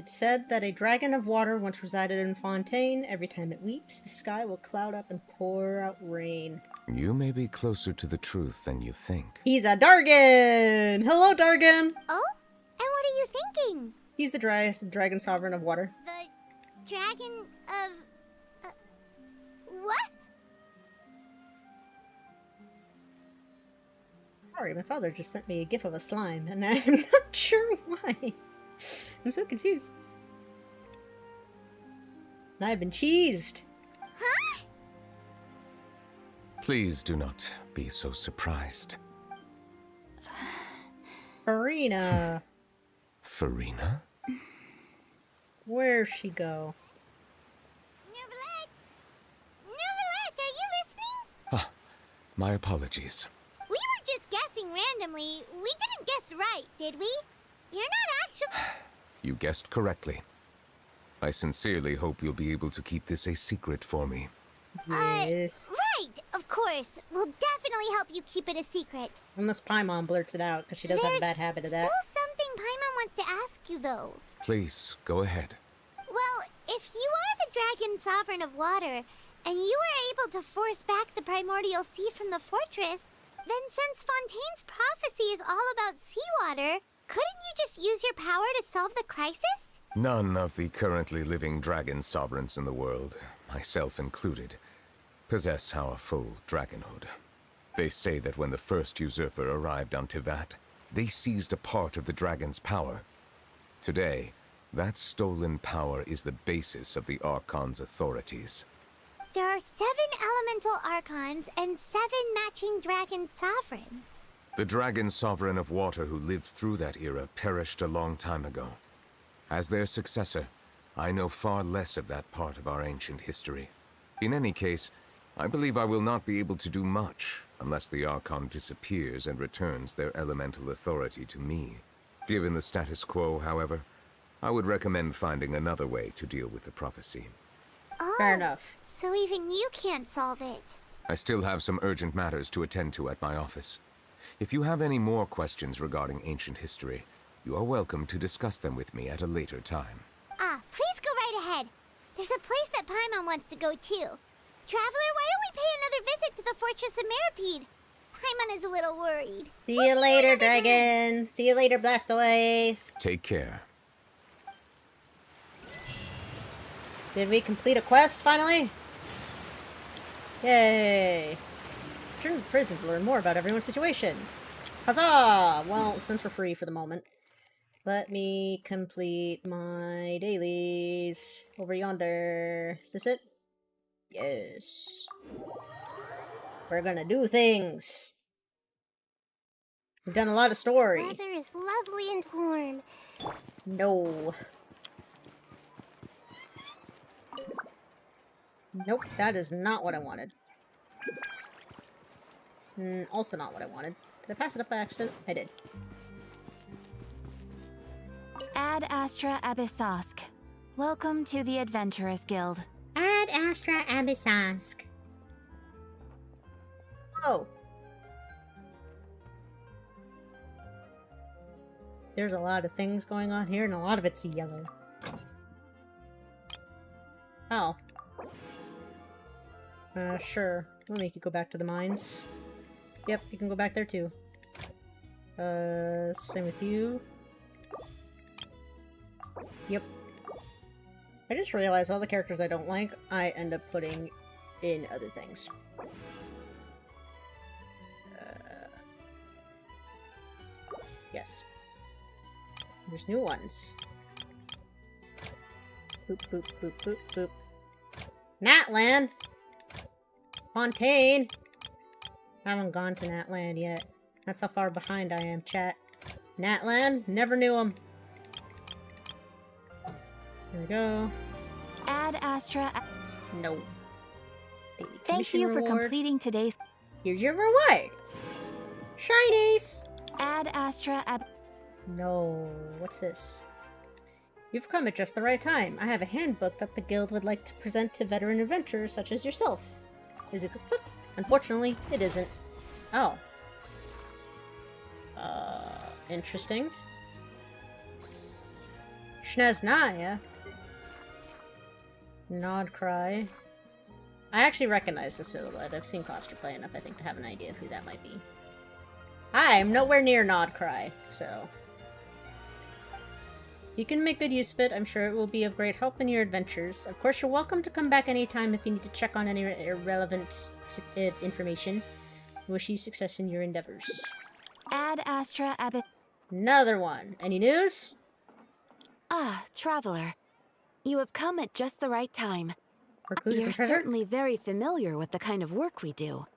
said that a dragon of water once resided in Fontaine. Every time it weeps, the sky will cloud up and pour out rain. You may be closer to the truth than you think. He's a Dargan! Hello, Dargan! Oh? And what are you thinking? He's the dragon sovereign of water. The dragon of... what? Sorry, my father just sent me a gif of a slime, and I'm not sure why. I'm so confused. And I've been cheesed. Huh? Please do not be so surprised. Furina. Furina? Where'd she go? Neuvillette! Neuvillette, are you listening? Ah, my apologies. We were just guessing randomly. We didn't guess right, did we? You're not actually... You guessed correctly. I sincerely hope you'll be able to keep this a secret for me. Yes. Right, of course. We'll definitely help you keep it a secret. Unless Paimon blurts it out, because she does have a bad habit of that. There's still something Paimon wants to ask you, though. Please, go ahead. Well, if you are the Dragon Sovereign of Water, and you were able to force back the Primordial Sea from the fortress, then since Fontaine's prophecy is all about seawater, couldn't you just use your power to solve the crisis? None of the currently living dragon sovereigns in the world, myself included, possess our full dragonhood. They say that when the first usurper arrived on Tivat, they seized a part of the dragon's power. Today, that stolen power is the basis of the Archon's authorities. There are 7 elemental Archons and 7 matching dragon sovereigns. The dragon sovereign of water who lived through that era perished a long time ago. As their successor, I know far less of that part of our ancient history. In any case, I believe I will not be able to do much unless the Archon disappears and returns their elemental authority to me. Given the status quo, however, I would recommend finding another way to deal with the prophecy. Fair enough. So even you can't solve it. I still have some urgent matters to attend to at my office. If you have any more questions regarding ancient history, you are welcome to discuss them with me at a later time. Please go right ahead. There's a place that Paimon wants to go too. Traveler, why don't we pay another visit to the Fortress of Meripede? Paimon is a little worried. See you later, dragon. See you later, Blastoise. Take care. Did we complete a quest, finally? Yay. Return to the prison to learn more about everyone's situation. Huzzah! Well, since we're free for the moment, let me complete my dailies. Over yonder. Is this it? Yes. We're gonna do things. We've done a lot of story. Weather is lovely and warm. No. Nope, that is not what I wanted. Also not what I wanted. Did I pass it up by accident? I did. Ad Astra Abyssosk. Welcome to the Adventurers Guild. Ad Astra Abyssosk. Oh. There's a lot of things going on here, and a lot of it's yellow. Oh. Sure. We'll make you go back to the mines. Yep, you can go back there too. Same with you. Yep. I just realized all the characters I don't like, I end up putting in other things. Yes. There's new ones. Boop, boop, boop, boop, boop. Natland! Fontaine! I haven't gone to Natland yet. That's how far behind I am, chat. Natland? Never knew him. Here we go. Ad Astra. No. Daily Thank you for reward. completing today's. Here's your reward. Shinies! Ad Astra Ab. No. What's this? You've come at just the right time. I have a handbook that the guild would like to present to veteran adventurers such as yourself. Is it good? Unfortunately, it isn't. Oh. Interesting. Schneznaya. Nod Cry. I actually recognize the silhouette. I've seen Coster play enough, I think, to have an idea of who that might be. I'm nowhere near Nod Cry, so... You can make good use of it. I'm sure it will be of great help in your adventures. Of course, you're welcome to come back anytime if you need to check on any irrelevant information. I wish you success in your endeavors. Ad Astra Ab. Another one. Any news? Ah, Traveler. You have come at just the right time. Recruiters You're and treasure? certainly very familiar with the kind of work we do.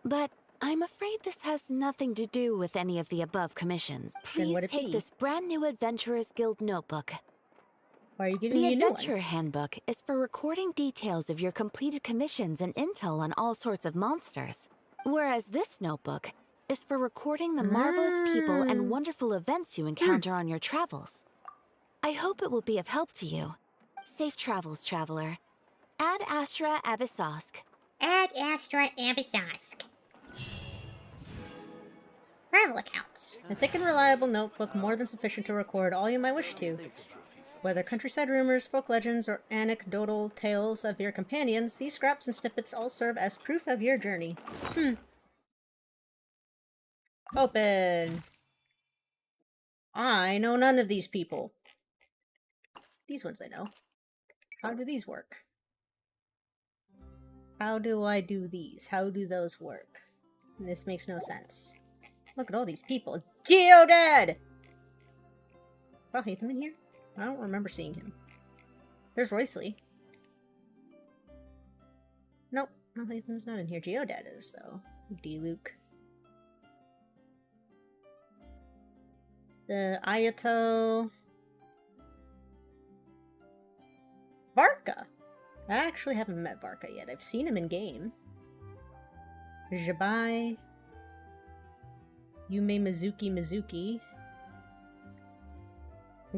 But I'm afraid this has nothing to do with any of the above commissions. Then Please what'd it take be? this brand new Adventurers Guild notebook. Why are you giving The me a new Adventure one? Handbook is for recording details of your completed commissions and intel on all sorts of monsters. Whereas this notebook is for recording the marvelous people and wonderful events you encounter on your travels. I hope it will be of help to you. Safe travels, Traveler. Ad Astra Abyssosk. Ad Astra Abyssosk. Travel accounts. A thick and reliable notebook more than sufficient to record all you might wish to. Whether countryside rumors, folk legends, or anecdotal tales of your companions, these scraps and snippets all serve as proof of your journey. Open! I know none of these people. These ones I know. How do these work? How do I do these? How do those work? This makes no sense. Look at all these people. Geodad! Saw Hatham in here? I don't remember seeing him. There's Roysley. Nope, no, Hatham's not in here. Geodad is, though. D-Luke. The Ayato. Varka! I actually haven't met Varka yet. I've seen him in game. Jabai. Yume Mizuki.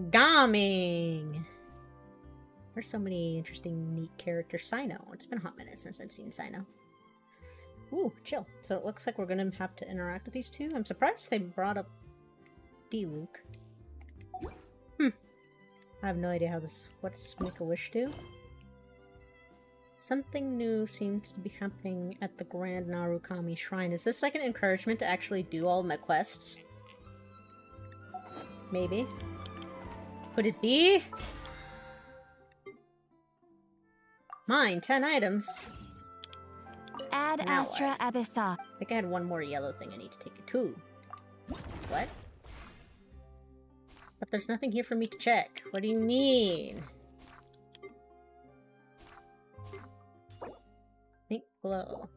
Gaming! There's so many interesting, neat characters. Sino. It's been a hot minute since I've seen Sino. Ooh, chill. So it looks like we're gonna have to interact with these two. I'm surprised they brought up D-Luke. I have no idea how this... What's Make-A-Wish do? Something new seems to be happening at the Grand Narukami Shrine. Is this like an encouragement to actually do all my quests? Maybe. Could it be? Mine, 10 items. Ad Now Astra what? Abyssa. I think I had one more yellow thing I need to take you to. What? But there's nothing here for me to check. What do you mean? Pink glow.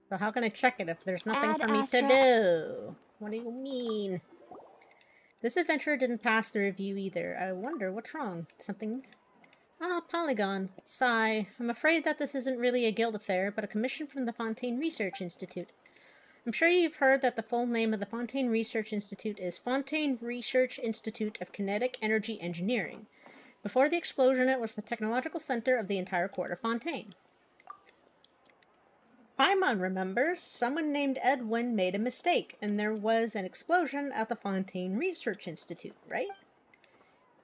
So how can I check it if there's nothing for me to do? What do you mean? This adventure didn't pass the review either. I wonder what's wrong. Something... Ah, Polygon. Sigh. I'm afraid that this isn't really a guild affair, but a commission from the Fontaine Research Institute. I'm sure you've heard that the full name of the Fontaine Research Institute is Fontaine Research Institute of Kinetic Energy Engineering. Before the explosion, it was the technological center of the entire court of Fontaine. Paimon remembers someone named Edwin made a mistake, and there was an explosion at the Fontaine Research Institute, right?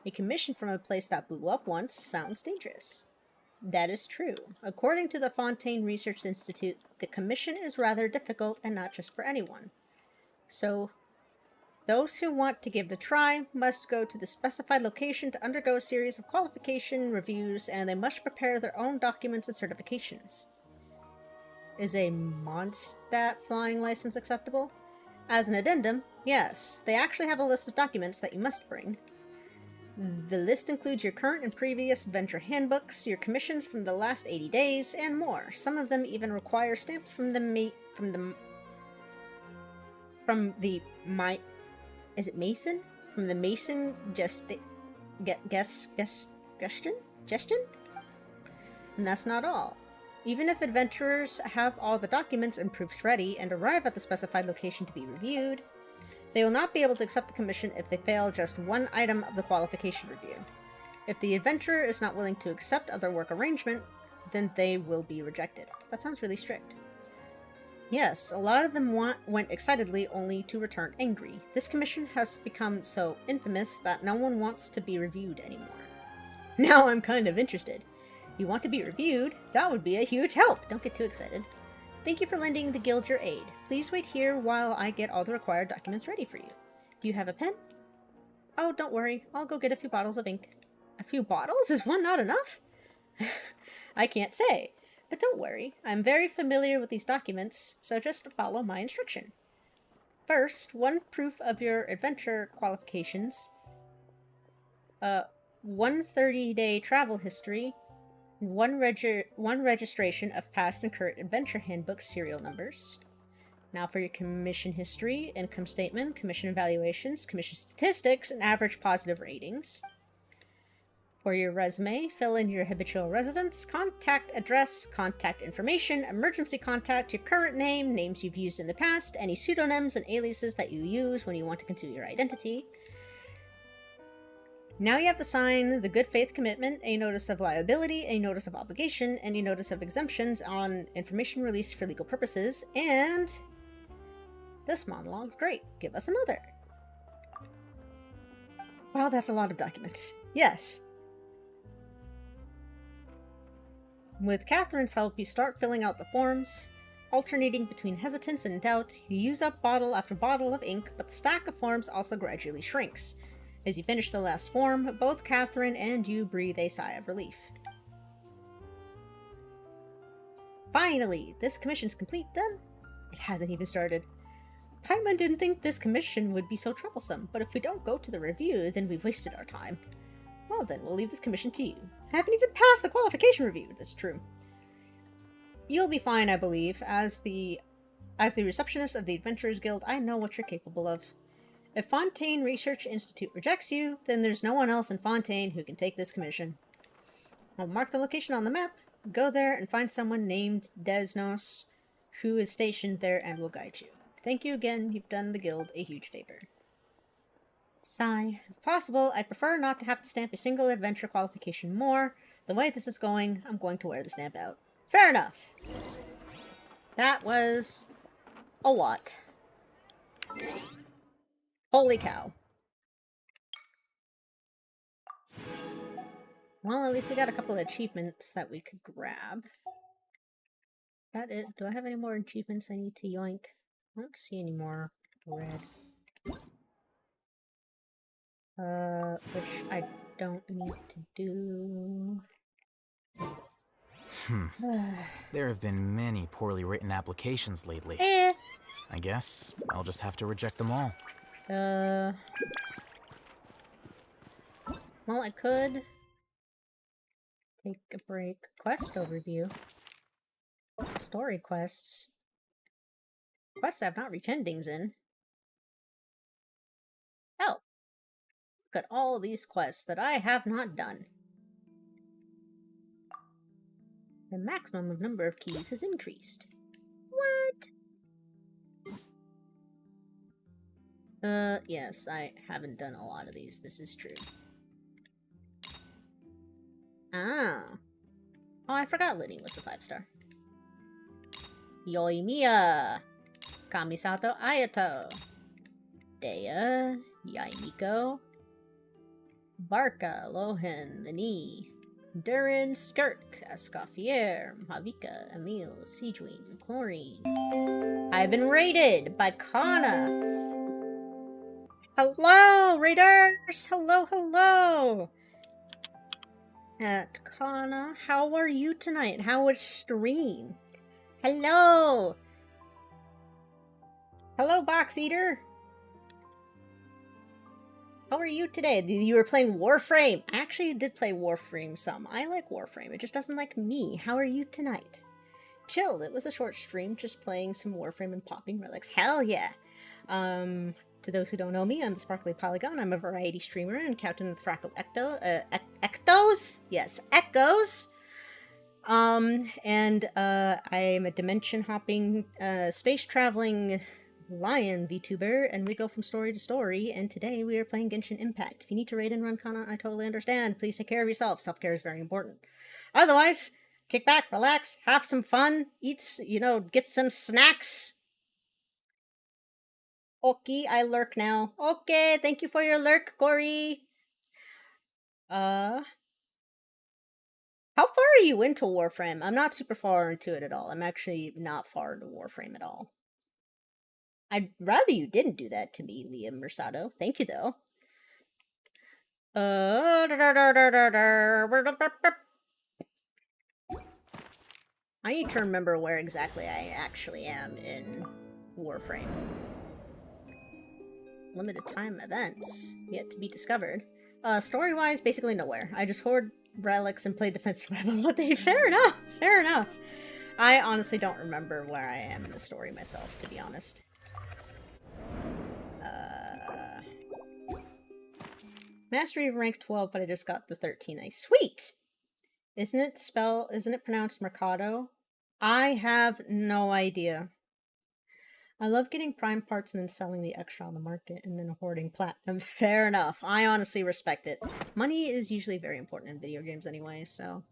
A commission from a place that blew up once sounds dangerous. That is true. According to the Fontaine Research Institute, the commission is rather difficult and not just for anyone. So, those who want to give it a try must go to the specified location to undergo a series of qualification reviews, and they must prepare their own documents and certifications. Is a Mondstadt flying license acceptable? As an addendum, yes. They actually have a list of documents that you must bring. The list includes your current and previous adventure handbooks, your commissions from the last 80 days, and more. Some of them even require stamps from the Mason? Is it Mason? From the Mason gestion? And that's not all. Even if adventurers have all the documents and proofs ready and arrive at the specified location to be reviewed, they will not be able to accept the commission if they fail just one item of the qualification review. If the adventurer is not willing to accept other work arrangement, then they will be rejected. That sounds really strict. Yes, a lot of them went excitedly only to return angry. This commission has become so infamous that no one wants to be reviewed anymore. Now I'm kind of interested. You want to be reviewed? That would be a huge help. Don't get too excited. Thank you for lending the guild your aid. Please wait here while I get all the required documents ready for you. Do you have a pen? Oh, don't worry. I'll go get a few bottles of ink. A few bottles? Is one not enough? I can't say. But don't worry. I'm very familiar with these documents, so just follow my instruction. First, one proof of your adventure qualifications. 1 30-day travel history. One registration of past and current adventure handbook serial numbers. Now for your commission history, income statement, commission evaluations, commission statistics, and average positive ratings. For your resume, fill in your habitual residence, contact address, contact information, emergency contact, your current name, names you've used in the past, any pseudonyms and aliases that you use when you want to conceal your identity. Now you have to sign the good faith commitment, a notice of liability, a notice of obligation, and a notice of exemptions on information released for legal purposes, and... this monologue's great. Give us another. Wow, that's a lot of documents. Yes. With Catherine's help, you start filling out the forms. Alternating between hesitance and doubt, you use up bottle after bottle of ink, but the stack of forms also gradually shrinks. As you finish the last form, both Catherine and you breathe a sigh of relief. Finally! This commission's complete, then? It hasn't even started. Paimon didn't think this commission would be so troublesome, but if we don't go to the review, then we've wasted our time. Well then, we'll leave this commission to you. I haven't even passed the qualification review, that's true. You'll be fine, I believe. As the receptionist of the Adventurers Guild, I know what you're capable of. If Fontaine Research Institute rejects you, then there's no one else in Fontaine who can take this commission. I'll mark the location on the map, go there and find someone named Desnos who is stationed there and will guide you. Thank you again, you've done the guild a huge favor. Sigh. If possible, I'd prefer not to have to stamp a single adventure qualification more. The way this is going, I'm going to wear the stamp out. Fair enough. That was a lot. Holy cow. Well, at least we got a couple of achievements that we could grab. Is that it? Do I have any more achievements I need to yoink? I don't see any more red. Which I don't need to do. There have been many poorly written applications lately. I guess I'll just have to reject them all. Well, I could take a break. Quest overview. Story quests. Quests I have not reached endings in. Oh! Look at all these quests that I have not done. The maximum of number of keys has increased. What? Yes, I haven't done a lot of these. This is true. Ah. Oh, I forgot Liddy was a 5-star. Yoimiya. Kamisato Ayato. Dea. Yaimiko. Barca. Lohan. Lani. Durin. Skirk. Escoffier. Havika. Emil. Sijuin. Chlorine. I've been raided by Kana. Hello, raiders! Hello, hello! At Kana, how are you tonight? How was stream? Hello! Hello, Box Eater! How are you today? You were playing Warframe. I actually did play Warframe some. I like Warframe. It just doesn't like me. How are you tonight? Chilled. It was a short stream, just playing some Warframe and popping relics. Hell yeah! To those who don't know me, I'm the Sparkly Polygon. I'm a variety streamer and Captain of the Fractal Ectos? Yes, Echoes! I am a dimension-hopping, space-traveling lion VTuber, and we go from story to story, and today we are playing Genshin Impact. If you need to raid and run Kana, I totally understand. Please take care of yourself. Self-care is very important. Otherwise, kick back, relax, have some fun, eat, get some snacks. Okay, I lurk now. Okay, thank you for your lurk, Corey. How far are you into Warframe? I'm not super far into it at all. I'm actually not far into Warframe at all. I'd rather you didn't do that to me, Liam Mercado. Thank you, though. I need to remember where exactly I actually am in Warframe. Limited time events yet to be discovered. Story-wise, basically nowhere. I just hoard relics and play Defense Survival all day. Fair enough, fair enough. I honestly don't remember where I am in the story myself, to be honest. Mastery rank 12, but I just got the 13. Sweet! Isn't it pronounced Mercado? I have no idea. I love getting prime parts and then selling the extra on the market and then hoarding platinum. Fair enough. I honestly respect it. Money is usually very important in video games anyway, so...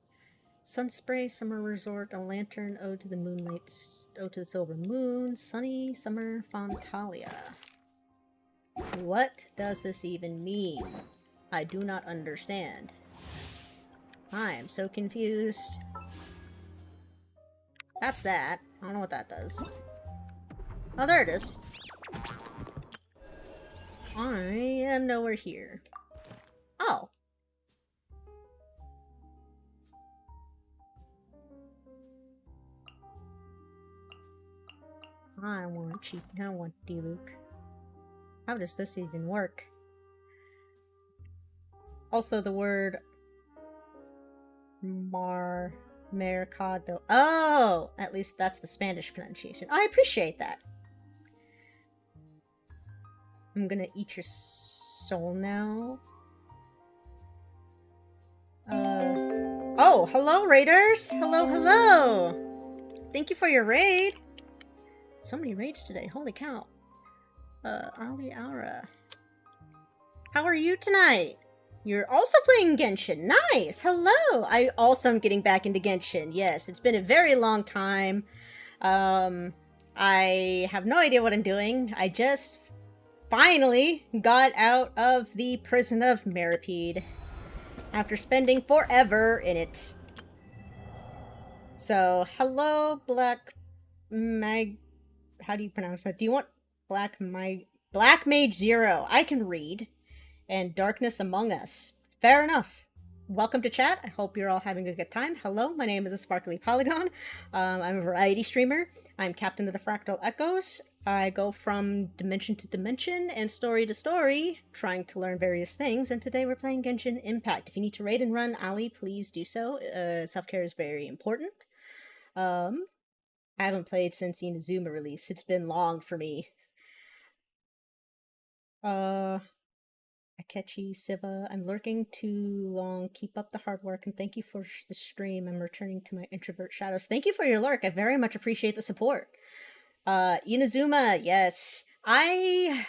Sunspray, Summer Resort, a lantern, Ode to the Moonlight, Ode to the Silver Moon, Sunny Summer Fontalia. What does this even mean? I do not understand. I am so confused. That's that. I don't know what that does. Oh, there it is. I am nowhere here. Oh. I want cheap. I want D-Luke. How does this even work? Also, the word mercado. Oh! At least that's the Spanish pronunciation. I appreciate that. I'm gonna eat your soul now. Oh, hello, raiders! Hello, hello! Thank you for your raid! So many raids today, holy cow. Ali Aura. How are you tonight? You're also playing Genshin. Nice! Hello! I also am getting back into Genshin. Yes, it's been a very long time. I have no idea what I'm doing. I just finally got out of the prison of Meripede after spending forever in it. So, hello, Black Mag... How do you pronounce that? Do you want Black Mage Zero? I can read. And Darkness Among Us. Fair enough. Welcome to chat. I hope you're all having a good time. Hello, my name is a Sparkly Polygon. I'm a variety streamer. I'm Captain of the Fractal Echoes. I go from dimension to dimension and story to story, trying to learn various things, and today we're playing Genshin Impact. If you need to raid and run Ali, please do so. Self-care is very important. I haven't played since the Inazuma release. It's been long for me. Akechi, Siva, I'm lurking too long. Keep up the hard work, and thank you for the stream. I'm returning to my introvert shadows. Thank you for your lurk. I very much appreciate the support. Inazuma, yes. I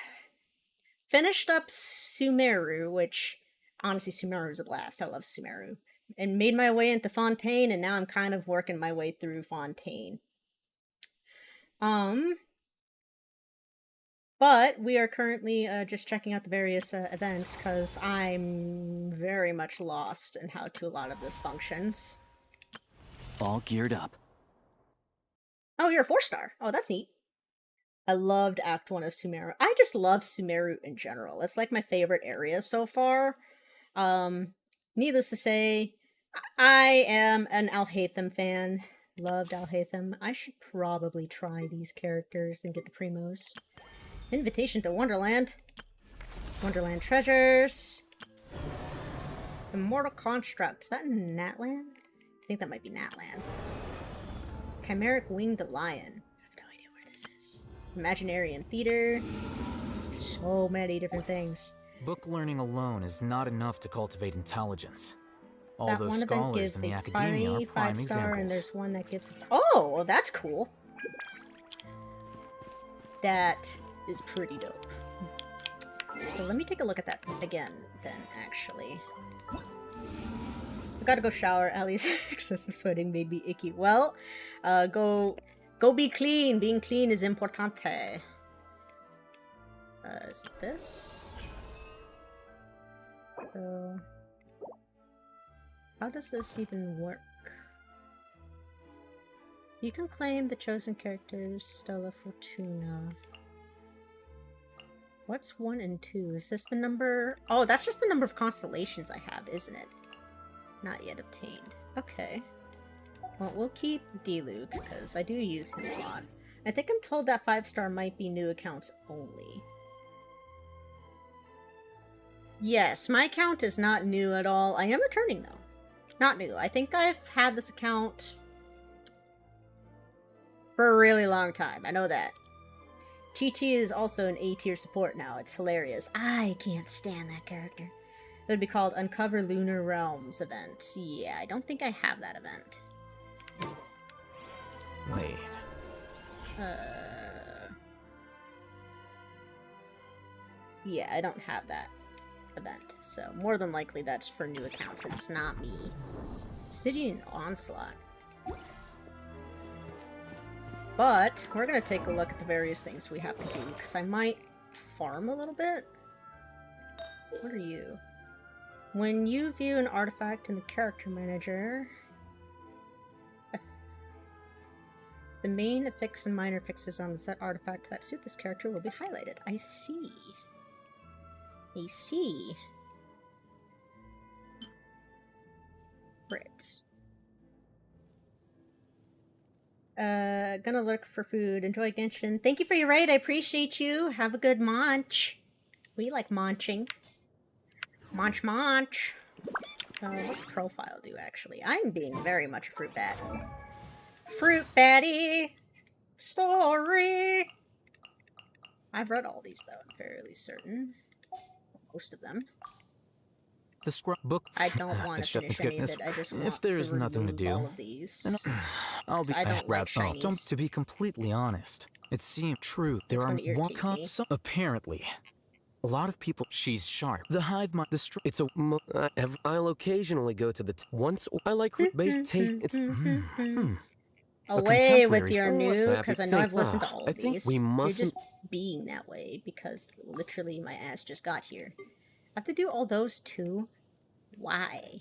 finished up Sumeru, which, honestly, Sumeru is a blast. I love Sumeru. And made my way into Fontaine, and now I'm kind of working my way through Fontaine. But we are currently just checking out the various events, because I'm very much lost in how a lot of this functions. All geared up. Oh, you're a 4-star. Oh, that's neat. I loved Act 1 of Sumeru. I just love Sumeru in general. It's like my favorite area so far. Needless to say, I am an Alhaitham fan. Loved Alhaitham. I should probably try these characters and get the primos. Invitation to Wonderland. Wonderland treasures. Immortal Construct. Is that in Natland? I think that might be Natland. Chimeric Winged Lion. I have no idea where this is. Imaginarium Theater. So many different things. Book learning alone is not enough to cultivate intelligence. All That those one event scholars gives in the a academia are prime 5-star, examples. and there's one that gives... Oh, well, that's cool. That is pretty dope. So let me take a look at that again, then, actually. I gotta go shower. Ali's excessive sweating made me icky. Well, go be clean. Being clean is importante. Is it this? How does this even work? You can claim the chosen characters, Stella Fortuna. What's 1 and 2? Is this the number? Oh, that's just the number of constellations I have, isn't it? Not yet obtained. Okay. Well, we'll keep D-Luke, because I do use him a lot. I think I'm told that 5-star might be new accounts only. Yes, my account is not new at all. I am returning, though. Not new. I think I've had this account for a really long time. I know that. Chi-Chi is also an A-tier support now. It's hilarious. I can't stand that character. It would be called Uncover Lunar Realms event. Yeah, I don't think I have that event. Wait. Yeah, I don't have that event. So, more than likely that's for new accounts, and it's not me. Stygian Onslaught. But, we're gonna take a look at the various things we have to do, because I might farm a little bit. What are you? When you view an artifact in the character manager, the main affix and minor affixes on the set artifact that suit this character will be highlighted. I see. I see. Right. Gonna look for food. Enjoy Genshin. Thank you for your raid. I appreciate you. Have a good munch. We like munching. Munch, munch. What's profile do, actually? I'm being very much a fruit bat. Fruit baddie! Story! I've read all these, though. I'm fairly certain. Most of them. The scrapbook. I don't want to finish any of it. I just want if there's to nothing to remove do, all of these. then I'll be. I don't like shinies. To be completely honest, it seems true. There are gonna more irritate me. apparently. A lot of people. She's sharp. The hive mind. It's a. I'll occasionally go to the. Once I like based taste. It's. Away with your new, because I know I've listened to all I of think these. we You're mustn't. just being that way because literally my ass just got here. I have to do all those too? Why?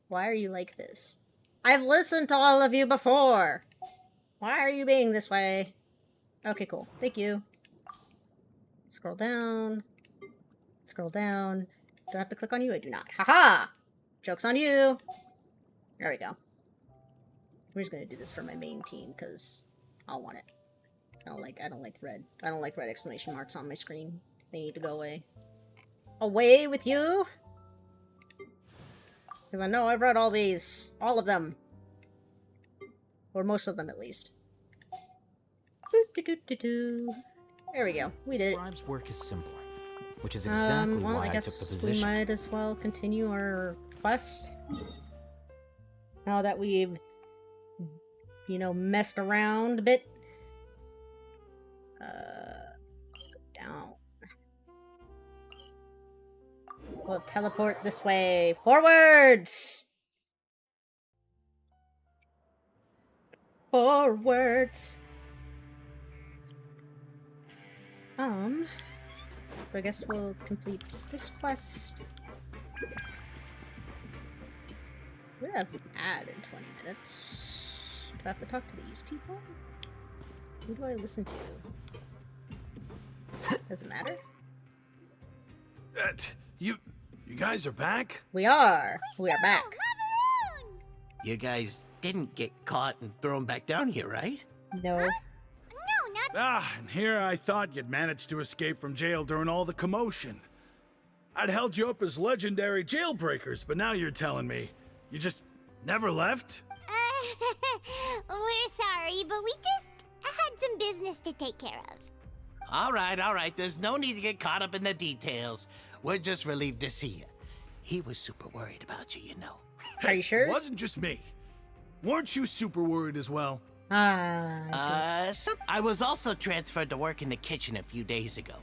Why are you like this? I've listened to all of you before! Why are you being this way? Okay, cool. Thank you. Scroll down. Scroll down. Do I have to click on you? I do not. Haha! Joke's on you! There we go. I'm just gonna do this for my main team, because I'll want it. I don't like red. I don't like red exclamation marks on my screen. They need to go away. Away with you! Because I know I've read all these. All of them. Or most of them, at least. There we go. We did it. Scribe's work is simple, which is exactly well, why I guess took the position. we might as well continue our quest. Now that we've, you know, messed around a bit. Down. We'll teleport this way. Forwards! Forwards! I guess we'll complete this quest. We have an ad in 20 minutes. Do I have to talk to these people? Who do I listen to? Doesn't matter. You guys are back? We are. We are back. You guys didn't get caught and thrown back down here, right? No. And here I thought you'd managed to escape from jail during all the commotion. I'd held you up as legendary jailbreakers, but now you're telling me you just never left? We're sorry, but we just had some business to take care of. All right. There's no need to get caught up in the details. We're just relieved to see you. He was super worried about you, you know. Are you sure? It wasn't just me. Weren't you super worried as well? I was also transferred to work in the kitchen a few days ago.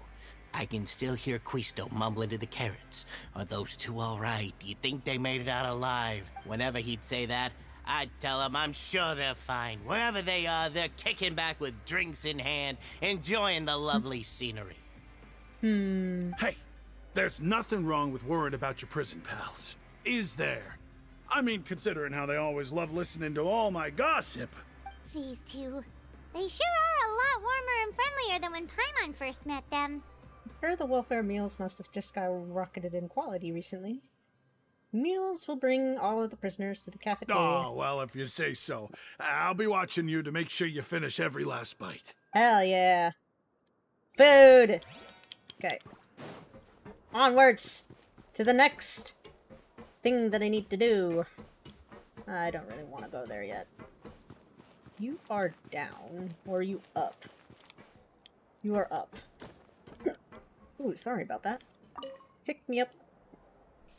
I can still hear Quisto mumbling to the carrots. Are those two all right? Do you think they made it out alive? Whenever he'd say that, I'd tell him I'm sure they're fine. Wherever they are, they're kicking back with drinks in hand, enjoying the lovely scenery. Hey, there's nothing wrong with worrying about your prison pals. Is there? I mean, considering how they always love listening to all my gossip. These two. They sure are a lot warmer and friendlier than when Paimon first met them. I'm sure the welfare meals must have just skyrocketed in quality recently. Meals will bring all of the prisoners to the cafeteria. Oh, well, if you say so. I'll be watching you to make sure you finish every last bite. Hell yeah. Food! Okay. Onwards! To the next thing that I need to do. I don't really want to go there yet. You are down, or are you up? You are up. Ooh, sorry about that. Pick me up.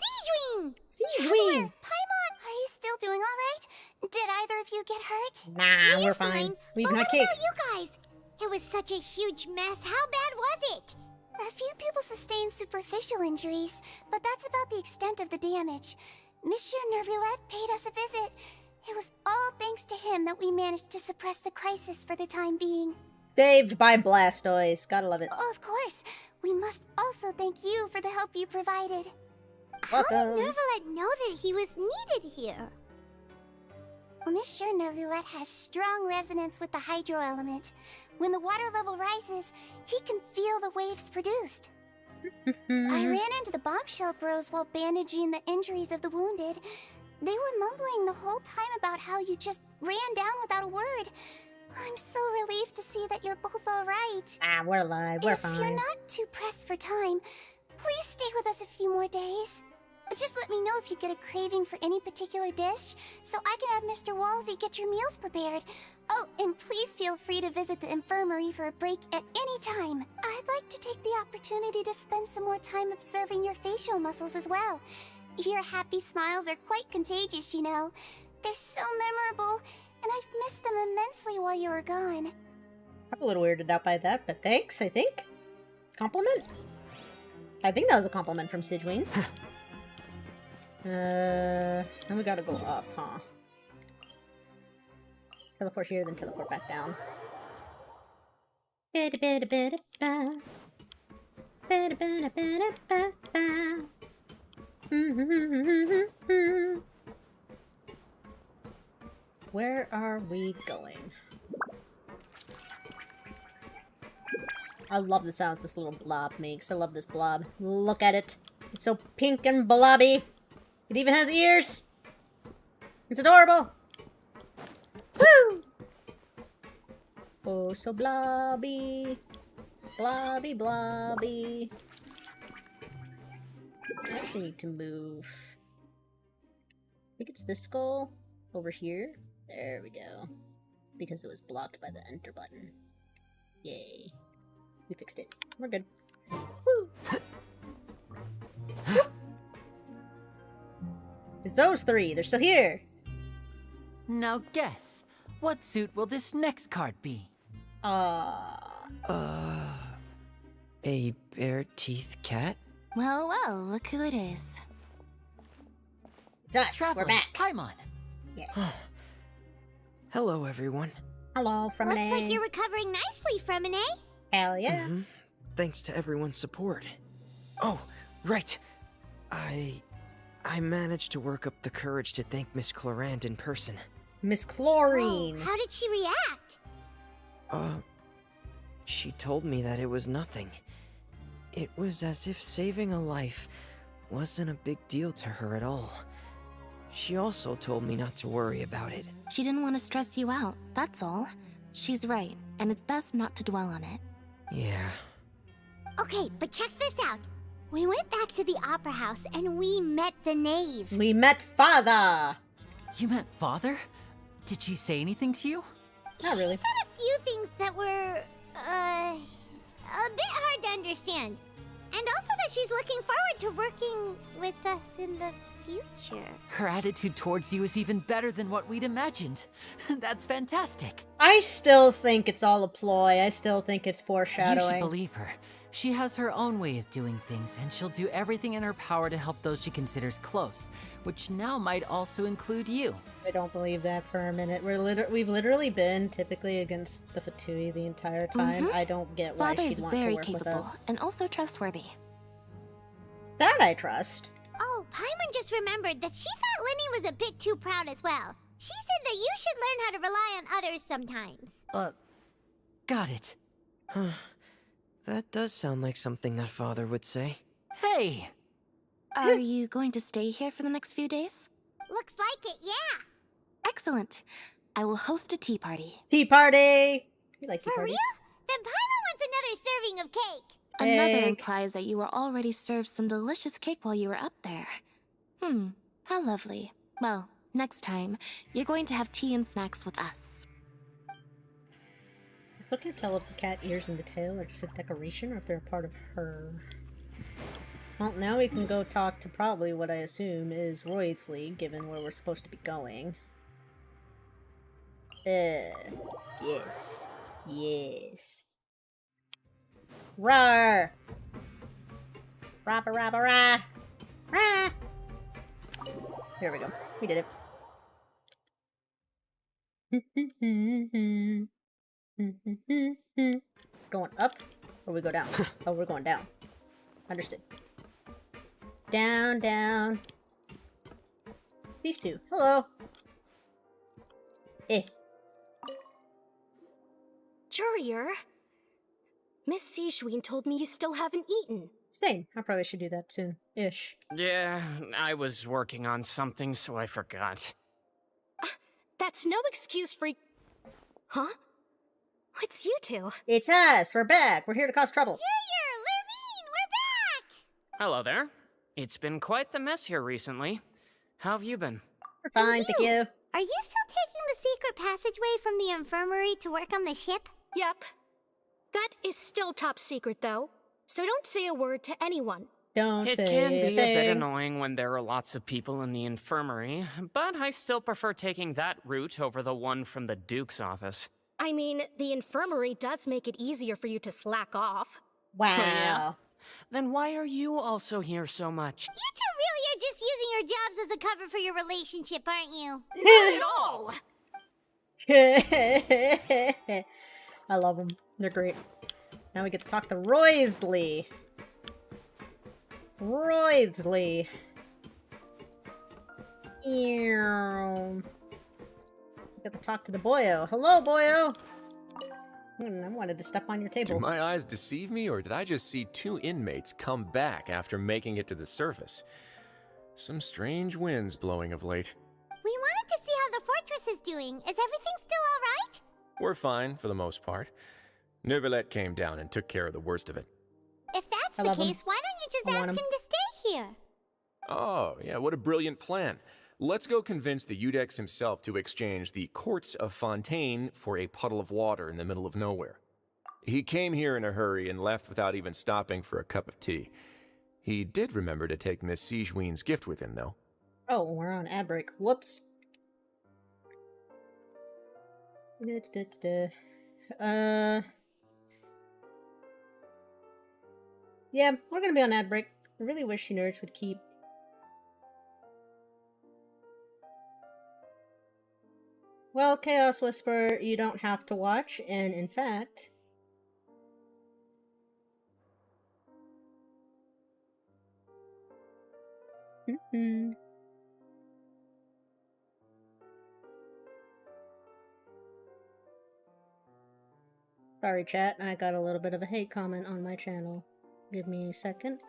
Sigewing! Sigewing! Paimon, are you still doing alright? Did either of you get hurt? Nah, we're fine. We've got cake. What about you guys? It was such a huge mess. How bad was it? A few people sustained superficial injuries, but that's about the extent of the damage. Monsieur Nervulette paid us a visit. It was all thanks to him that we managed to suppress the crisis for the time being. Saved by Blastoise. Gotta love it. Oh, of course. We must also thank you for the help you provided. Welcome. How did Nervulette know that he was needed here? Well, Monsieur Nervulette has strong resonance with the hydro element. When the water level rises, he can feel the waves produced. I ran into the bombshell bros while bandaging the injuries of the wounded. They were mumbling the whole time about how you just ran down without a word. I'm so relieved to see that you're both alright. We're alive. We're fine. If you're not too pressed for time, please stay with us a few more days. Just let me know if you get a craving for any particular dish, so I can have Mr. Walsey get your meals prepared. Oh, and please feel free to visit the infirmary for a break at any time. I'd like to take the opportunity to spend some more time observing your facial muscles as well. Your happy smiles are quite contagious, you know. They're so memorable, and I've missed them immensely while you were gone. I'm a little weirded out by that, but thanks, I think. Compliment? I think that was a compliment from Sidween. And we gotta go up, huh? Teleport here, then teleport back down. Where are we going? I love the sounds this little blob makes. I love this blob. Look at it. It's so pink and blobby. It even has ears. It's adorable. Woo! Oh, so blobby. Blobby, blobby. I actually need to move. I think it's this skull over here. There we go. Because it was blocked by the enter button. Yay. We fixed it. We're good. Woo! It's those three. They're still here. Now guess, what suit will this next card be? A bare-teeth cat? Well, well, look who it is. It's us. Traveler, We're back. Paimon. Yes. Hello, everyone. Hello, Fremine. Looks like you're recovering nicely, Fremine. Hell yeah. Thanks to everyone's support. Oh, right. I managed to work up the courage to thank Miss Clorand in person. Miss Chlorine. Oh, how did she react? She told me that it was nothing. It was as if saving a life wasn't a big deal to her at all. She also told me not to worry about it. She didn't want to stress you out, that's all. She's right, and it's best not to dwell on it. Yeah. Okay, but check this out. We went back to the opera house and we met the knave. We met Father. You met Father? Did she say anything to you? Not really. She said a few things that were, a bit hard to understand. And also that she's looking forward to working with us in the future. Her attitude towards you is even better than what we'd imagined. That's fantastic. I still think it's all a ploy. I still think it's foreshadowing. You should believe her. She has her own way of doing things, and she'll do everything in her power to help those she considers close, which now might also include you. I don't believe that for a minute. We've literally been typically against the Fatui the entire time. I don't get why Father she'd is want to very work with capable us. and also trustworthy. That I trust. Oh, Paimon just remembered that she thought Lenny was a bit too proud as well. She said that you should learn how to rely on others sometimes. Got it. That does sound like something that Father would say. Hey! Are you going to stay here for the next few days? Looks like it, yeah. Excellent. I will host a tea party. Tea party! You like tea For parties? real? Then Paimon wants another serving of cake. Another Cake. implies that you were already served some delicious cake while you were up there. How lovely. Well, next time, you're going to have tea and snacks with us. I still can't tell if the cat ears and the tail are just a decoration or if they're a part of her. Well, now we can go talk to probably what I assume is Wriothesley, given where we're supposed to be going. Yes. Yes. Rawr! Rah-ba-rah-ba-rah! Rah! There we go. We did it. Going up, or we go down? Oh, we're going down. Understood. Down, down. These two. Hello. Jurier, Miss Sijween told me you still haven't eaten. Same. I probably should do that soon. Ish. Yeah, I was working on something, so I forgot. That's no excuse for... Huh? It's you two. It's us. We're back. We're here to cause trouble. Jurier, Lurvine, we're back! Hello there. It's been quite the mess here recently. How have you been? We're fine, thank you. Are you still taking the secret passageway from the infirmary to work on the ship? Yep. That is still top secret, though. So don't say a word to anyone. Don't It say can be a bit thing. annoying when there are lots of people in the infirmary, but I still prefer taking that route over the one from the Duke's office. I mean, the infirmary does make it easier for you to slack off. Wow. Yeah. Then why are you also here so much? You two really are just using your jobs as a cover for your relationship, aren't you? Not at all! I love them. They're great. Now we get to talk to Roysley. Roysley. Ew. We get to talk to the boyo. Hello, boyo! I wanted to step on your table. Did my eyes deceive me, or did I just see two inmates come back after making it to the surface? Some strange winds blowing of late. We wanted to see how the fortress is doing. Is everything still alright? We're fine, for the most part. Neuvillette came down and took care of the worst of it. If that's the case, why don't you just ask him to stay here? Oh, yeah, what a brilliant plan. Let's go convince the Eudex himself to exchange the Courts of Fontaine for a puddle of water in the middle of nowhere. He came here in a hurry and left without even stopping for a cup of tea. He did remember to take Miss Sigewinne's gift with him, though. Oh, we're on ad break. Whoops. Yeah, we're gonna be on ad break. I really wish you nerds would keep... Well, Chaos Whisper, you don't have to watch, and in fact... Sorry, chat, I got a little bit of a hate comment on my channel. Give me a second.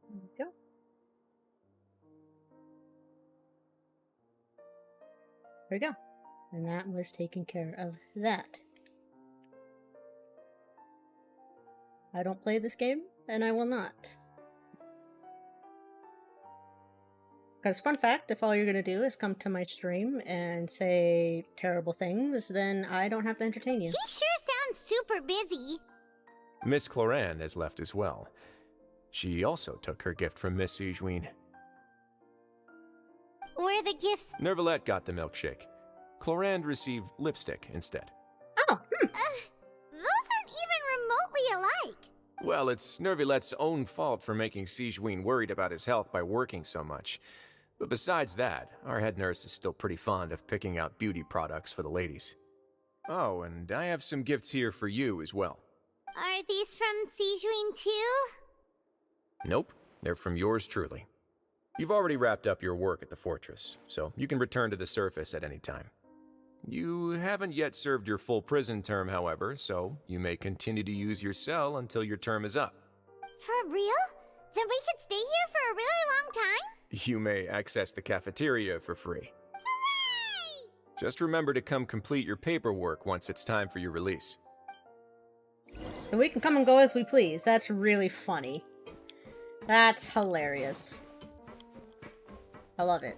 There we go. There we go. And that was taking care of that. I don't play this game, and I will not. Because, fun fact, if all you're gonna do is come to my stream and say terrible things, then I don't have to entertain you. He sure sounds super busy. Miss Clorande has left as well. She also took her gift from Miss Sigewinne. Were the gifts... Neuvillette got the milkshake. Clorande received lipstick instead. Oh, those aren't even remotely alike. Well, it's Neuvillette's own fault for making Sigewinne worried about his health by working so much. But besides that, our head nurse is still pretty fond of picking out beauty products for the ladies. Oh, and I have some gifts here for you as well. Are these from Sigewinne too? Nope, they're from yours truly. You've already wrapped up your work at the fortress, so you can return to the surface at any time. You haven't yet served your full prison term, however, so you may continue to use your cell until your term is up. For real? Then we could stay here for a really long time? You may access the cafeteria for free. Hooray! Just remember to come complete your paperwork once it's time for your release. And we can come and go as we please. That's really funny. That's hilarious. I love it.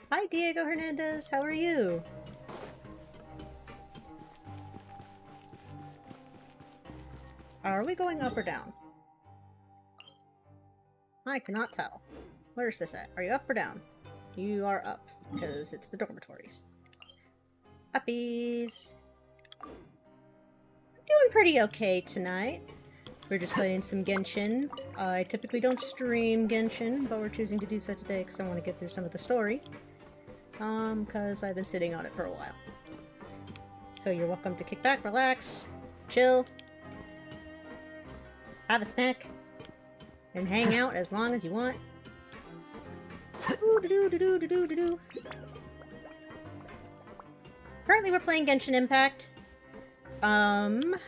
Hi, Diego Hernandez. How are you? Are we going up or down? I cannot tell. Where's this at? Are you up or down? You are up, because it's the dormitories. Uppies! Doing pretty okay tonight. We're just playing some Genshin. I typically don't stream Genshin, but we're choosing to do so today because I want to get through some of the story. Because I've been sitting on it for a while. So you're welcome to kick back, relax, chill, have a snack, and hang out as long as you want. Currently we're playing Genshin Impact. And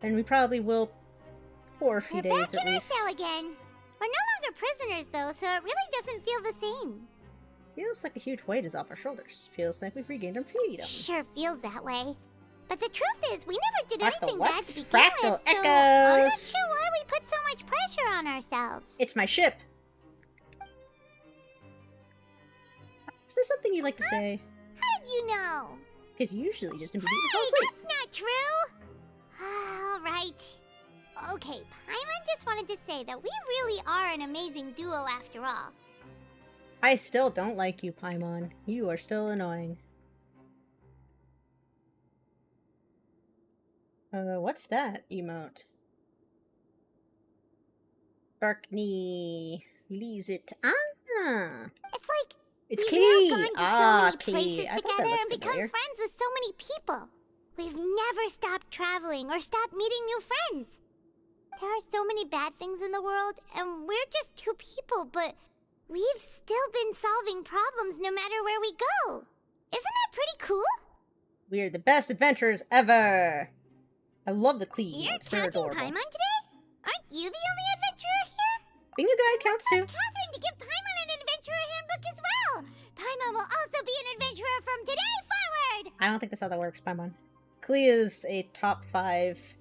we probably will for a few days at least. We're back in our cell again. We're no longer prisoners though, so it really doesn't feel the same. Feels like a huge weight is off our shoulders. Feels like we've regained our freedom. Sure feels that way. But the truth is, we never did anything bad to begin Fractal with, so Echoes! I'm not sure why we put so much pressure on ourselves. It's my ship! Is there something you'd like to say? How did you know? Because you usually just immediately fall asleep. That's not true? Alright. Okay, Paimon just wanted to say that we really are an amazing duo after all. I still don't like you, Paimon. You are still annoying. What's that emote? Darkney. Lees it. Ah! It's like it's we've Klee! now gone to Ah, so many Klee. places I thought together that and looked become familiar. friends with so many people. We've never stopped traveling or stopped meeting new friends. There are so many bad things in the world, and we're just two people, but we've still been solving problems no matter where we go. Isn't that pretty cool? We're the best adventurers ever! I love the Klee You're emotes. They're counting adorable. Paimon today? Aren't you the only adventurer here? Being a guy counts too. Catherine to give Paimon an adventurer handbook as well. Paimon will also be an adventurer from today forward. I don't think that's how that works, Paimon. Klee is a top 5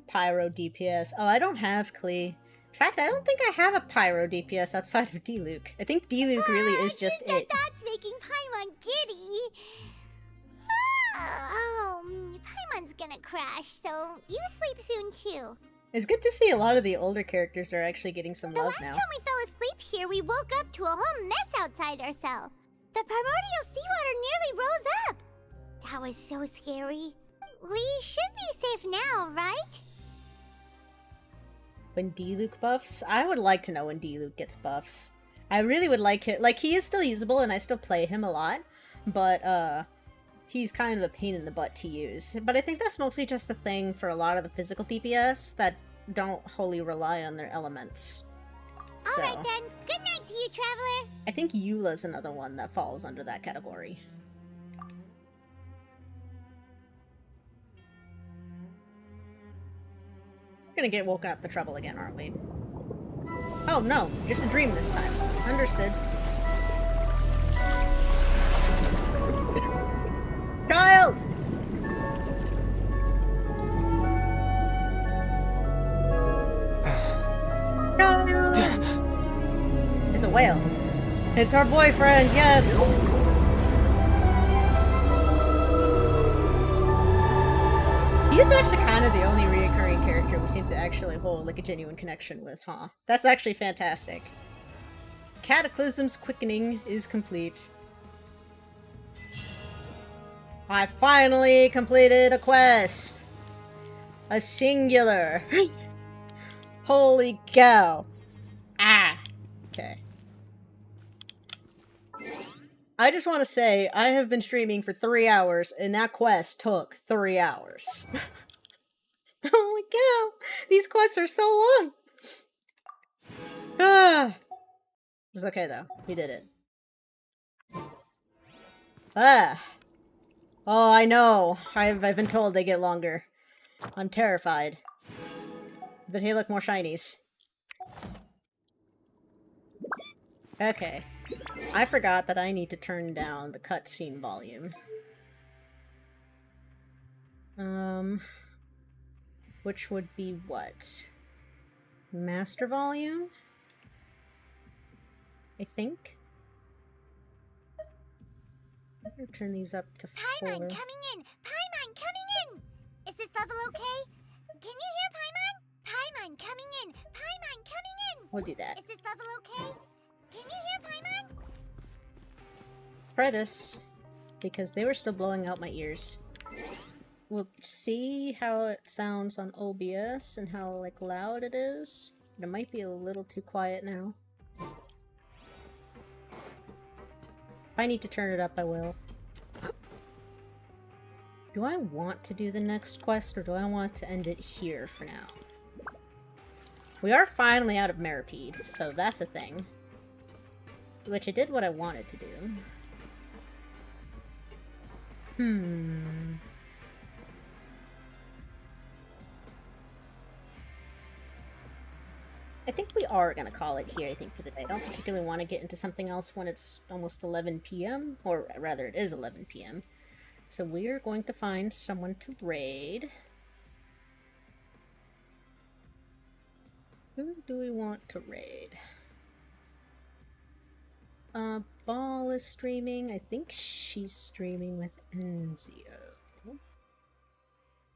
pyro DPS. Oh, I don't have Klee. In fact, I don't think I have a pyro DPS outside of D-Luke. I think D-Luke really is just it. That's making Paimon giddy. Oh, Paimon's gonna crash, so you sleep soon too. It's good to see a lot of the older characters are actually getting some love now. Last time we fell asleep here, we woke up to a whole mess outside our cell. The primordial seawater nearly rose up. That was so scary. We should be safe now, right? When D-Luke buffs? I would like to know when D-Luke gets buffs. I really would like it. Like, he is still usable and I still play him a lot, but, he's kind of a pain in the butt to use. But I think that's mostly just a thing for a lot of the physical DPS that don't wholly rely on their elements. Alright then, good night to you, Traveler! I think Eula's another one that falls under that category. We're gonna get woken up to trouble again, aren't we? Oh no, just a dream this time. Understood. Child! Child! It's a whale. It's our boyfriend, yes! He's actually kind of the only reoccurring character we seem to actually hold like a genuine connection with, huh? That's actually fantastic. Cataclysm's quickening is complete. I finally completed a quest! A singular! Holy cow! Ah! Okay. I just want to say, I have been streaming for 3 hours, and that quest took 3 hours. Holy cow! These quests are so long! Ah! It's okay though. We did it. Ah! Oh, I know. I've been told they get longer. I'm terrified. But hey, look, more shinies. Okay. I forgot that I need to turn down the cutscene volume. Which would be what? Master volume? I think? I'm gonna turn these up to 4. Paimon coming in! Paimon coming in! Is this level okay? Can you hear Paimon? Paimon coming in! Paimon coming in! We'll do that. Is this level okay? Can you hear Paimon? Try this, because they were still blowing out my ears. We'll see how it sounds on OBS and how, like, loud it is. It might be a little too quiet now. If I need to turn it up, I will. Do I want to do the next quest, or do I want to end it here for now? We are finally out of meripede, so that's a thing. Which I did what I wanted to do. I think we are gonna call it here, I think, for the day. I don't particularly want to get into something else when it's almost 11 p.m. Or rather, it is 11 p.m. So we're going to find someone to raid. Who do we want to raid? Ball is streaming. I think she's streaming with Enzio.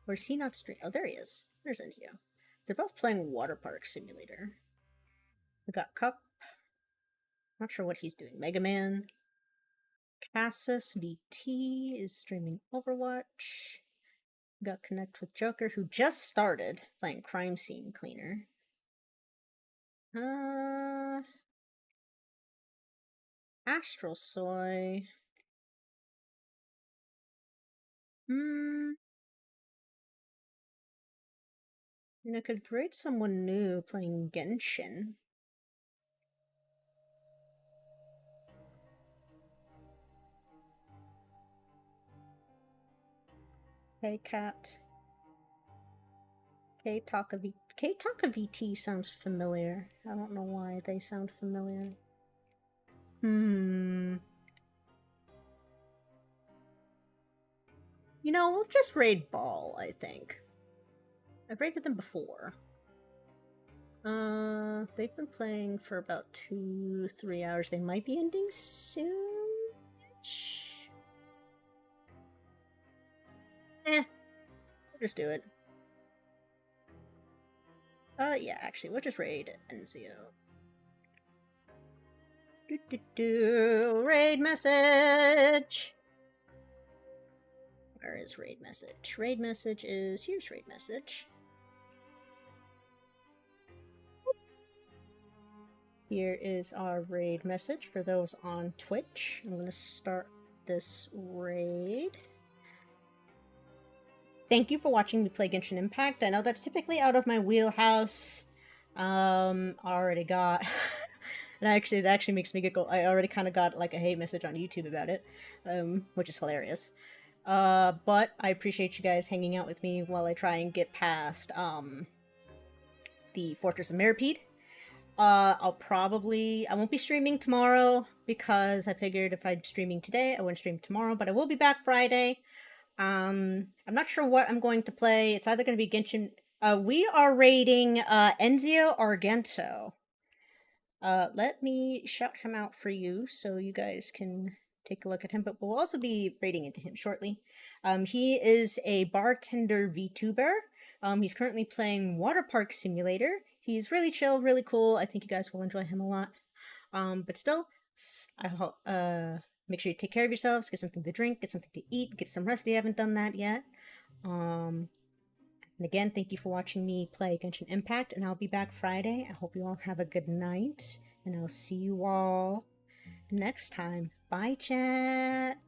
Or is he not streaming? Oh, there he is. There's Enzio. They're both playing Water Park Simulator. We got Cup. Not sure what he's doing. Mega Man. Cassus VT is streaming Overwatch. We got Connect with Joker, who just started playing Crime Scene Cleaner. Astral Soy. I could rate someone new playing Genshin. Hey, Cat. K-Taka VT sounds familiar. I don't know why they sound familiar. You know, we'll just raid Ball, I think. I've raided them before. They've been playing for about 2-3 hours. They might be ending soon. We'll just do it. Yeah, actually, we'll just raid Enzio. Raid message! Where is raid message? Raid message is... Here's raid message. Here is our raid message for those on Twitch. I'm going to start this raid. Thank you for watching me play Genshin Impact. I know that's typically out of my wheelhouse. I already got... and it actually makes me giggle. I already kind of got like a hate message on YouTube about it, which is hilarious. But I appreciate you guys hanging out with me while I try and get past the Fortress of Meripede. I won't be streaming tomorrow because I figured if I'm streaming today, I wouldn't stream tomorrow, but I will be back Friday. I'm not sure what I'm going to play. It's either going to be Genshin. We are raiding Enzio Argento. Let me shout him out for you so you guys can take a look at him, but we'll also be raiding into him shortly. He is a bartender VTuber. He's currently playing Water Park Simulator. He's really chill, really cool. I think you guys will enjoy him a lot. But still, I hope, make sure you take care of yourselves, get something to drink, get something to eat, get some rest if you haven't done that yet. And again, thank you for watching me play Genshin Impact, and I'll be back Friday. I hope you all have a good night, and I'll see you all next time. Bye, chat!